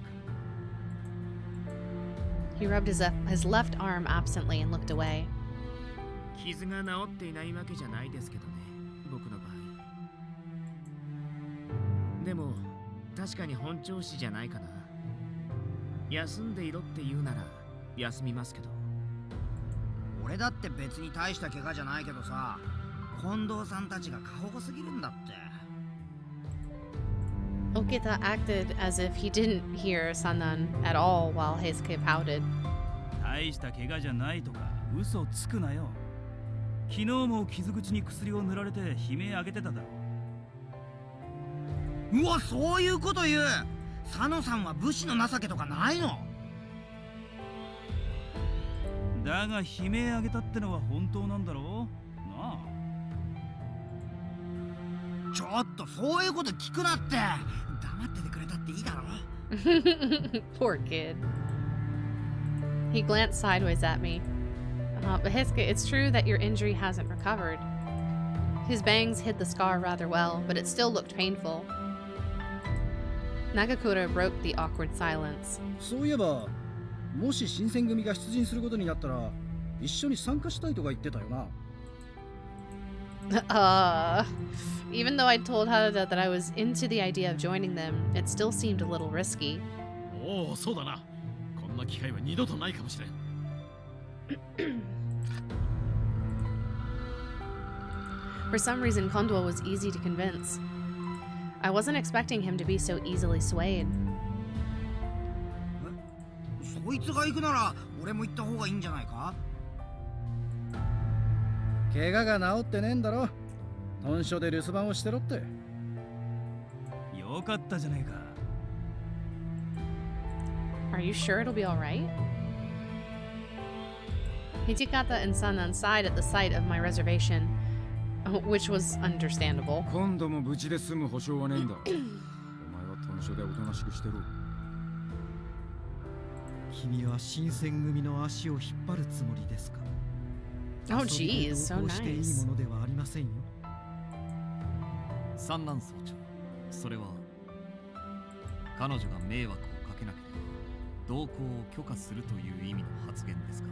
[SPEAKER 1] He rubbed his left arm absently and looked away.
[SPEAKER 4] 傷が治っていないわけじゃないですけどね、僕の場合。でも確かに本調子じゃないかな。休んでいろって言うなら休みますけど。
[SPEAKER 3] 俺だって別に大した怪我じゃないけどさ、近藤さんたちが過保護すぎるんだって。
[SPEAKER 1] Okita acted as if he didn't hear Sannan at all while Heisuke pouted.
[SPEAKER 8] 大した怪我じゃないとか嘘つくなよ。昨日も傷口に薬を塗られて悲鳴上げてただろ。
[SPEAKER 3] うわ、そういうこと言う。佐野さんは武士の情けとかないの？
[SPEAKER 8] だが悲鳴上げたってのは本当なんだろうなあ。
[SPEAKER 3] ちょっとそういうこと聞くなって。黙っててくれたっていいだろ。
[SPEAKER 1] Poor kid. He glanced sideways at me. But Heisuke, it's true that your injury hasn't recovered. His bangs hid the scar rather well, but it still looked painful. Nagakura broke the awkward silence.
[SPEAKER 5] そういえば、もし新選組が出陣することになったら、一緒に参加したいとか言ってたよな。
[SPEAKER 1] Even though I told Harada that I was into the idea of joining them, it still seemed a little risky.
[SPEAKER 10] おお、そうだな。こんな機会は二度とないかもしれん。
[SPEAKER 1] For some reason, Kondo was easy to convince. I wasn't expecting him to be so easily swayed.
[SPEAKER 3] そいつが行くなら俺も行った方がいいんじゃないか？
[SPEAKER 5] 怪我が治ってねえんだろ。本所で留守番をしてろって。
[SPEAKER 8] よかったじゃねえか。
[SPEAKER 1] Are you sure it'll be alright? Hijikata and Sannan sighed at the sight of my reservation, which was understandable.
[SPEAKER 2] 今度も無事で済む保証はねえんだ。お前は本所でおとなしくしてろ。
[SPEAKER 6] 君は新選組の足を引っ張るつもりですか？
[SPEAKER 1] Oh, geez, so
[SPEAKER 6] 同行していい
[SPEAKER 1] nice.
[SPEAKER 6] ものではありませんよ。
[SPEAKER 10] 三男総長、それは彼女が迷惑をかけなければ同行を許可するという意味の発言ですか？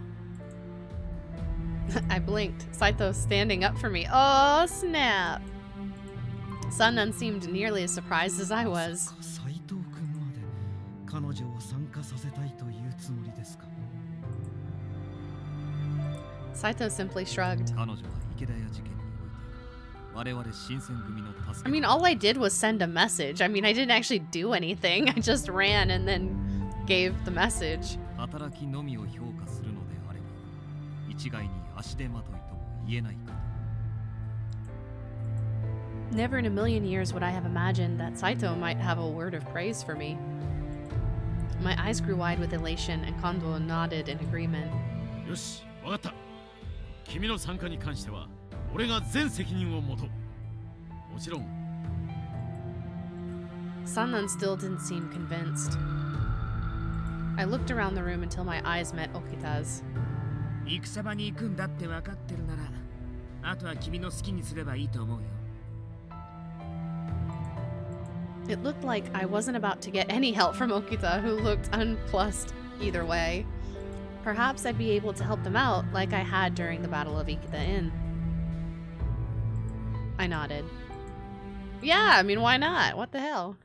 [SPEAKER 1] I blinked. Saito standing up for me. Oh, snap. Sannan seemed nearly as surprised as I was.
[SPEAKER 6] 斉藤君まで彼女を参加させたいというつもりですか？
[SPEAKER 1] Saito simply shrugged.
[SPEAKER 10] 彼女は池田屋事件において我々新選組の助け。
[SPEAKER 1] I mean, all I did was send a message. I mean, I didn't actually do anything. I just ran and then gave the message.
[SPEAKER 10] 働きのみを評価するのであれば、一概に足手まといとも言えないかと。
[SPEAKER 1] Never in a million years would I have imagined that Saito might have a word of praise for me. My eyes grew wide with elation, and Kondo nodded in agreement.
[SPEAKER 10] よし、わかった。君の参加に関しては俺が全責任を持とう。もちろん。
[SPEAKER 1] Sannan still didn't seem convinced. I looked around the room until my eyes met Okita's.
[SPEAKER 4] 戦場に行くんだって分かってるなら、あとは君の好きにすればいいと思うよ。
[SPEAKER 1] It looked like I wasn't about to get any help from Okita, who looked unplussed either way. Perhaps I'd be able to help them out like I had during the Battle of Ikeda Inn. I nodded. Yeah, I mean, why not? What the hell?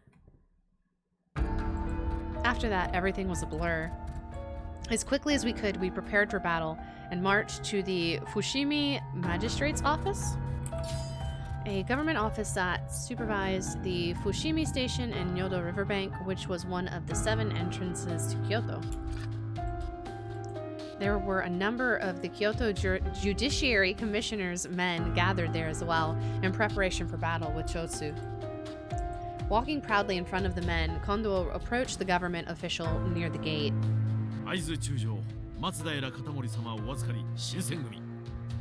[SPEAKER 1] After that, everything was a blur. As quickly as we could, we prepared for battle and marched to the Fushimi Magistrate's Office, a government office that supervised the Fushimi Station and Nyodo Riverbank, which was one of the 7 entrances to Kyoto. There were a number of the Kyoto Judiciary Commissioner's men gathered there as well, in preparation for battle with Chotsu. Walking proudly in front of the men, Kondo approached the government official near the gate.
[SPEAKER 10] 会津中将松平片森様をお預かり新選組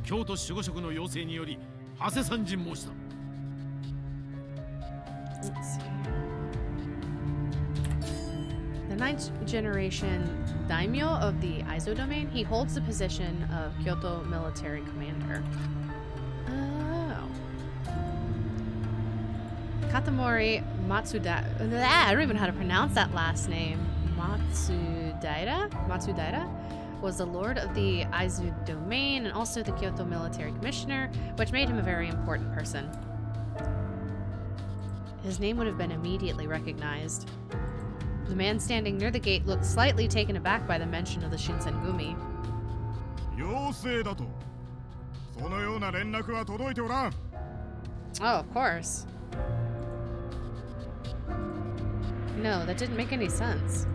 [SPEAKER 10] 京都守護職の要請により長谷参陣申した。
[SPEAKER 1] Let's see. The 9th generation daimyo of the Aizo domain, he holds the position of Kyoto military commander. Katamori Matsudaira. I don't even know how to pronounce that last name. Matsudaira was the lord of the Aizu domain and also the Kyoto military commissioner, which made him a very important person. His name would have been immediately recognized. The man standing near the gate looked slightly taken aback by the mention of the Shinsengumi.
[SPEAKER 11] 妖精だと。そのような連絡は届いておらん。
[SPEAKER 1] Oh, of course. No, that didn't make any sense.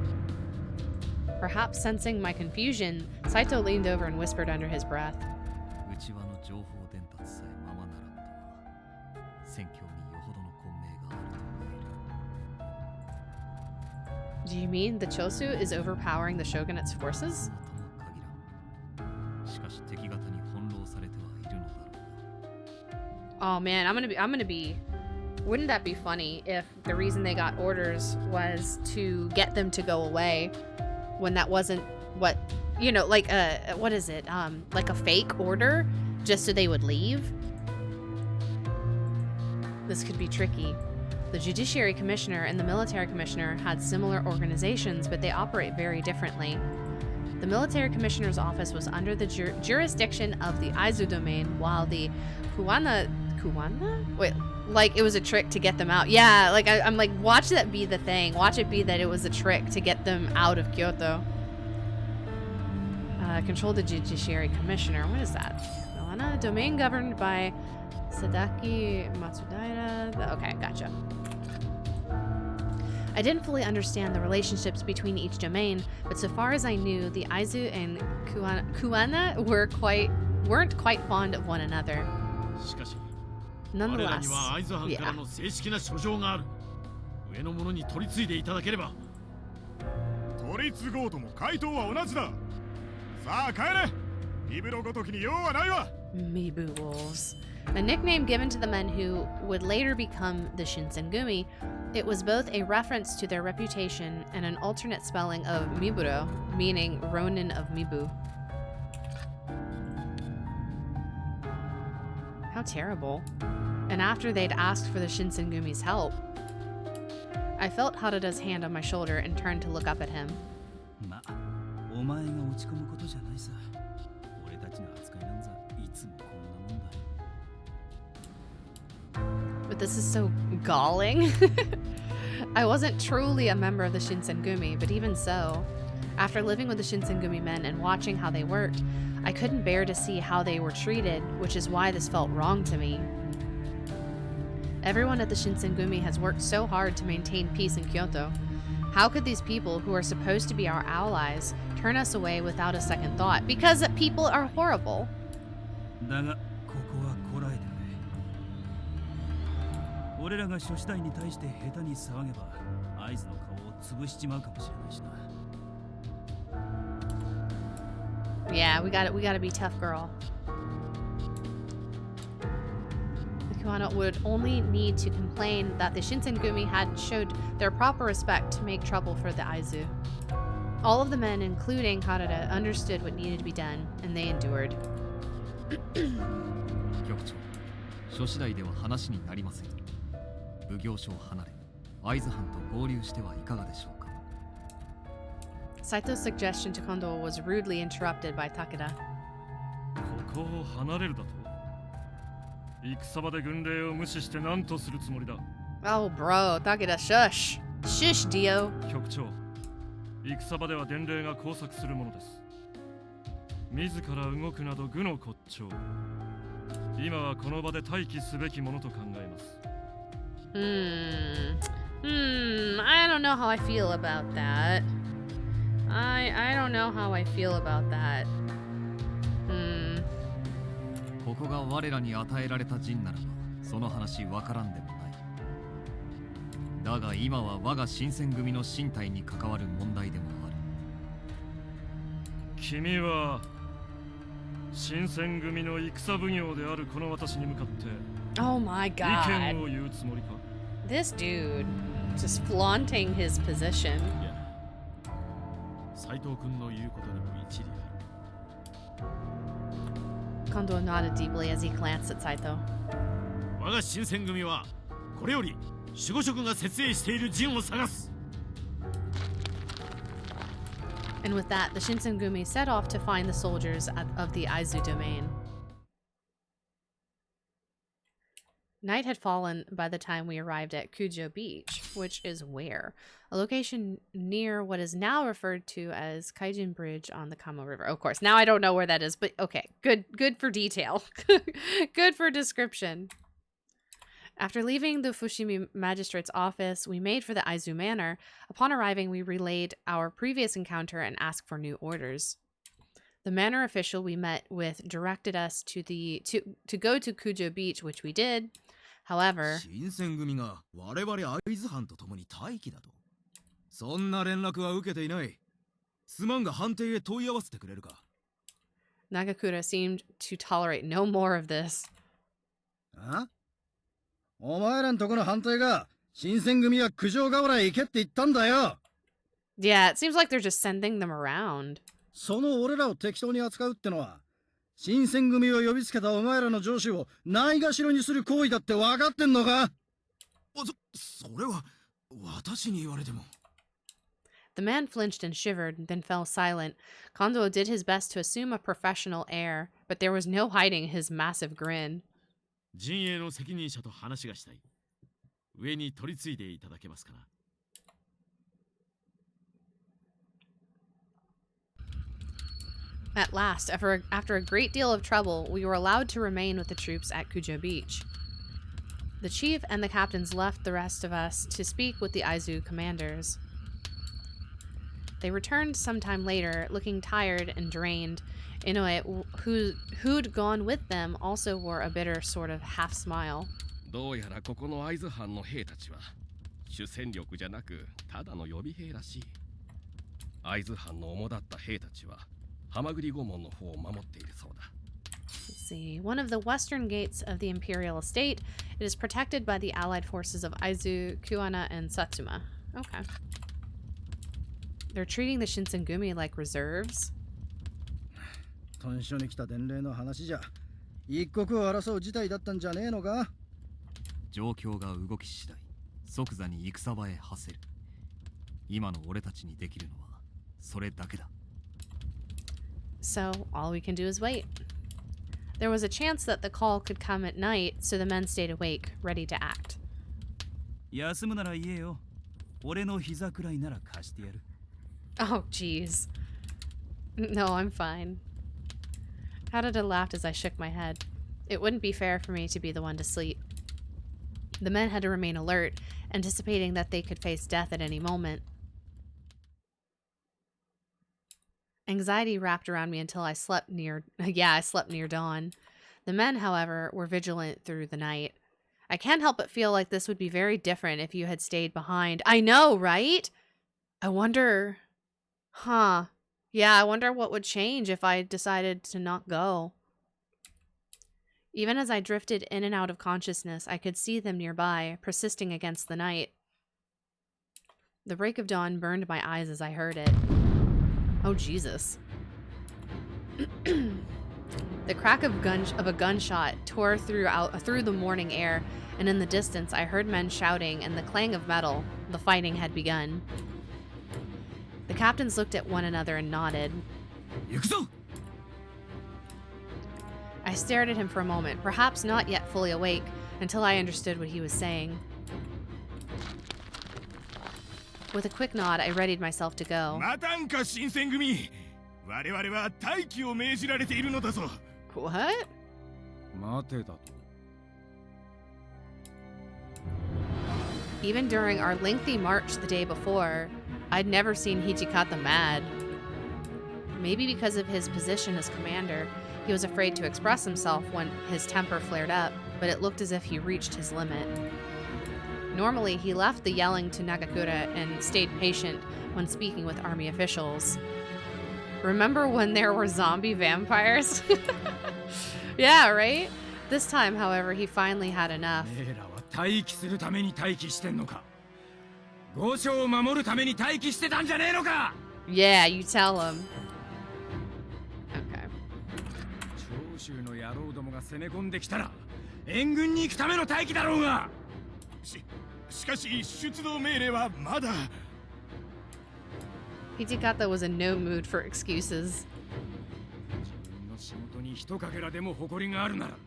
[SPEAKER 1] Perhaps sensing my confusion, Saito leaned over and whispered under his breath.
[SPEAKER 10] 内輪の情報伝達さえままならんとは、戦況によほどの混迷があると言える。
[SPEAKER 1] Do you mean the Chosu is overpowering the shogunate's forces?
[SPEAKER 10] しかし敵方に翻弄されてはいるのだろうな。
[SPEAKER 1] Oh man, I'm gonna be. Wouldn't that be funny if the reason they got orders was to get them to go away when that wasn't what, you know, like what is it? Like a fake order just so they would leave? This could be tricky. The Judiciary Commissioner and the Military Commissioner had similar organizations, but they operate very differently. The Military Commissioner's office was under the jurisdiction of the Aizu domain, while the Kuwana? Wait, like it was a trick to get them out. Yeah, like I'm like, watch that be the thing. Watch it be that it was a trick to get them out of Kyoto. Control the Judiciary Commissioner. What is that? Kuwana? Domain governed by Sadaki Matsudaira. Okay, gotcha. I didn't fully understand the relationships between each domain, but so far as I knew, the Aizu and Kuwana weren't quite fond of one another. Nonetheless, yeah.
[SPEAKER 11] 上の者に取り継いでいただければ。取り継ごうとも回答は同じだ。さあ帰れ。ビブロごときに用はないわ。
[SPEAKER 1] Mibu wolves. A nickname given to the men who would later become the Shinsengumi, it was both a reference to their reputation and an alternate spelling of Miburo, meaning Ronin of Mibu. How terrible. And after they'd asked for the Shinsengumi's help, I felt Harada's hand on my shoulder and turned to look up at him. But this is so galling. I wasn't truly a member of the Shinsengumi, but even so, after living with the Shinsengumi men and watching how they worked, I couldn't bear to see how they were treated, which is why this felt wrong to me. Everyone at the Shinsengumi has worked so hard to maintain peace in Kyoto. How could these people, who are supposed to be our allies, turn us away without a second thought? Because people are horrible.
[SPEAKER 8] 俺らが諸次第に対して下手に騒げば、合図の顔を潰しちまうかもしれないしな。
[SPEAKER 1] Yeah, we gotta be tough, girl. The Kuwana would only need to complain that the Shinsengumi had showed their proper respect to make trouble for the Aizu. All of the men, including Harada, understood what needed to be done, and they endured.
[SPEAKER 10] 局長、諸次第では話になりません。奉行所を離れ、会津藩と合流してはいかがでしょうか。
[SPEAKER 1] Saito's suggestion to Kondo was rudely interrupted by Takeda.
[SPEAKER 2] ここを離れるだと。戦場で軍令を無視して何とするつもりだ。
[SPEAKER 1] Oh, bro, Takeda, shush. Shush, Dio.
[SPEAKER 2] 局長、戦場では伝令が交錯するものです。自ら動くなど愚の骨頂。今はこの場で待機すべきものと考えます。
[SPEAKER 1] I don't know how I feel about that. I don't know how I feel about that.
[SPEAKER 10] ここが我らに与えられた陣ならば、その話わからんでもない。だが今は我が新選組の身体に関わる問題でもある。
[SPEAKER 2] 君は新選組の戦奉行であるこの私に向かって
[SPEAKER 1] Oh my god.
[SPEAKER 2] 意見を言うつもりか?
[SPEAKER 1] This dude just flaunting his position.
[SPEAKER 2] いや、斉藤君の言うことにも一理ある。
[SPEAKER 1] Kondo nodded deeply as he glanced at Saito.
[SPEAKER 11] 我が新選組はこれより
[SPEAKER 8] 守護職が設営している陣を探す。
[SPEAKER 1] And with that, the Shinsengumi set off to find the soldiers of the Aizu domain. Night had fallen by the time we arrived at Kujo Beach, which is where? A location near what is now referred to as Kaijin Bridge on the Kamo River. Of course, now I don't know where that is, but okay, good for detail. Good for description. After leaving the Fushimi magistrate's office, we made for the Aizu Manor. Upon arriving, we relayed our previous encounter and asked for new orders. The manor official we met with directed us to go to Kujo Beach, which we did. However,
[SPEAKER 12] 新選組が我々会津藩と共に待機だと。そんな連絡は受けていない。すまんが藩邸へ問い合わせてくれるか。
[SPEAKER 1] Nagakura seemed to tolerate no more of this.
[SPEAKER 5] あ？お前らんとこの藩邸が新選組は九条河原へ行けって言ったんだよ。
[SPEAKER 1] Yeah, it seems like they're just sending them around.
[SPEAKER 5] その俺らを適当に扱うってのは、新選組を呼びつけたお前らの上司をないがしろにする行為だって分かってんのか？
[SPEAKER 12] それは私に言われても。
[SPEAKER 1] The man flinched and shivered, then fell silent. Kondo did his best to assume a professional air, but there was no hiding his massive grin.
[SPEAKER 8] 陣営の責任者と話がしたい。上に取り次いでいただけますかな。
[SPEAKER 1] At last, after a great deal of trouble, we were allowed to remain with the troops at Kujo Beach. The chief and the captains left the rest of us to speak with the Aizu commanders. They returned sometime later, looking tired and drained. Inoue, who'd gone with them, also wore a bitter sort of half smile.
[SPEAKER 13] どうやらここの会津藩の兵たちは主戦力じゃなくただの予備兵らしい。会津藩の主だった兵たちはハマグリ御門の方を守っているそうだ。
[SPEAKER 1] Let's see. One of the western gates of the imperial estate. It is protected by the allied forces of Aizu, Kuwana, and Satsuma. Okay. They're treating the Shinsengumi like reserves.
[SPEAKER 5] 屯所に来た伝令の話じゃ、一刻を争う事態だったんじゃねえのか？
[SPEAKER 10] 状況が動き次第、即座に戦場へ馳せる。今の俺たちにできるのはそれだけだ。
[SPEAKER 1] So, all we can do is wait. There was a chance that the call could come at night, so the men stayed awake, ready to act.
[SPEAKER 8] 休むなら言えよ。俺の膝くらいなら貸してやる。
[SPEAKER 1] Oh, jeez. No, I'm fine. Harada laughed as I shook my head. It wouldn't be fair for me to be the one to sleep. The men had to remain alert, anticipating that they could face death at any moment. Anxiety wrapped around me until I slept near dawn. The men, however, were vigilant through the night. I can't help but feel like this would be very different if you had stayed behind. I know, right? I wonder... Huh. Yeah, I wonder what would change if I decided to not go. Even as I drifted in and out of consciousness, I could see them nearby, persisting against the night. The break of dawn burned my eyes as I heard it. Oh, Jesus. The crack of a gunshot tore through the morning air, and in the distance I heard men shouting and the clang of metal. The fighting had begun. The captains looked at one another and nodded. I stared at him for a moment, perhaps not yet fully awake, until I understood what he was saying. With a quick nod, I readied myself to go. What? Even during our lengthy march the day before, I'd never seen Hijikata mad. Maybe because of his position as commander, he was afraid to express himself when his temper flared up, but it looked as if he reached his limit. Normally, he left the yelling to Nagakura and stayed patient when speaking with army officials. Remember when there were zombie vampires? Yeah, right? This time, however, he finally had enough. Yeah, you tell him. Okay.
[SPEAKER 2] 長州の野郎どもが攻め込んできたら援軍に行くための待機だろうが。
[SPEAKER 11] しかし出動命令はまだ。
[SPEAKER 1] Hijikata was in no mood for excuses.
[SPEAKER 2] 自分の仕事に一かけらでも誇りがあるなら、て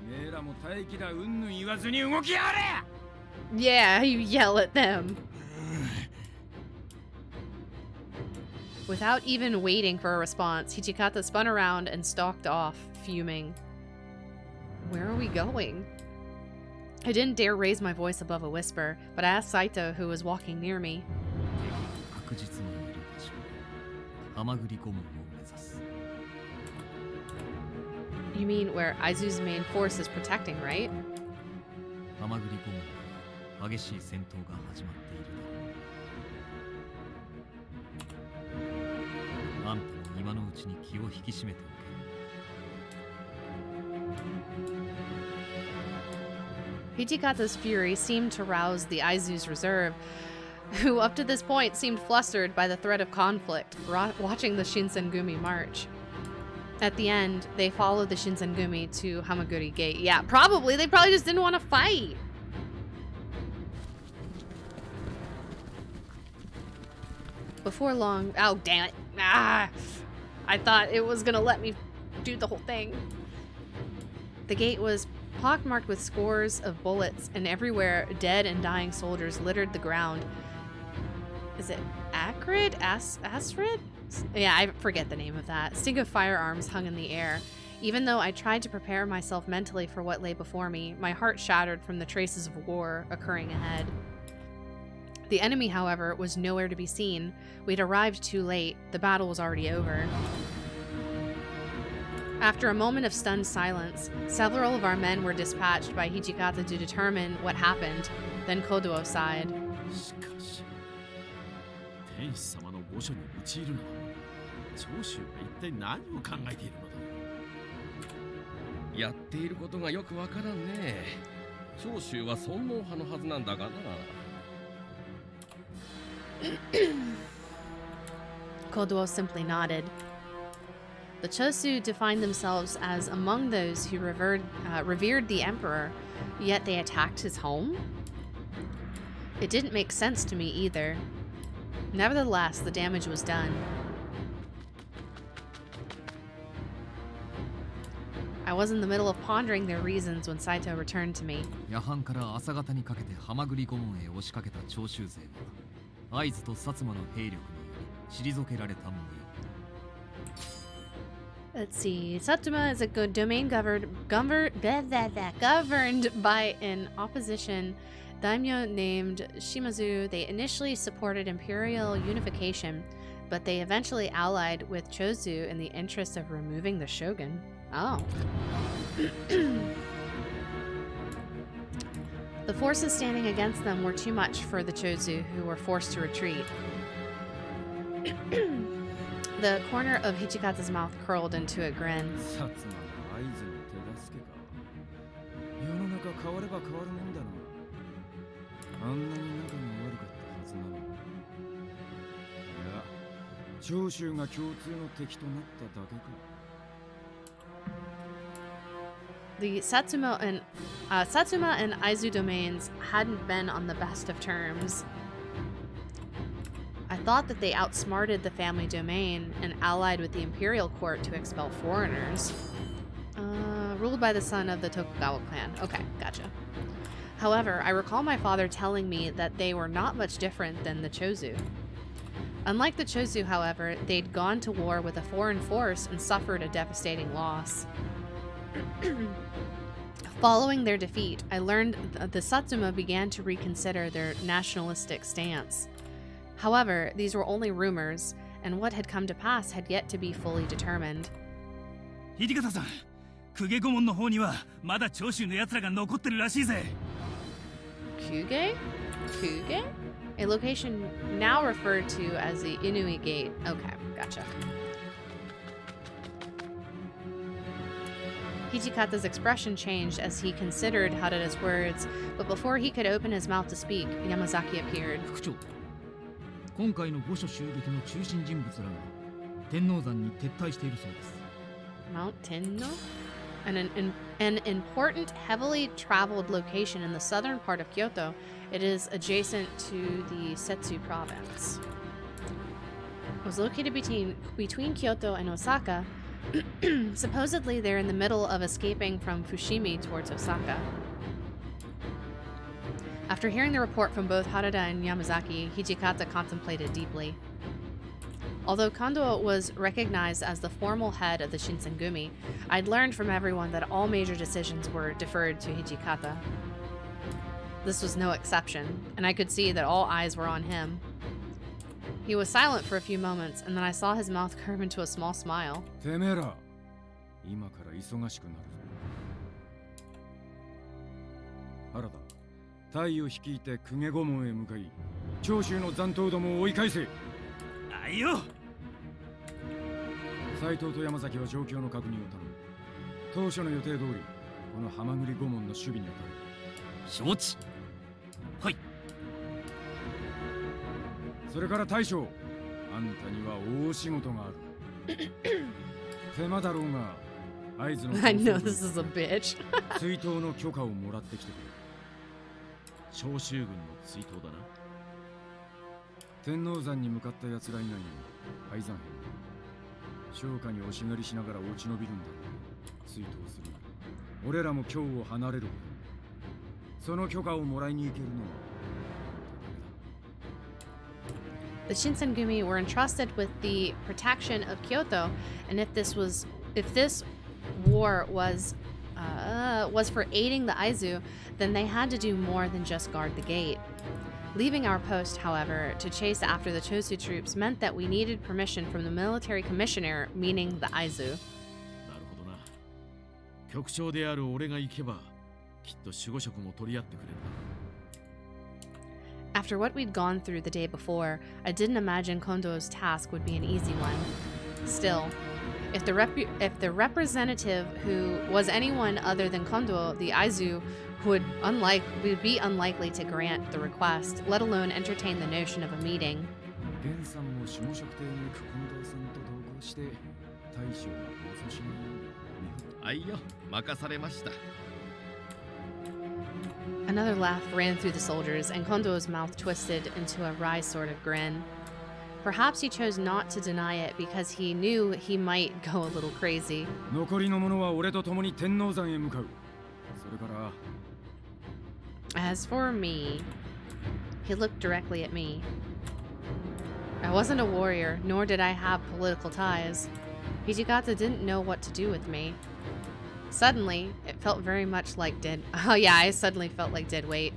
[SPEAKER 2] めえらも待機だうんぬん言わずに動きやれ!
[SPEAKER 1] Yeah, you yell at them. Without even waiting for a response, Hijikata spun around and stalked off, fuming. Where are we going? I didn't dare raise my voice above a whisper, but I asked Saito, who was walking near me. You mean where Aizu's main force is protecting, right? Hijikata's fury seemed to rouse the Aizu's reserve, who up to this point seemed flustered by the threat of conflict, watching the Shinsengumi march. At the end, they followed the Shinsengumi to Hamaguri Gate. Yeah, probably. They probably just didn't want to fight. Before long... Oh, damn it. Ah! I thought it was gonna let me do the whole thing. The gate was pockmarked with scores of bullets, and everywhere dead and dying soldiers littered the ground. Is it Acrid? Astrid? Yeah, I forget the name of that. Sting of firearms hung in the air. Even though I tried to prepare myself mentally for what lay before me, my heart shattered from the traces of war occurring ahead. The enemy, however, was nowhere to be seen. We'd arrived too late. The battle was already over. After a moment of stunned silence, several of our men were dispatched by Hijikata to determine what happened. Then Koduo sighed.
[SPEAKER 14] 天使様の御所に陥るなど、長州は一体何を考えているのだ。
[SPEAKER 13] やっていることがよくわからんね。長州は尊王派のはずなんだがな。
[SPEAKER 1] Koduo simply nodded. The Chosu defined themselves as among those who revered the emperor, yet they attacked his home? It didn't make sense to me either. Nevertheless, the damage was done. I was in the middle of pondering their reasons when Saito returned to me.
[SPEAKER 10] 夜半から朝方にかけてハグリ御門へ押しかけた長州勢は会津と薩摩の兵力により退けられた模様。
[SPEAKER 1] Let's see. Satsuma is a good domain governed by an opposition daimyo named Shimazu. They initially supported imperial unification, but they eventually allied with Chosu in the interest of removing the shogun. Oh. The forces standing against them were too much for the Chosu, who were forced to retreat. The corner of Hijikata's mouth curled into a grin. The Satsuma and Aizu domains hadn't been on the best of terms. I thought that they outsmarted the family domain and allied with the imperial court to expel foreigners. Ruled by the son of the Tokugawa clan. Okay, gotcha. However, I recall my father telling me that they were not much different than the Chosu. Unlike the Chosu, however, they'd gone to war with a foreign force and suffered a devastating loss. Following their defeat, I learned that the Satsuma began to reconsider their nationalistic stance. However, these were only rumors, and what had come to pass had yet to be fully determined.
[SPEAKER 8] 土方さん、公家御門の方にはまだ長州の奴らが残ってるらしいぜ。
[SPEAKER 1] Kuge? Kuge? A location now referred to as the Inui Gate. Okay, gotcha. Hijikata's expression changed as he considered Harada's words, but before he could open his mouth to speak, Yamazaki appeared.
[SPEAKER 7] 副長、今回の御所襲撃の中心人物らが天王山に撤退しているそうです。
[SPEAKER 1] Mount Tenno? An important, heavily traveled location in the southern part of Kyoto, It is adjacent to the Setsu province. It was located between Kyoto and Osaka. Supposedly, they're in the middle of escaping from Fushimi towards Osaka. After hearing the report from both Harada and Yamazaki, Hijikata contemplated deeply. Although Kondo was recognized as the formal head of the Shinsengumi, I'd learned from everyone that all major decisions were deferred to Hijikata. This was no exception, and I could see that all eyes were on him. He was silent for a few moments, and then I saw his mouth curve into a small smile.
[SPEAKER 2] てめえら、今から忙しくなるぞ。原田、隊を率いて公家御門へ向かい、長州の残党どもを追い返せ。
[SPEAKER 8] あいよ。
[SPEAKER 2] 斉藤と山崎は状況の確認を頼む。当初の予定通り、この浜栗御門の守備に当たる。
[SPEAKER 8] 承知。はい。
[SPEAKER 2] それから大将、あんたには大仕事がある。手間だろうが、合図の
[SPEAKER 1] I know this is a bitch.
[SPEAKER 2] 追悼の許可をもらってきてくれ。
[SPEAKER 14] 長州軍の追悼だな。
[SPEAKER 2] 天王山に向かった奴ら以外に敗山兵。商家に押し狩りしながら落ち延びるんだ。追悼する。俺らも京を離れる。その許可をもらいに行けるのは。
[SPEAKER 1] The Shinsengumi were entrusted with the protection of Kyoto, and if this war was for aiding the Aizu, then they had to do more than just guard the gate. Leaving our post, however, to chase after the Chosu troops meant that we needed permission from the military commissioner, meaning the Aizu.
[SPEAKER 14] なるほどな。局長である俺が行けば、きっと守護職も取り合ってくれるな。
[SPEAKER 1] After what we'd gone through the day before, I didn't imagine Kondo's task would be an easy one. Still, if the representative who was anyone other than Kondo, the Aizu would be unlikely to grant the request, let alone entertain the notion of a meeting. Another laugh ran through the soldiers, and Kondo's mouth twisted into a wry sort of grin. Perhaps he chose not to deny it because he knew he might go a little crazy. As for me, he looked directly at me. I wasn't a warrior, nor did I have political ties. Hijikata didn't know what to do with me. Suddenly, it felt very much like dead. Oh yeah, I suddenly felt like dead weight.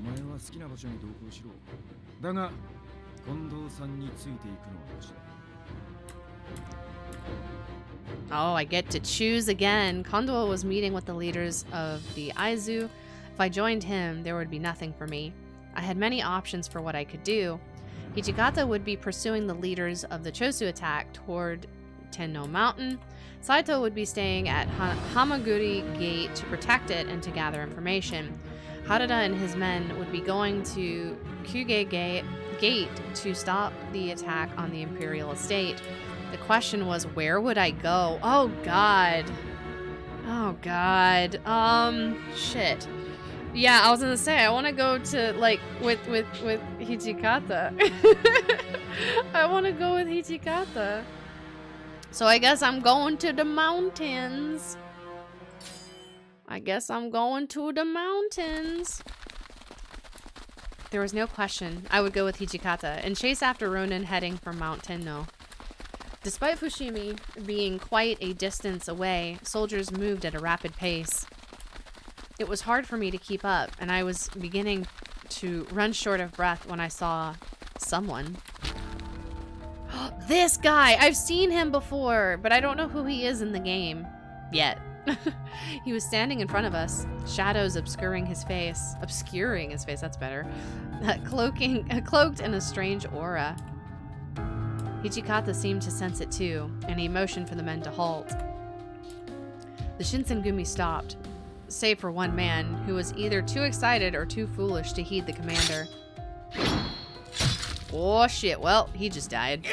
[SPEAKER 1] Oh, I get to choose again. Kondo was meeting with the leaders of the Aizu. If I joined him, there would be nothing for me. I had many options for what I could do. Hijikata would be pursuing the leaders of the Chosu attack toward Tenno Mountain. Saito would be staying at Hamaguri Gate to protect it and to gather information. Harada and his men would be going to Kyuge Gate to stop the attack on the Imperial Estate. The question was, where would I go? Oh god. Oh god. Shit. Yeah, I was gonna say, I wanna go to, like, with Hijikata. I wanna go with Hijikata. So I guess I'm going to the mountains. There was no question. I would go with Hijikata and chase after Ronin heading for Mount Tenno. Despite Fushimi being quite a distance away, soldiers moved at a rapid pace. It was hard for me to keep up, and I was beginning to run short of breath when I saw someone. This guy! I've seen him before, but I don't know who he is in the game. Yet. He was standing in front of us, shadows obscuring his face, that's better, cloaked in a strange aura. Hijikata seemed to sense it too, and he motioned for the men to halt. The Shinsengumi stopped, save for one man, who was either too excited or too foolish to heed the commander. Oh shit, well, he just died.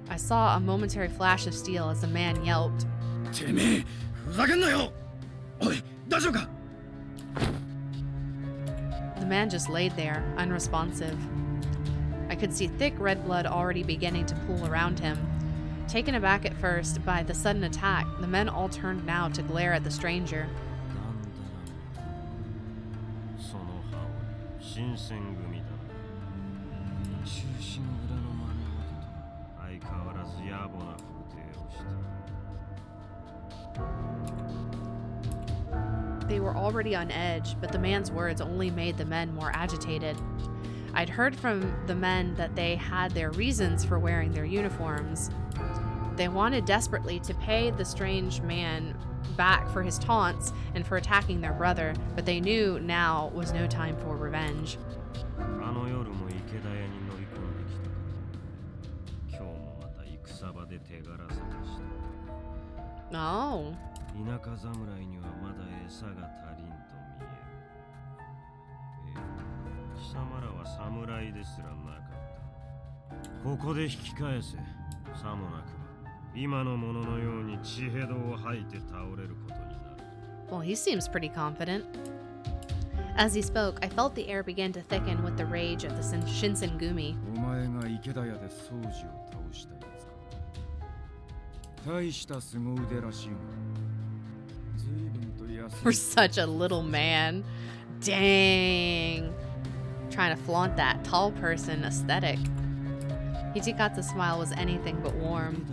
[SPEAKER 1] I saw a momentary flash of steel as the man yelped. The man just laid there, unresponsive. I could see thick red blood already beginning to pool around him. Taken aback at first by the sudden attack, the men all turned now to glare at the stranger.
[SPEAKER 15] その羽織新選組だな。中心蔵の真似事と相変わらず野暮な風体をして。
[SPEAKER 1] They were already on edge, but the man's words only made the men more agitated. I'd heard from the men that they had their reasons for wearing their uniforms. They wanted desperately to pay the strange man back for his taunts and for attacking their brother, but they knew now was no time for revenge.
[SPEAKER 15] あの夜も池田屋に乗り込んできたから今日もまた戦場で手柄探しだ。
[SPEAKER 1] Oh.
[SPEAKER 15] 田舎侍にはまだ餌が足りんと見える。貴様らは侍ですらなかった。ここで引き返せ。さもなくば今のもののように血へどを吐いて倒れることになる。
[SPEAKER 1] Well, he seems pretty confident. As he spoke, I felt the air begin to thicken with the rage of the Shinsengumi.
[SPEAKER 2] お前が池田屋で宗司を倒したやつか。大した凄腕らしいが。
[SPEAKER 1] For such a little man. Dang. Trying to flaunt that tall person aesthetic. Hijikata's smile was anything but warm.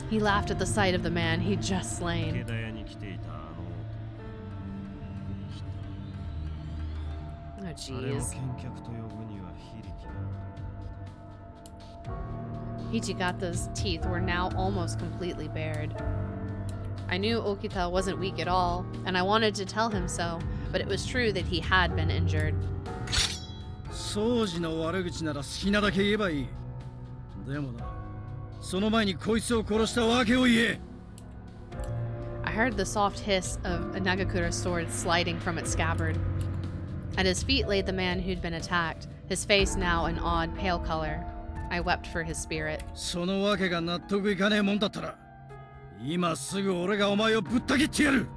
[SPEAKER 1] He laughed at the sight of the man he'd just slain. Oh, jeez. Hijikata's teeth were now almost completely bared. I knew Okita wasn't weak at all, and I wanted to tell him so, but it was true that he had been injured.
[SPEAKER 5] 宗司の悪口なら好きなだけ言えばいい。でもな、その前にこいつを殺したわけを言え。
[SPEAKER 1] I heard the soft hiss of Nagakura's sword sliding from its scabbard. At his feet lay the man who'd been attacked, his face now an odd pale color. I wept for his spirit.
[SPEAKER 5] そのわけが納得いかねえもんだったら、今すぐ俺がお前をぶった切ってやる。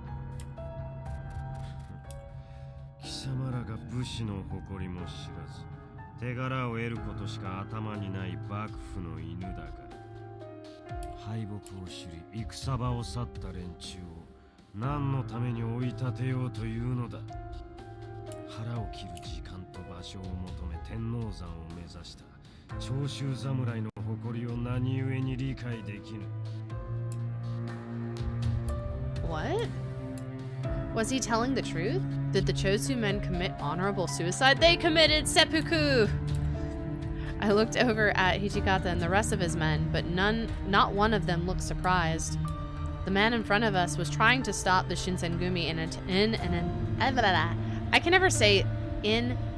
[SPEAKER 15] 貴様らが武士の誇りも知らず、手柄を得ることしか頭にない幕府の犬だから。敗北を知り、戦場を去った連中を何のために追い立てようというのだ。腹を切る時間と場所を求め天王山を目指した長州侍の誇りを何故に理解できぬ。
[SPEAKER 1] What? Was he telling the truth? Did the Chosu men commit honorable suicide? They committed seppuku! I looked over at Hijikata and the rest of his men, but not one of them looked surprised. The man in front of us was trying to stop the Shinsengumi in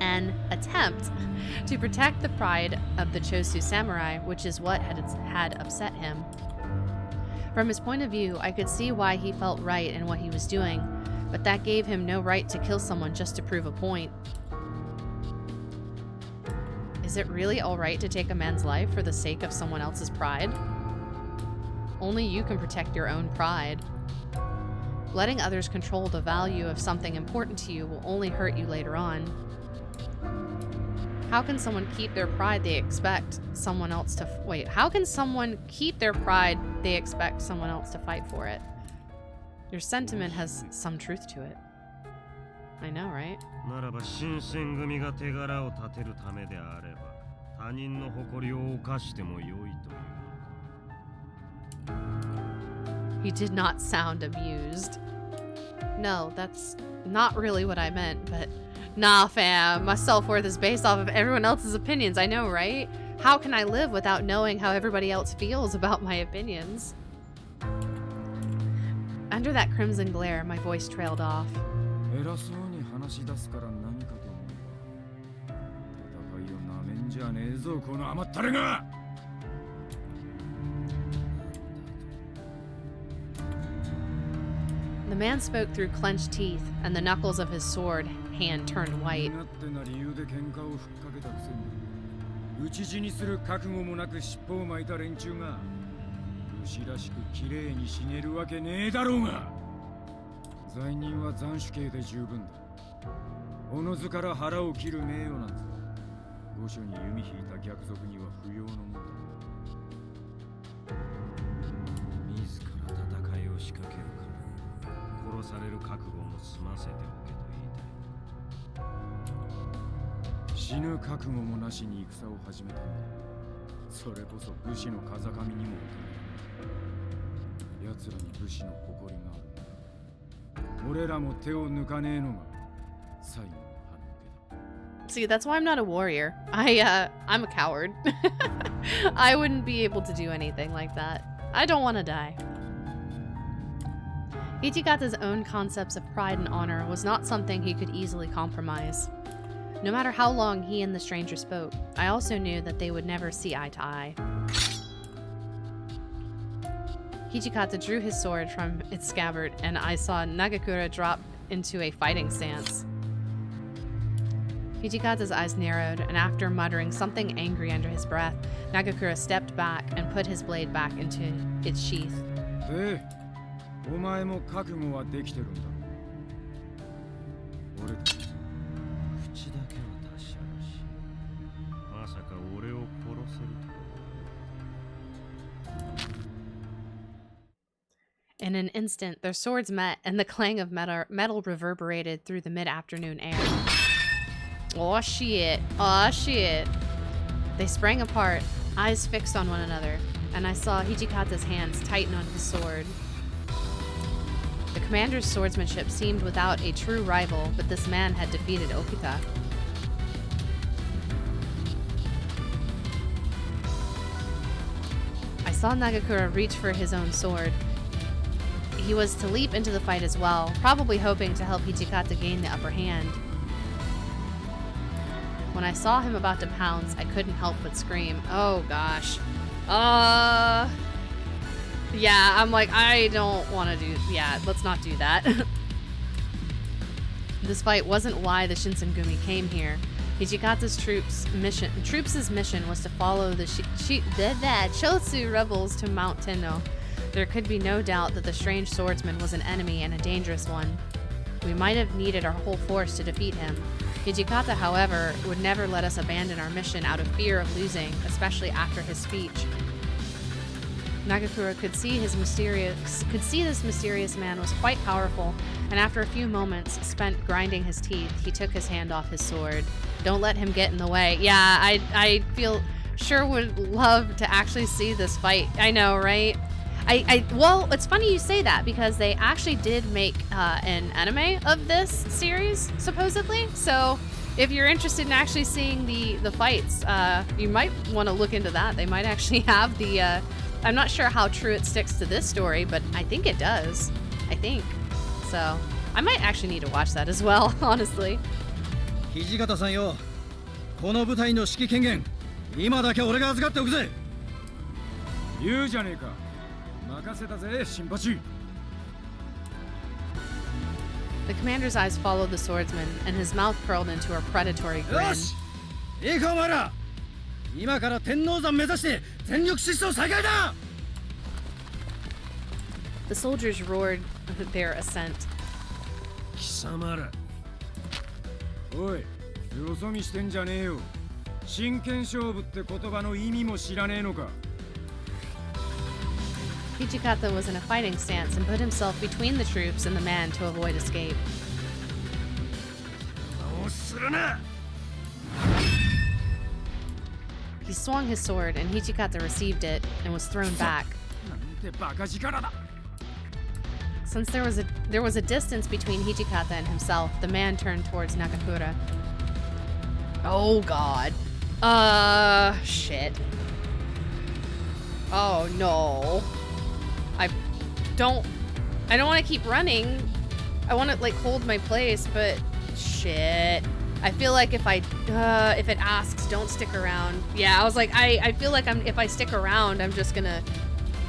[SPEAKER 1] an attempt to protect the pride of the Chosu samurai, which is what had upset him. From his point of view, I could see why he felt right in what he was doing, but that gave him no right to kill someone just to prove a point. Is it really alright to take a man's life for the sake of someone else's pride? Only you can protect your own pride. Letting others control the value of something important to you will only hurt you later on. How can someone keep their pride they expect someone else to wait? How can someone keep their pride they expect someone else to fight for it? Your sentiment has some truth to it. I know, right?
[SPEAKER 15] ならば新選組が手柄を立てるためであれば、他人の誇りを犯してもよいという。
[SPEAKER 1] He did not sound amused. No, that's not really what I meant, but nah, fam. My self-worth is based off of everyone else's opinions, I know, right? How can I live without knowing how everybody else feels about my opinions? Under that crimson glare, my voice trailed off.
[SPEAKER 2] 偉そうに話し出すから何かと思う。戦いをなめんじゃねえぞ、この甘ったれが。
[SPEAKER 1] The man spoke through clenched teeth, and the knuckles of his sword hand turned white.
[SPEAKER 2] 討ち死にする覚悟もなく尻尾を巻いた連中が武士らしく綺麗に死ねるわけねえだろうが。罪人は斬首刑で十分だ。おのずから腹を切る名誉なんて御所に弓引いた逆賊には不要のもんだ。
[SPEAKER 15] 自ら戦いを仕掛けるから殺される覚悟も済ませておけと言いたい。
[SPEAKER 2] 死ぬ覚悟もなしに戦を始めたんだ。それこそ武士の風上にも劣らない。奴らに武士の誇りがある。俺らも手を抜かねえのが最後の歯抜けだ。
[SPEAKER 1] See, that's why I'm not a warrior. I'm a coward. I wouldn't be able to do anything like that. I don't want to die. Hijikata's own concepts of pride and honor was not something he could easily compromise. No matter how long he and the stranger spoke, I also knew that they would never see eye to eye. Hijikata drew his sword from its scabbard, and I saw Nagakura drop into a fighting stance. Hijikata's eyes narrowed, and after muttering something angry under his breath, Nagakura stepped back and put his blade back into its sheath.
[SPEAKER 2] で、お前も覚悟はできてるんだ。俺たち。
[SPEAKER 15] 口だけは達者だし、まさか俺を殺せると。
[SPEAKER 1] In an instant, their swords met, and the clang of metal reverberated through the mid-afternoon air. Oh shit. Oh shit. They sprang apart, eyes fixed on one another, and I saw Hijikata's hands tighten on his sword. The commander's swordsmanship seemed without a true rival, but this man had defeated Okita. I saw Nagakura reach for his own sword. He was to leap into the fight as well, probably hoping to help Hijikata gain the upper hand. When I saw him about to pounce, I couldn't help but scream, oh gosh. Yeah, I'm like, I don't want to do, yeah, let's not do that. This fight wasn't why the Shinsengumi came here. Hijikata's troops' mission was to follow the Chotsu rebels to Mount Tenno. There could be no doubt that the strange swordsman was an enemy and a dangerous one. We might have needed our whole force to defeat him. Hijikata, however, would never let us abandon our mission out of fear of losing, especially after his speech. Nagakura could see this mysterious man was quite powerful, and after a few moments spent grinding his teeth, he took his hand off his sword. Don't let him get in the way. Yeah, I feel sure would love to actually see this fight. I know, right? Well, it's funny you say that because they actually did make an anime of this series, supposedly. So if you're interested in actually seeing the fights, you might want to look into that. They might actually have the, I'm not sure how true it sticks to this story, but I think it does. I think. So I might actually need to watch that as well, honestly.
[SPEAKER 5] 土方さんよ、この部隊の指揮権限、今だけ俺が預かっておくぜ。
[SPEAKER 2] 言うじゃねえか。任せたぜ、新八。
[SPEAKER 1] The commander's eyes followed the swordsman, and his mouth curled into a predatory grin.
[SPEAKER 5] よし、いいかお前ら。今から天王山目指して全力疾走再開だ。
[SPEAKER 1] The soldiers roared their assent.
[SPEAKER 15] 貴様ら。
[SPEAKER 2] おい、よそ見してんじゃねえよ。真剣勝負って言葉の意味も知らねえのか。
[SPEAKER 1] Hijikata was in a fighting stance and put himself between the troops and the man to avoid escape. He swung his sword, and Hijikata received it and was thrown back. Since there was a distance between Hijikata and himself, the man turned towards Nagakura. Oh god. Shit. Oh no. I don't want to keep running. I want to like hold my place, but shit. I feel like if it asks, don't stick around. Yeah, I was like, I feel like if I stick around, I'm just gonna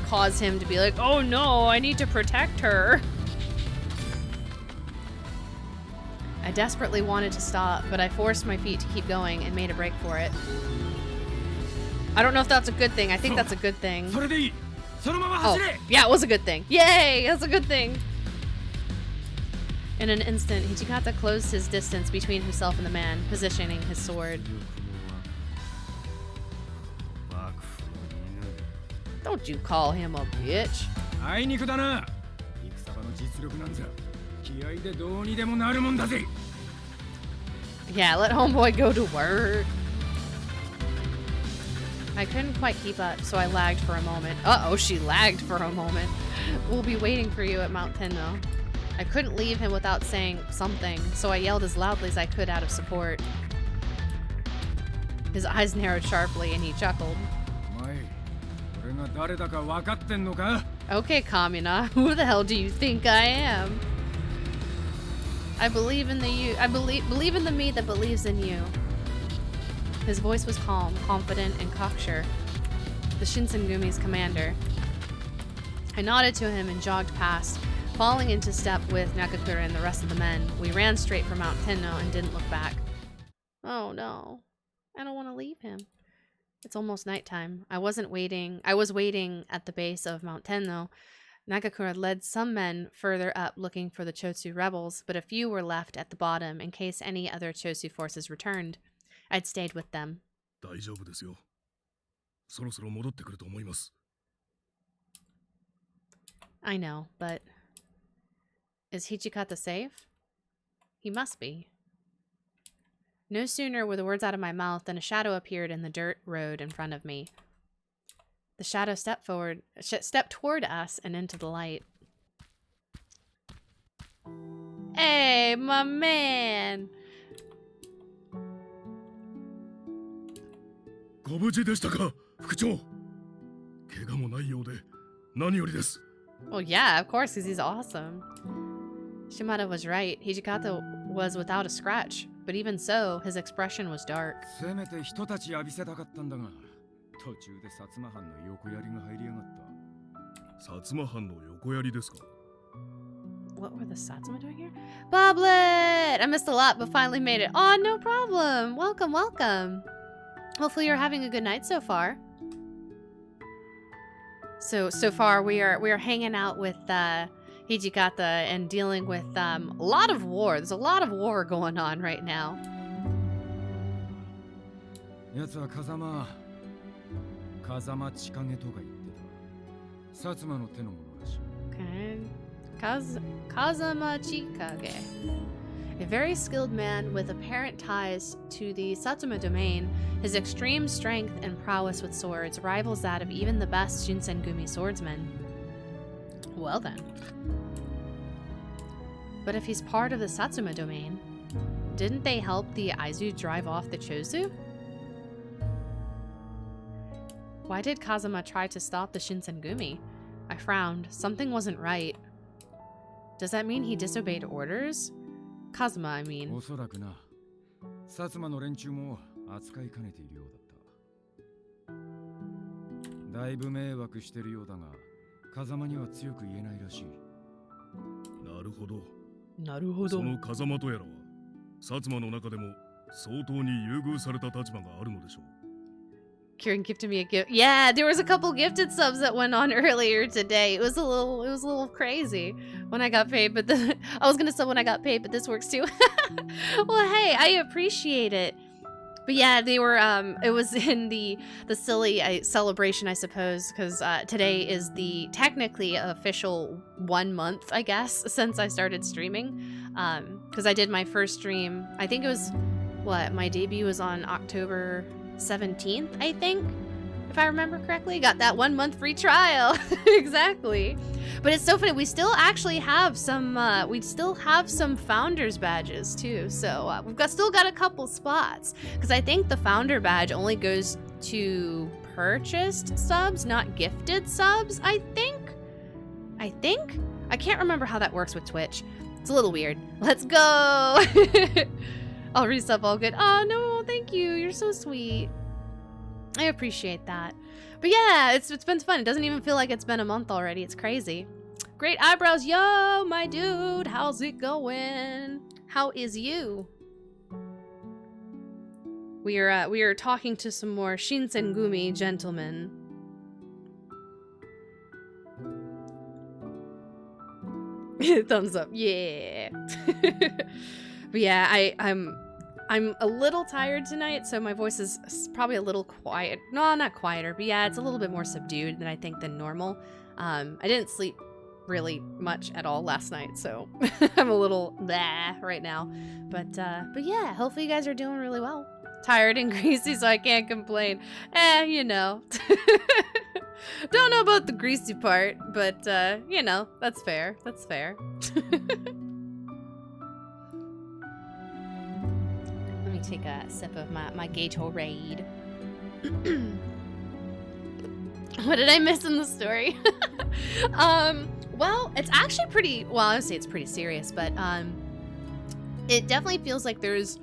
[SPEAKER 1] cause him to be like, oh no, I need to protect her. I desperately wanted to stop, but I forced my feet to keep going and made a break for it. I don't know if that's a good thing. I think that's a good thing.
[SPEAKER 2] それでいい。そのまま
[SPEAKER 1] Oh,
[SPEAKER 2] 走れ。
[SPEAKER 1] yeah, it was a good thing. Yay, that's a good thing. In an instant, Hijikata closed his distance between himself and the man, positioning his sword. Don't you call him a bitch.
[SPEAKER 2] あいにくだな。戦場の実力なんざ気合でどうにでもなるもんだぜ。
[SPEAKER 1] Yeah, let homeboy go to work. I couldn't quite keep up, so I lagged for a moment. Uh-oh, she lagged for a moment. We'll be waiting for you at Mount Tenno. I couldn't leave him without saying something, so I yelled as loudly as I could out of support. His eyes narrowed sharply and he chuckled.
[SPEAKER 2] お前、俺が誰だか分かってんのか?
[SPEAKER 1] Okay, Kamina, who the hell do you think I am? I believe in the you. I believe in the me that believes in you. His voice was calm, confident, and cocksure. The Shinsengumi's commander. I nodded to him and jogged past, falling into step with Nakakura and the rest of the men. We ran straight for Mount Tenno and didn't look back. Oh no. I don't want to leave him. It's almost nighttime. I was waiting at the base of Mount Tenno. Nakakura led some men further up looking for the Chotsu rebels, but a few were left at the bottom in case any other Chotsu forces returned. I'd stayed with them.
[SPEAKER 11] 大丈夫ですよ。そろそろ戻ってくると思います。
[SPEAKER 1] I know, but is Hijikata safe? He must be. No sooner were the words out of my mouth than a shadow appeared in the dirt road in front of me. The shadow stepped toward us and into the light. Hey, my man!
[SPEAKER 11] ご無事でしたか、副長。怪我もないようで何よりです。
[SPEAKER 1] Well, yeah, of course, because he's awesome. Shimada was right. Hijikata was without a scratch, but even so, his expression was dark.
[SPEAKER 2] せめて人たち浴びせたかったんだが、途中で薩摩藩の横槍が入りやがった。薩摩藩の横槍ですか?
[SPEAKER 1] What were the Satsuma doing here? Boblet! I missed a lot, but finally made it. Oh, no problem. Welcome, welcome. Hopefully you're having a good night so far. So far we are hanging out with Hijikata and dealing with a lot of war. There's a lot of war going on right now.
[SPEAKER 2] 奴は風間千景とか言ってた。薩摩の手の者らしい。
[SPEAKER 1] Okay. Kazama Chikage. A very skilled man with apparent ties to the Satsuma domain, his extreme strength and prowess with swords rivals that of even the best Shinsengumi swordsmen. Well then. But if he's part of the Satsuma domain, didn't they help the Aizu drive off the Chosu? Why did Kazama try to stop the Shinsengumi? I frowned. Something wasn't right. Does that mean he disobeyed orders? Kazama, I mean.
[SPEAKER 2] おそらくな。薩摩の連中も扱いかねているようだった。だいぶ迷惑してるようだが、風間には強く言えないらしい。
[SPEAKER 11] なるほど。
[SPEAKER 1] なるほど。
[SPEAKER 11] その風間とやらは、薩摩の中でも相当に優遇された立場があるのでしょう。
[SPEAKER 1] Kieran gifted me a gift. Yeah, there was a couple gifted subs that went on earlier today. It was a little crazy when I got paid, but I was gonna sub when I got paid, but this works too. Well, hey, I appreciate it. But yeah, they were it was in the silly celebration, I suppose, because today is the technically official 1 month, I guess, since I started streaming. Because I did my first stream. I think it was my debut was on October 17th, I think, if I remember correctly. Got that 1 month free trial. Exactly. But it's so funny, we still actually have some founders badges too, so we've still got a couple spots, because I think the founder badge only goes to purchased subs, not gifted subs. I think I can't remember how that works with Twitch. It's a little weird. Let's go. I'll resub all good. Oh no, thank you. You're so sweet. I appreciate that. But yeah, it's been fun. It doesn't even feel like it's been a month already. It's crazy. Great eyebrows. Yo, my dude. How's it going? How is you? We are talking to some more Shinsengumi gentlemen. Thumbs up, yeah. But yeah, I'm a little tired tonight, so my voice is probably a little quiet. No, not quieter, but yeah, it's a little bit more subdued than I think than normal. I didn't sleep really much at all last night, so I'm a little blah right now. But yeah, hopefully you guys are doing really well. Tired and greasy, so I can't complain. You know. Don't know about the greasy part, but you know, that's fair. That's fair. Let me take a sip of my Gatorade. What did I miss in the story? Well, it's actually pretty, well, I would say it's pretty serious, but it definitely feels like there's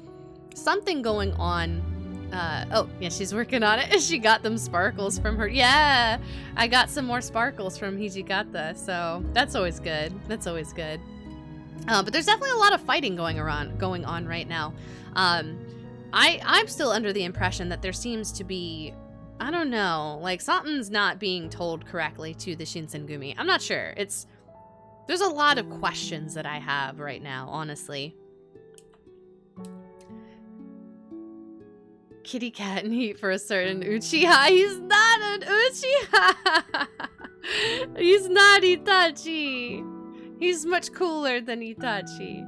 [SPEAKER 1] something going on. Oh, yeah, she's working on it. She got them sparkles from her. Yeah, I got some more sparkles from HIJIKATA, so that's always good. That's always good. But there's definitely a lot of fighting going on right now. I'm still under the impression that there seems to be, I don't know, like something's not being told correctly to the Shinsengumi. I'm not sure. There's a lot of questions that I have right now, honestly. Kitty cat and heat for a certain Uchiha. He's not an Uchiha. He's not Itachi. He's much cooler than Itachi.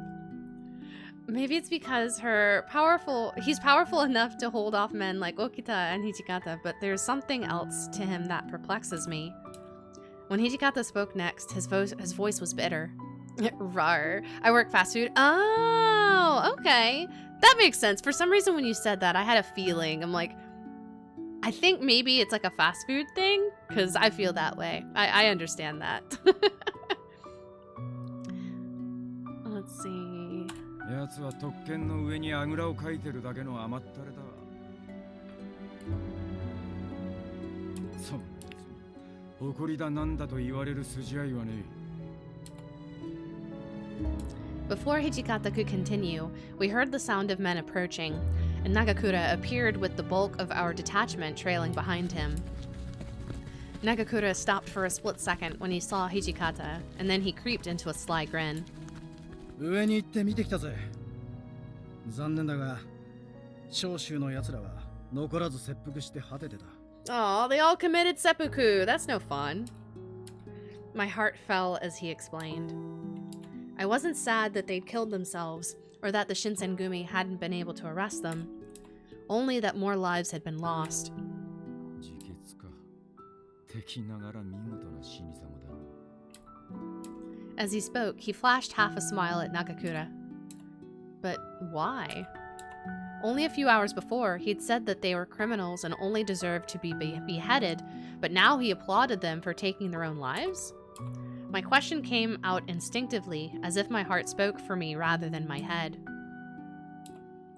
[SPEAKER 1] Maybe it's because he's powerful enough to hold off men like Okita and HIJIKATA, but there's something else to him that perplexes me. When HIJIKATA spoke next, his voice was bitter. Rawr. I work fast food. Oh, okay. That makes sense. For some reason when you said that, I had a feeling. I'm like, I think maybe it's like a fast food thing, because I feel that way. I understand that. Let's see.
[SPEAKER 2] やつは特権の上にあぐらをかいてるだけの甘ったれだ。そんなやつに誇りだなんだと言われる筋合いはねえ。
[SPEAKER 1] Before HIJIKATA could continue, we heard the sound of men approaching, and Nagakura appeared with the bulk of our detachment trailing behind him. Nagakura stopped for a split second when he saw HIJIKATA, and then he creeped into a sly grin.
[SPEAKER 5] 上に行って見てきたぜ。残念だが、長州の奴らは残らず切腹して果ててた。
[SPEAKER 1] Aw, they all committed seppuku. That's no fun. My heart fell as he explained. I wasn't sad that they'd killed themselves, or that the Shinsengumi hadn't been able to arrest them. Only that more lives had been lost. As he spoke, he flashed half a smile at Nagakura. But why? Only a few hours before, he'd said that they were criminals and only deserved to be beheaded, but now he applauded them for taking their own lives? My question came out instinctively, as if my heart spoke for me rather than my head.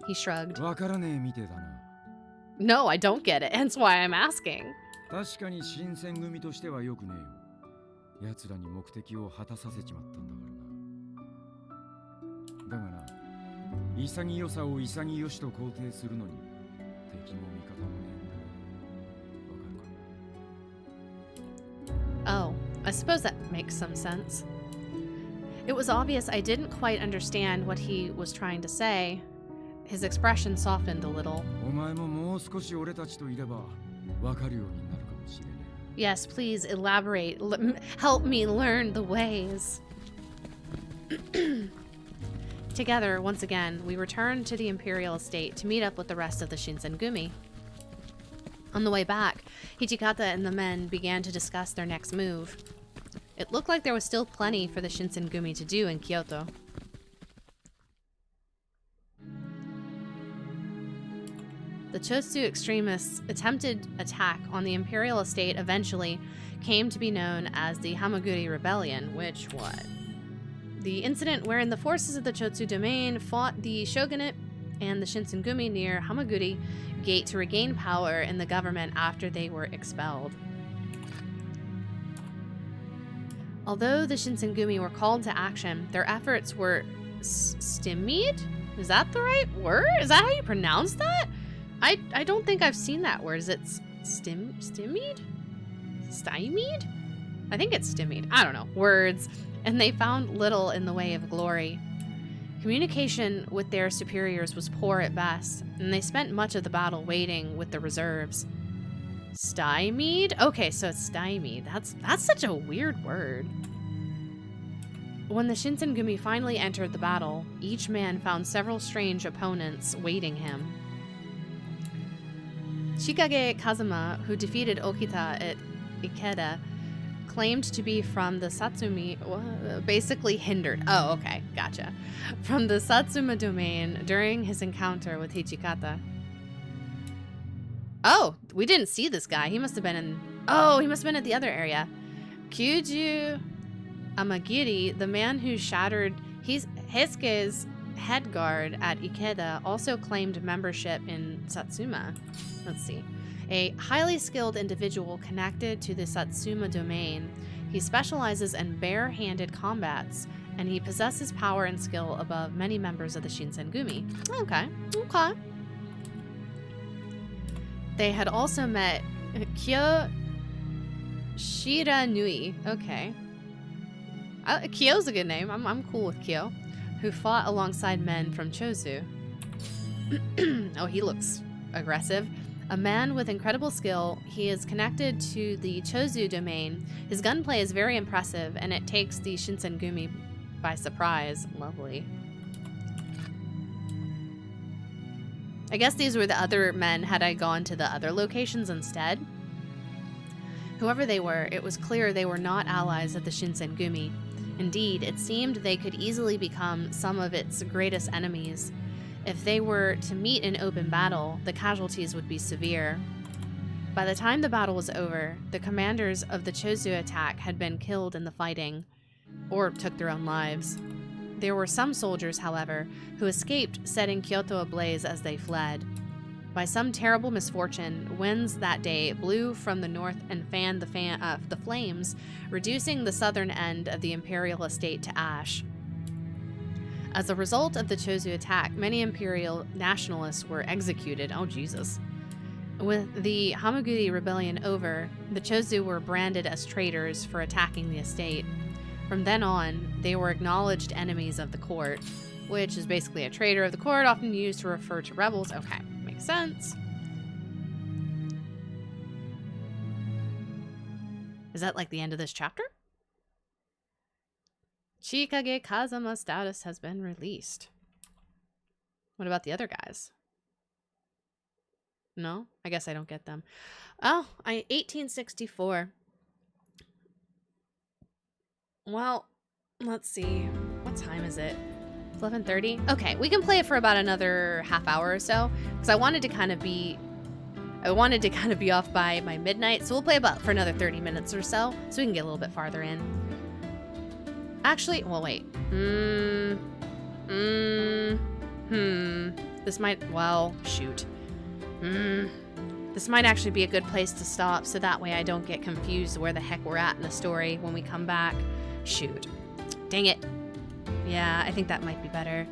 [SPEAKER 1] He shrugged. No, I don't get it, hence why I'm asking.
[SPEAKER 2] 確かに新選組としては良くねえよ。奴らに目的を果たさせちまったんだからな。だがな、潔さを潔しと肯定するのに敵も味方もねえんだ。わかるか？
[SPEAKER 1] Oh. I suppose that makes some sense. It was obvious I didn't quite understand what he was trying to say. His expression softened a little. Yes, please elaborate. Help me learn the ways. Together, once again, we returned to the Imperial Estate to meet up with the rest of the Shinsengumi. On the way back, HIJIKATA and the men began to discuss their next move. It looked like there was still plenty for the Shinsengumi to do in Kyoto. The Chotsu extremists' attempted attack on the Imperial Estate eventually came to be known as the Hamaguri Rebellion, which what? The incident wherein the forces of the Chotsu domain fought the shogunate and the Shinsengumi near Hamaguri Gate to regain power in the government after they were expelled. Although the Shinsengumi were called to action, their efforts were stymied? Is that the right word? Is that how you pronounce that? I don't think I've seen that word. Is it stymied? Stymied? I think it's stymied. I don't know. Words. And they found little in the way of glory. Communication with their superiors was poor at best, and they spent much of the battle waiting with the reserves. Stymied? Okay, so it's stymied. That's such a weird word. When the Shinsengumi finally entered the battle, each man found several strange opponents waiting him. Shikage Kazuma, who defeated Okita at Ikeda, claimed to be from the Satsumi, basically hindered. Oh, okay, gotcha. From the Satsuma domain during his encounter with HIJIKATA. Oh, we didn't see this guy. He must have been in... Oh, he must have been at the other area. Kyuju Amagiri, the man who shattered Heisuke's head guard at Ikeda, also claimed membership in Satsuma. Let's see. A highly skilled individual connected to the Satsuma domain. He specializes in bare-handed combats, and he possesses power and skill above many members of the Shinsengumi. Okay, okay. They had also met Kyo Shiranui. Okay. Kyo's a good name. I'm cool with Kyo. Who fought alongside men from Chozu. Oh, he looks aggressive. A man with incredible skill, he is connected to the Chozu domain. His gunplay is very impressive, and it takes the Shinsengumi by surprise. Lovely. I guess these were the other men had I gone to the other locations instead. Whoever they were, it was clear they were not allies of the Shinsengumi. Indeed, it seemed they could easily become some of its greatest enemies. If they were to meet in open battle, the casualties would be severe. By the time the battle was over, the commanders of the Chozu attack had been killed in the fighting, or took their own lives. There were some soldiers, however, who escaped, setting Kyoto ablaze as they fled. By some terrible misfortune, winds that day blew from the north and fanned the flames, reducing the southern end of the imperial estate to ash. As a result of the Chozu attack, many imperial nationalists were executed. Oh, Jesus. With the Hamaguri rebellion over, the Chozu were branded as traitors for attacking the estate. From then on, they were acknowledged enemies of the court, which is basically a traitor of the court, often used to refer to rebels. Okay, makes sense. Is that like the end of this chapter? Shikage Kazuma status has been released. What about the other guys? No? I guess I don't get them. Oh, 1864. Well, let's see. What time is it? 11:30? Okay, we can play it for about another half hour or so, because I wanted to kind of be off by my midnight, so we'll play about for another 30 minutes or so we can get a little bit farther in. Actually, well, wait. This might, well, shoot. This might actually be a good place to stop, so that way I don't get confused where the heck we're at in the story when we come back. Shoot. Dang it. Yeah, I think that might be better.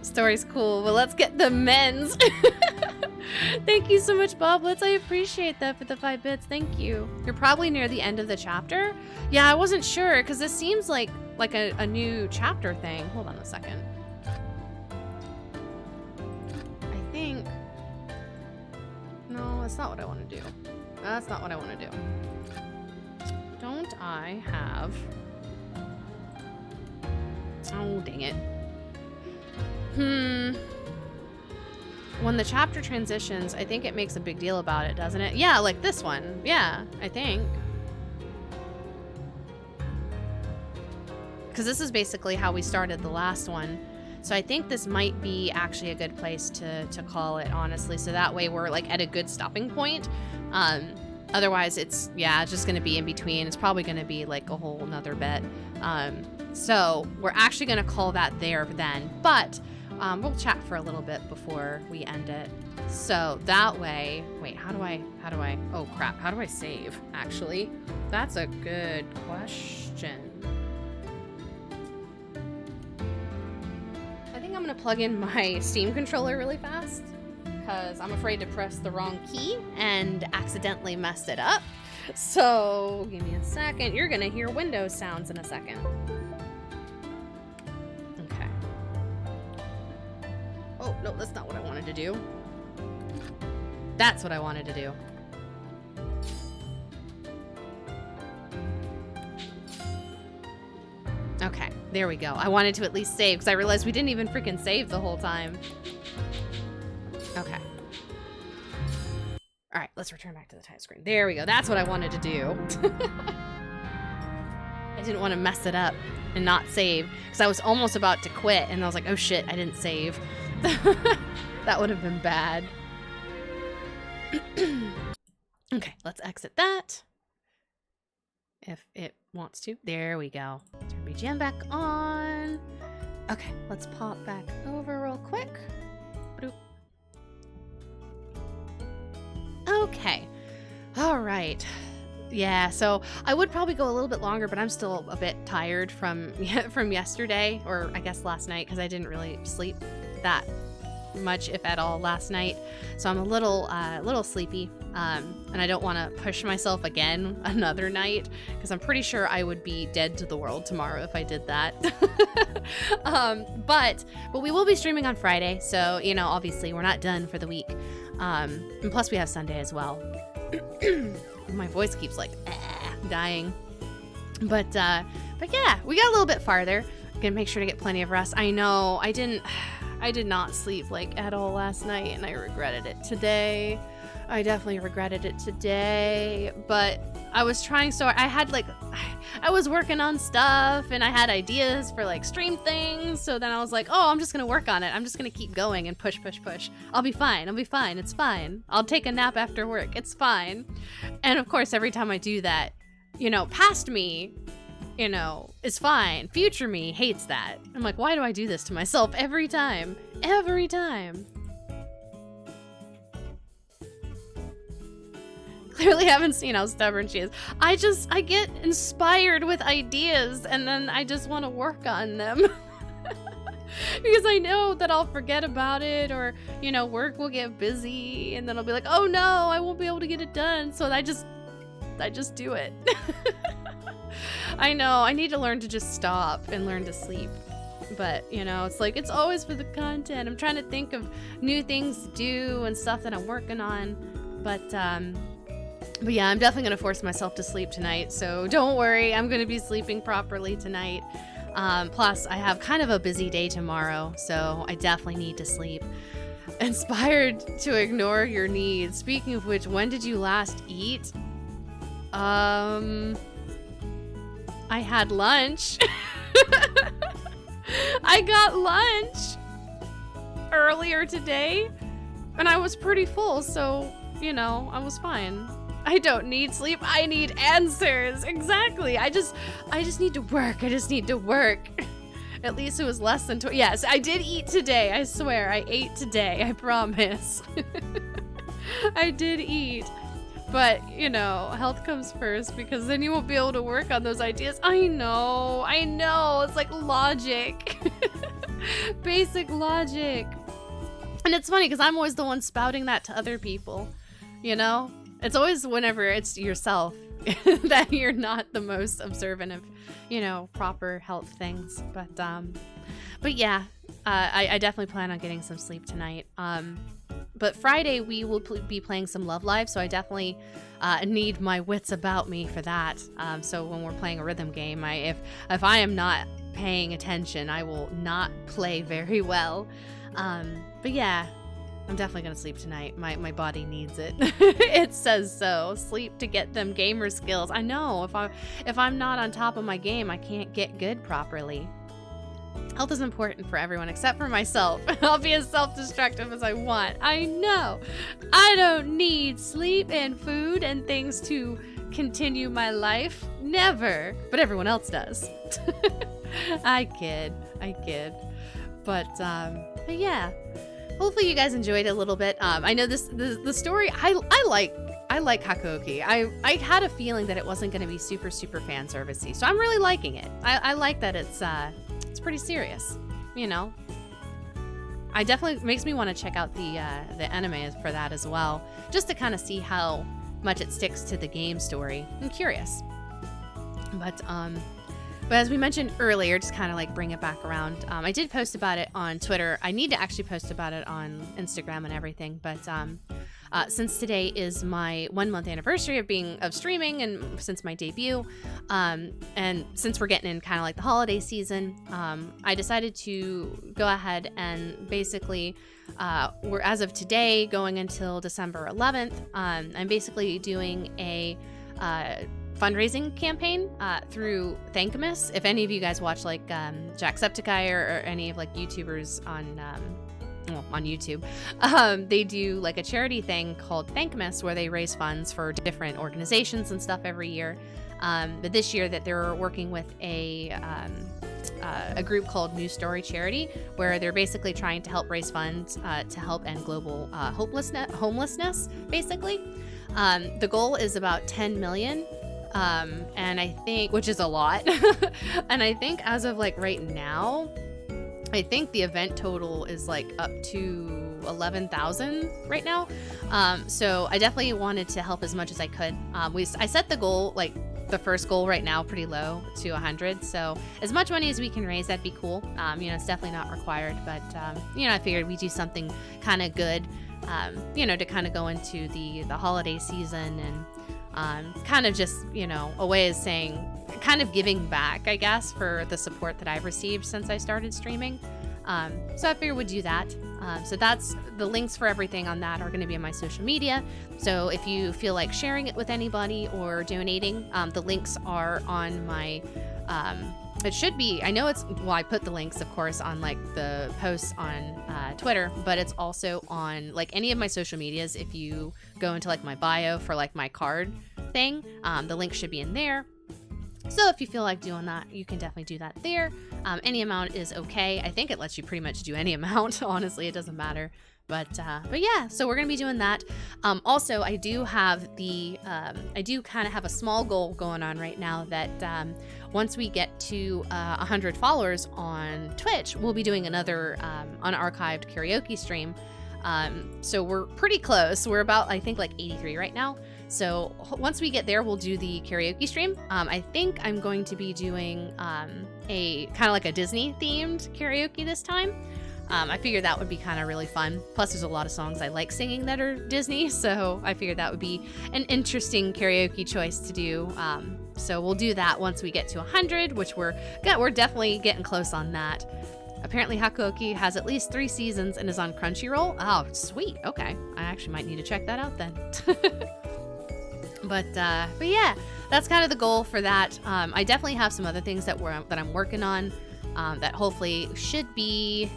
[SPEAKER 1] Story's cool, but let's get the men's. Thank you so much, Boblets. I appreciate that for the 5 bits. Thank you. You're probably near the end of the chapter. Yeah, I wasn't sure, because this seems like a new chapter thing. Hold on a second. I think... No, that's not what I want to do. That's not what I want to do. Don't I have... Oh, dang it. When the chapter transitions, I think it makes a big deal about it, doesn't it? Yeah, like this one. Yeah, I think. Because this is basically how we started the last one. So I think this might be actually a good place to call it, honestly. So that way we're like at a good stopping point. Otherwise, it's just going to be in between. It's probably going to be like a whole nother bit. So we're actually going to call that there then. But we'll chat for a little bit before we end it. So that way, wait, how do I, oh crap, how do I save, actually? That's a good question. I think I'm going to plug in my Steam controller really fast. because I'm afraid to press the wrong key and accidentally messed it up. So give me a second. You're gonna hear Windows sounds in a second. Okay. Oh, no, that's not what I wanted to do. That's what I wanted to do. Okay, there we go. I wanted to at least save because I realized we didn't even freaking save the whole time. Okay. All right, let's return back to the title screen. There we go. That's what I wanted to do. I didn't want to mess it up and not save because I was almost about to quit and I was like, oh shit, I didn't save. That would have been bad. Okay, let's exit that. If it wants to. There we go. Turn BGM back on. Okay, let's pop back over real quick. Bloop. Okay. All right. Yeah, so I would probably go a little bit longer, but I'm still a bit tired from yesterday, or I guess last night, because I didn't really sleep that much, if at all, last night. So I'm a little sleepy, and I don't want to push myself again another night, because I'm pretty sure I would be dead to the world tomorrow if I did that. But we will be streaming on Friday, so, you know, obviously we're not done for the week. And plus we have Sunday as well. My voice keeps like dying. But yeah, we got a little bit farther. Gonna make sure to get plenty of rest. I know I did not sleep like at all last night, and I regretted it today. I definitely regretted it today, but I was trying so I was working on stuff and I had ideas for like stream things. So then I was like, oh, I'm just going to work on it. I'm just going to keep going and push. I'll be fine. It's fine. I'll take a nap after work. It's fine. And of course, every time I do that, you know, past me, you know, is fine. Future me hates that. I'm like, why do I do this to myself every time? Every time. Clearly haven't seen how stubborn she is. I get inspired with ideas and then I just want to work on them. Because I know that I'll forget about it, or, you know, work will get busy and then I'll be like, oh no, I won't be able to get it done. So I just do it. I know, I need to learn to just stop and learn to sleep. But, you know, it's like, it's always for the content. I'm trying to think of new things to do and stuff that I'm working on. But yeah, I'm definitely going to force myself to sleep tonight. So don't worry, I'm going to be sleeping properly tonight. Plus, I have kind of a busy day tomorrow, so I definitely need to sleep. Inspired to ignore your needs. Speaking of which, when did you last eat? I had lunch. I got lunch earlier today, and I was pretty full, so, you know, I was fine. I don't need sleep. I need answers. Exactly. I just need to work. I just need to work. At least it was less than 20. Yes, I did eat today. I swear. I ate today. I promise. I did eat. But, you know, health comes first, because then you won't be able to work on those ideas. I know. It's like logic. Basic logic. And it's funny because I'm always the one spouting that to other people, you know? It's always whenever it's yourself that you're not the most observant of, you know, proper health things. But yeah, I definitely plan on getting some sleep tonight. But Friday we will be playing some Love Live, so I definitely need my wits about me for that. So when we're playing a rhythm game, if I am not paying attention, I will not play very well. But yeah, I'm definitely gonna sleep tonight. My body needs it. It says so. Sleep to get them gamer skills. I know, if I'm not on top of my game, I can't get good properly. Health is important for everyone except for myself. I'll be as self-destructive as I want. I know. I don't need sleep and food and things to continue my life. Never. But everyone else does. I kid. But yeah. Hopefully you guys enjoyed it a little bit. I know the story, I like Hakuoki. I had a feeling that it wasn't going to be super fan servicey, so I'm really liking it. I like that it's pretty serious, you know. I definitely makes me want to check out the anime for that as well, just to kind of see how much it sticks to the game story. I'm curious. But as we mentioned earlier, just kind of like bring it back around. I did post about it on Twitter. I need to actually post about it on Instagram and everything. But since today is my 1 month anniversary of streaming, and since my debut, and since we're getting in kind of like the holiday season, I decided to go ahead and basically, we're as of today going until December 11th. I'm basically doing a fundraising campaign through Thankamus. If any of you guys watch like Jacksepticeye or any of like YouTubers on YouTube, they do like a charity thing called Thankamus, where they raise funds for different organizations and stuff every year. But this year that they're working with a group called New Story Charity, where they're basically trying to help raise funds to help end global homelessness, basically. The goal is about 10 million. And I think, which is a lot, and I think as of like right now, I think the event total is like up to 11,000 right now. So I definitely wanted to help as much as I could. I set the goal, like the first goal right now, pretty low to 100. So as much money as we can raise, that'd be cool. It's definitely not required, but I figured we'd do something kind of good, to kind of go into the holiday season and kind of just, a way of saying, kind of giving back, I guess, for the support that I've received since I started streaming. So I figured we'd do that. So that's the links for everything on that are going to be on my social media. So if you feel like sharing it with anybody or donating, the links are on my, it should be, I know I put the links, of course, on like the posts on Twitter, but it's also on like any of my social medias. If you go into like my bio for like my card thing, the link should be in there. So if you feel like doing that, you can definitely do that there. Any amount is okay. I think it lets you pretty much do any amount. Honestly, it doesn't matter. But yeah, so we're gonna be doing that. Also, I do have I do kind of have a small goal going on right now that once we get to 100 followers on Twitch, we'll be doing another unarchived karaoke stream. So we're pretty close. We're about, I think, like 83 right now. So once we get there, we'll do the karaoke stream. I think I'm going to be doing a kind of like a Disney themed karaoke this time. I figured that would be kind of really fun. Plus, there's a lot of songs I like singing that are Disney, so I figured that would be an interesting karaoke choice to do. So we'll do that once we get to 100, which we're definitely getting close on that. Apparently, Hakuoki has at least 3 seasons and is on Crunchyroll. Oh, sweet. Okay, I actually might need to check that out then. But yeah, that's kind of the goal for that. I definitely have some other things that I'm working on that hopefully should be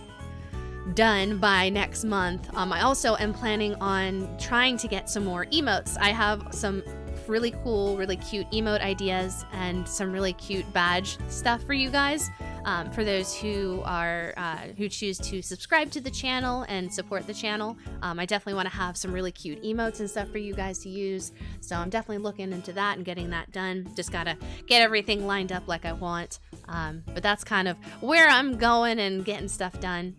[SPEAKER 1] done by next month. I also am planning on trying to get some more emotes. I have some really cool, really cute emote ideas and some really cute badge stuff for you guys. For those who choose to subscribe to the channel and support the channel, I definitely want to have some really cute emotes and stuff for you guys to use. So I'm definitely looking into that and getting that done. Just gotta get everything lined up like I want. But that's kind of where I'm going and getting stuff done.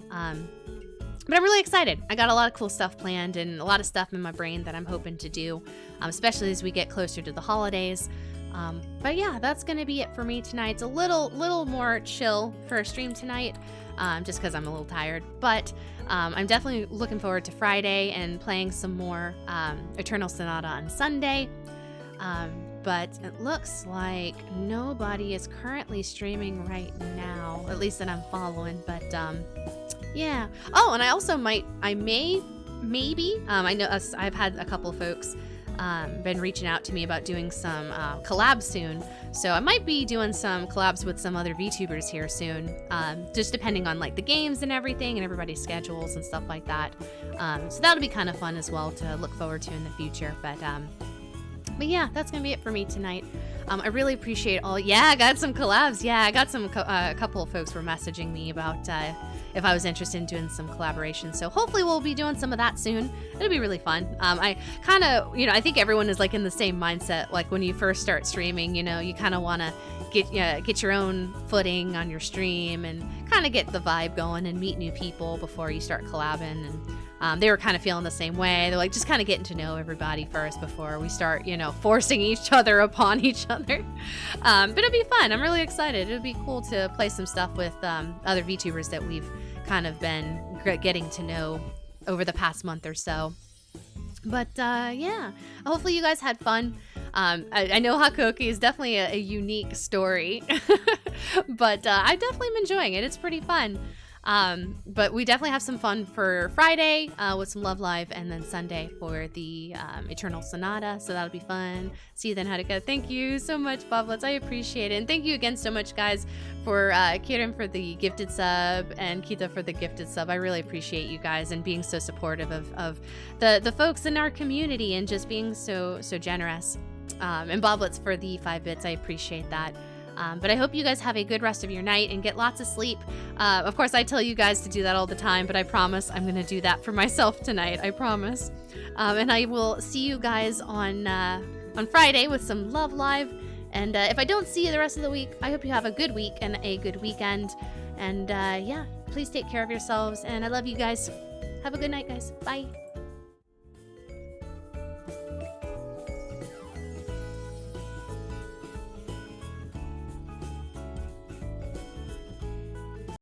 [SPEAKER 1] But I'm really excited. I got a lot of cool stuff planned and a lot of stuff in my brain that I'm hoping to do, especially as we get closer to the holidays. But yeah, that's gonna be it for me tonight. It's a little more chill for a stream tonight, just because I'm a little tired. But I'm definitely looking forward to Friday and playing some more Eternal Sonata on Sunday. But it looks like nobody is currently streaming right now, at least that I'm following. But yeah. Oh, and I also maybe, I know I've had a couple folks been reaching out to me about doing some collabs soon. So I might be doing some collabs with some other VTubers here soon, just depending on like the games and everything and everybody's schedules and stuff like that. So that'll be kind of fun as well to look forward to in the future. But yeah, that's gonna be it for me tonight. I really appreciate all. Yeah, I got some collabs. Yeah, I got some a couple of folks were messaging me about if I was interested in doing some collaboration. So hopefully we'll be doing some of that soon. It'll be really fun. I kind of, you know, I think everyone is like in the same mindset. Like when you first start streaming, you know, you kind of want to get your own footing on your stream and kind of get the vibe going and meet new people before you start collabing. And they were kind of feeling the same way. They're like just kind of getting to know everybody first before we start, you know, forcing each other upon each other. But it'll be fun. I'm really excited. It'll be cool to play some stuff with other VTubers that we've kind of been getting to know over the past month or so. But yeah, hopefully you guys had fun. I know Hakuoki is definitely a unique story, but I definitely am enjoying it. It's pretty fun. But we definitely have some fun for Friday with some Love Live, and then Sunday for the Eternal Sonata, so that'll be fun. See you then, HIJIKATA. Thank you so much, Boblets. I appreciate it. And thank you again so much, guys, for Kirin for the gifted sub and Kita for the gifted sub. I really appreciate you guys and being so supportive of the folks in our community and just being so generous. And Boblets for the 5 bits. I appreciate that. But I hope you guys have a good rest of your night and get lots of sleep. Of course, I tell you guys to do that all the time, but I promise I'm going to do that for myself tonight. I promise. And I will see you guys on Friday with some Love Live. And if I don't see you the rest of the week, I hope you have a good week and a good weekend. And yeah, please take care of yourselves. And I love you guys. Have a good night, guys. Bye.